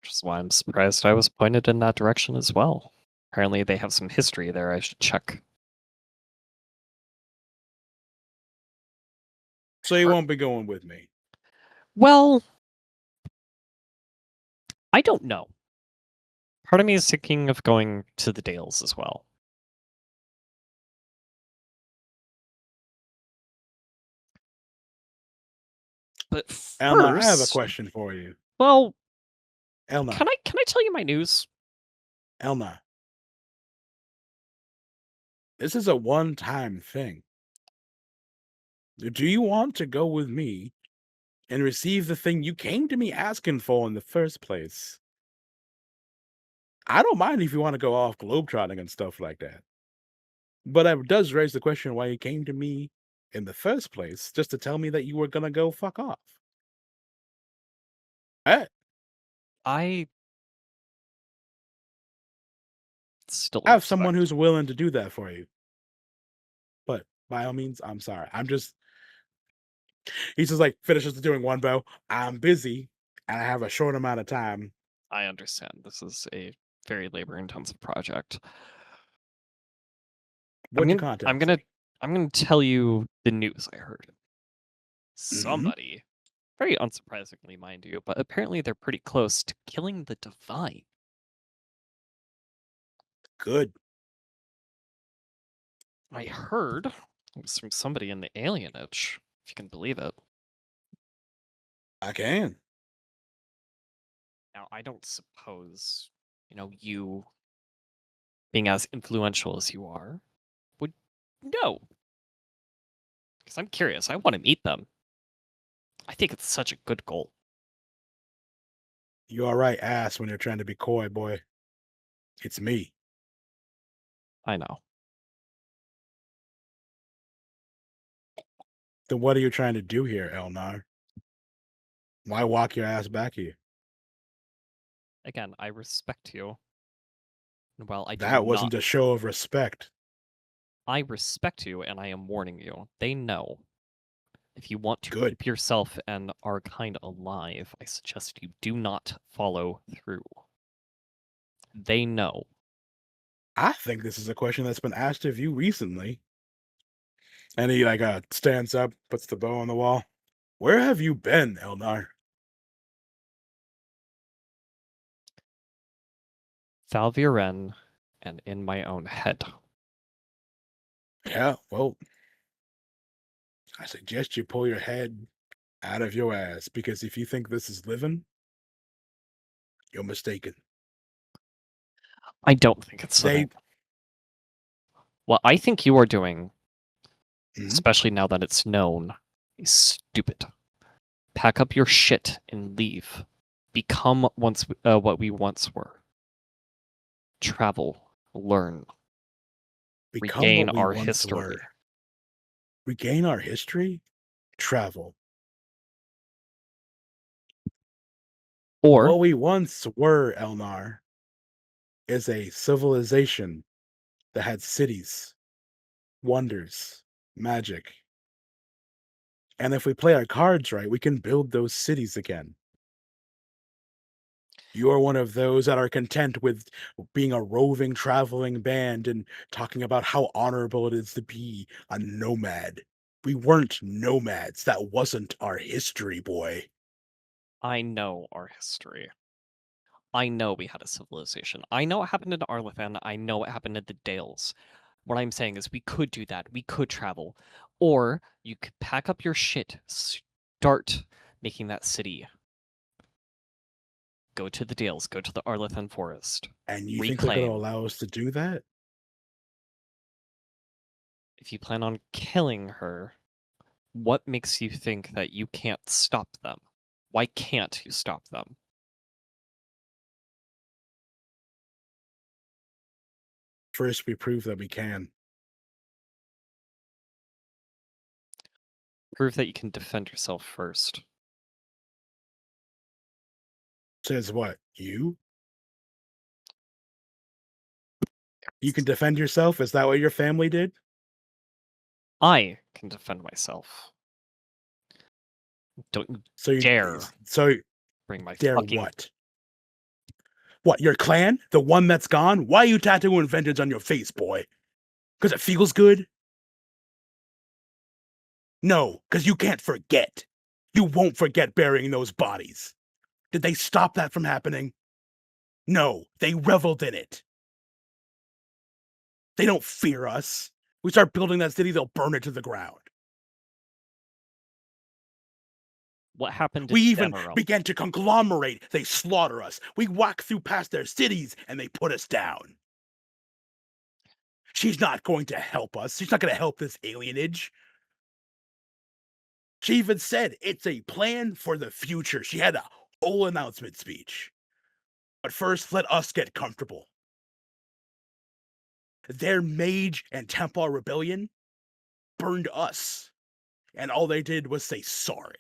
Which is why I'm surprised I was pointed in that direction as well. Apparently they have some history there I should check. So you won't be going with me. Well, I don't know. Part of me is thinking of going to the Dales as well. But first, Elnar, I have a question for you. Well, Elnar, can I tell you my news? Elnar. This is a one-time thing. Do you want to go with me and receive the thing you came to me asking for in the first place? I don't mind if you want to go off globetrotting and stuff like that. But it does raise the question why you came to me in the first place, just to tell me that you were gonna go fuck off. I still I have respect. someone who's willing to do that for you. But by all means, I'm sorry. He's just like finishes doing one bow. I'm busy and I have a short amount of time. I understand. This is a very labor-intensive project. What'd you contact? I'm gonna tell you the news I heard. Somebody, very unsurprisingly, mind you, but apparently they're pretty close to killing the divine. Good. I heard it was from somebody in the alienage, if you can believe it. I can. Now, I don't suppose, you being as influential as you are, would know. Because I'm curious. I want to meet them. I think it's such a good goal. You all right, ass, when you're trying to be coy, boy. It's me. I know. Then what are you trying to do here, Elnar? Why walk your ass back here? Again, I respect you. Well, I do That wasn't not. a show of respect. I respect you, and I am warning you. They know. If you want to Good. keep yourself and our kind alive, I suggest you do not follow through. They know. I think this is a question that's been asked of you recently. And he stands up, puts the bow on the wall. Where have you been, Elnar? Valviren and in my own head. Yeah, well, I suggest you pull your head out of your ass, because if you think this is living, you're mistaken. I don't think it's living. What I think you are doing, especially now that it's known, is stupid. Pack up your shit and leave. Become what we once were. Travel, learn, Become regain what we our once history. were. Regain our history? Travel. Or what we once were, Elnar, is a civilization that had cities, wonders, magic. And if we play our cards right, we can build those cities again. You are one of those that are content with being a roving, traveling band and talking about how honorable it is to be a nomad. We weren't nomads. That wasn't our history, boy. I know our history. I know we had a civilization. I know what happened in Arlathan. I know what happened in the Dales. What I'm saying is we could do that. We could travel. Or you could pack up your shit, start making that city. Go to the Dales, go to the Arlathan forest. And you think they're going to Reclaim. allow us to do that? If you plan on killing her, what makes you think that you can't stop them? Why can't you stop them? First, we prove that we can. Prove that you can defend yourself first. Says what? You? You can defend yourself? Is that what your family did? I can defend myself. Don't you dare bring my dare fucking... what? What, your clan? The one that's gone? Why are you tattooing vengeance on your face, boy? Because it feels good? No, because you can't forget. You won't forget burying those bodies. Did they stop that from happening? No, they reveled in it. They don't fear us. We start building that city, they'll burn it to the ground. What happened to We even Devereaux? began to conglomerate. They slaughter us. We walk through past their cities and they put us down. She's not going to help us. She's not going to help this alienage. She even said it's a plan for the future. She had a whole announcement speech. But first, let us get comfortable. Their mage and Templar rebellion burned us. And all they did was say sorry.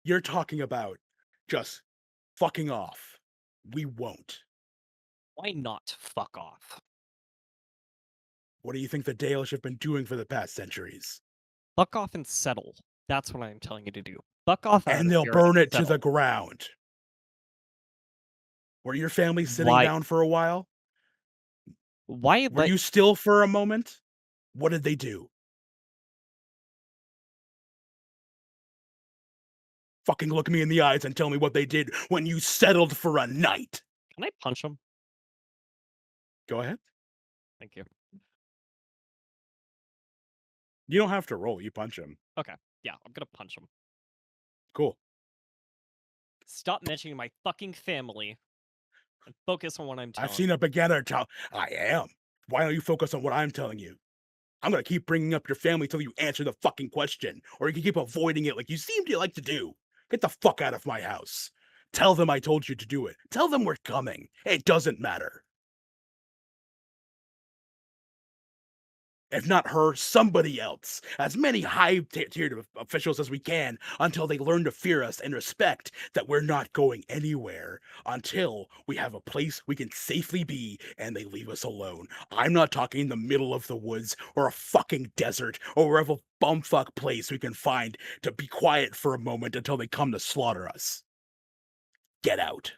You're talking about just fucking off. We won't. Why not fuck off? What do you think the Dales have been doing for the past centuries? Fuck off and settle. That's what I'm telling you to do. Fuck off out And of they'll here burn and it to the settle. ground. Were your family sitting Why? down for a while? Why? Were you still for a moment? What did they do? Fucking look me in the eyes and tell me what they did when you settled for a night. Can I punch him? Go ahead. Thank you. You don't have to roll. You punch him. Okay. Yeah, I'm gonna punch him. Cool. Stop mentioning my fucking family and focus on what I'm telling I've seen a beginner tell. I am. Why don't you focus on what I'm telling you? I'm gonna keep bringing up your family till you answer the fucking question, or you can keep avoiding it like you seem to like to do. Get the fuck out of my house. Tell them I told you to do it. Tell them we're coming. It doesn't matter. If not her, somebody else. As many high-tiered officials as we can until they learn to fear us and respect that we're not going anywhere until we have a place we can safely be and they leave us alone. I'm not talking the middle of the woods or a fucking desert or wherever bumfuck place we can find to be quiet for a moment until they come to slaughter us. Get out.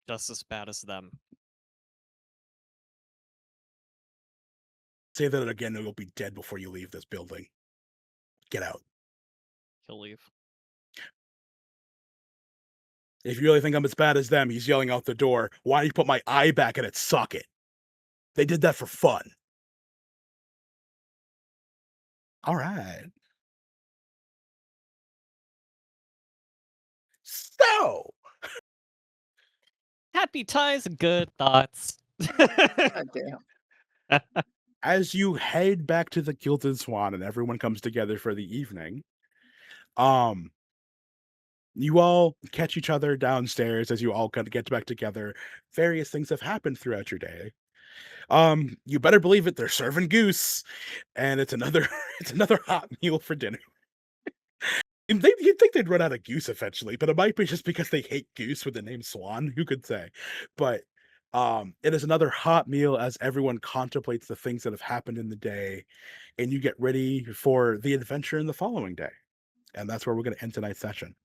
Just as bad as them. Say that again, or you'll be dead before you leave this building. Get out. He'll leave. If you really think I'm as bad as them, he's yelling out the door. Why don't you put my eye back in its socket? They did that for fun. All right. So, Happy times and good thoughts. God damn. as you head back to the Gilded Swan and everyone comes together for the evening, you all catch each other downstairs as you all kind of get back together. Various things have happened throughout your day. You better believe it, they're serving goose, and it's another it's another hot meal for dinner. You'd think they'd run out of goose eventually, but it might be just because they hate goose with the name Swan. Who could say? But it is another hot meal as everyone contemplates the things that have happened in the day, and you get ready for the adventure in the following day. And that's where we're going to end tonight's session.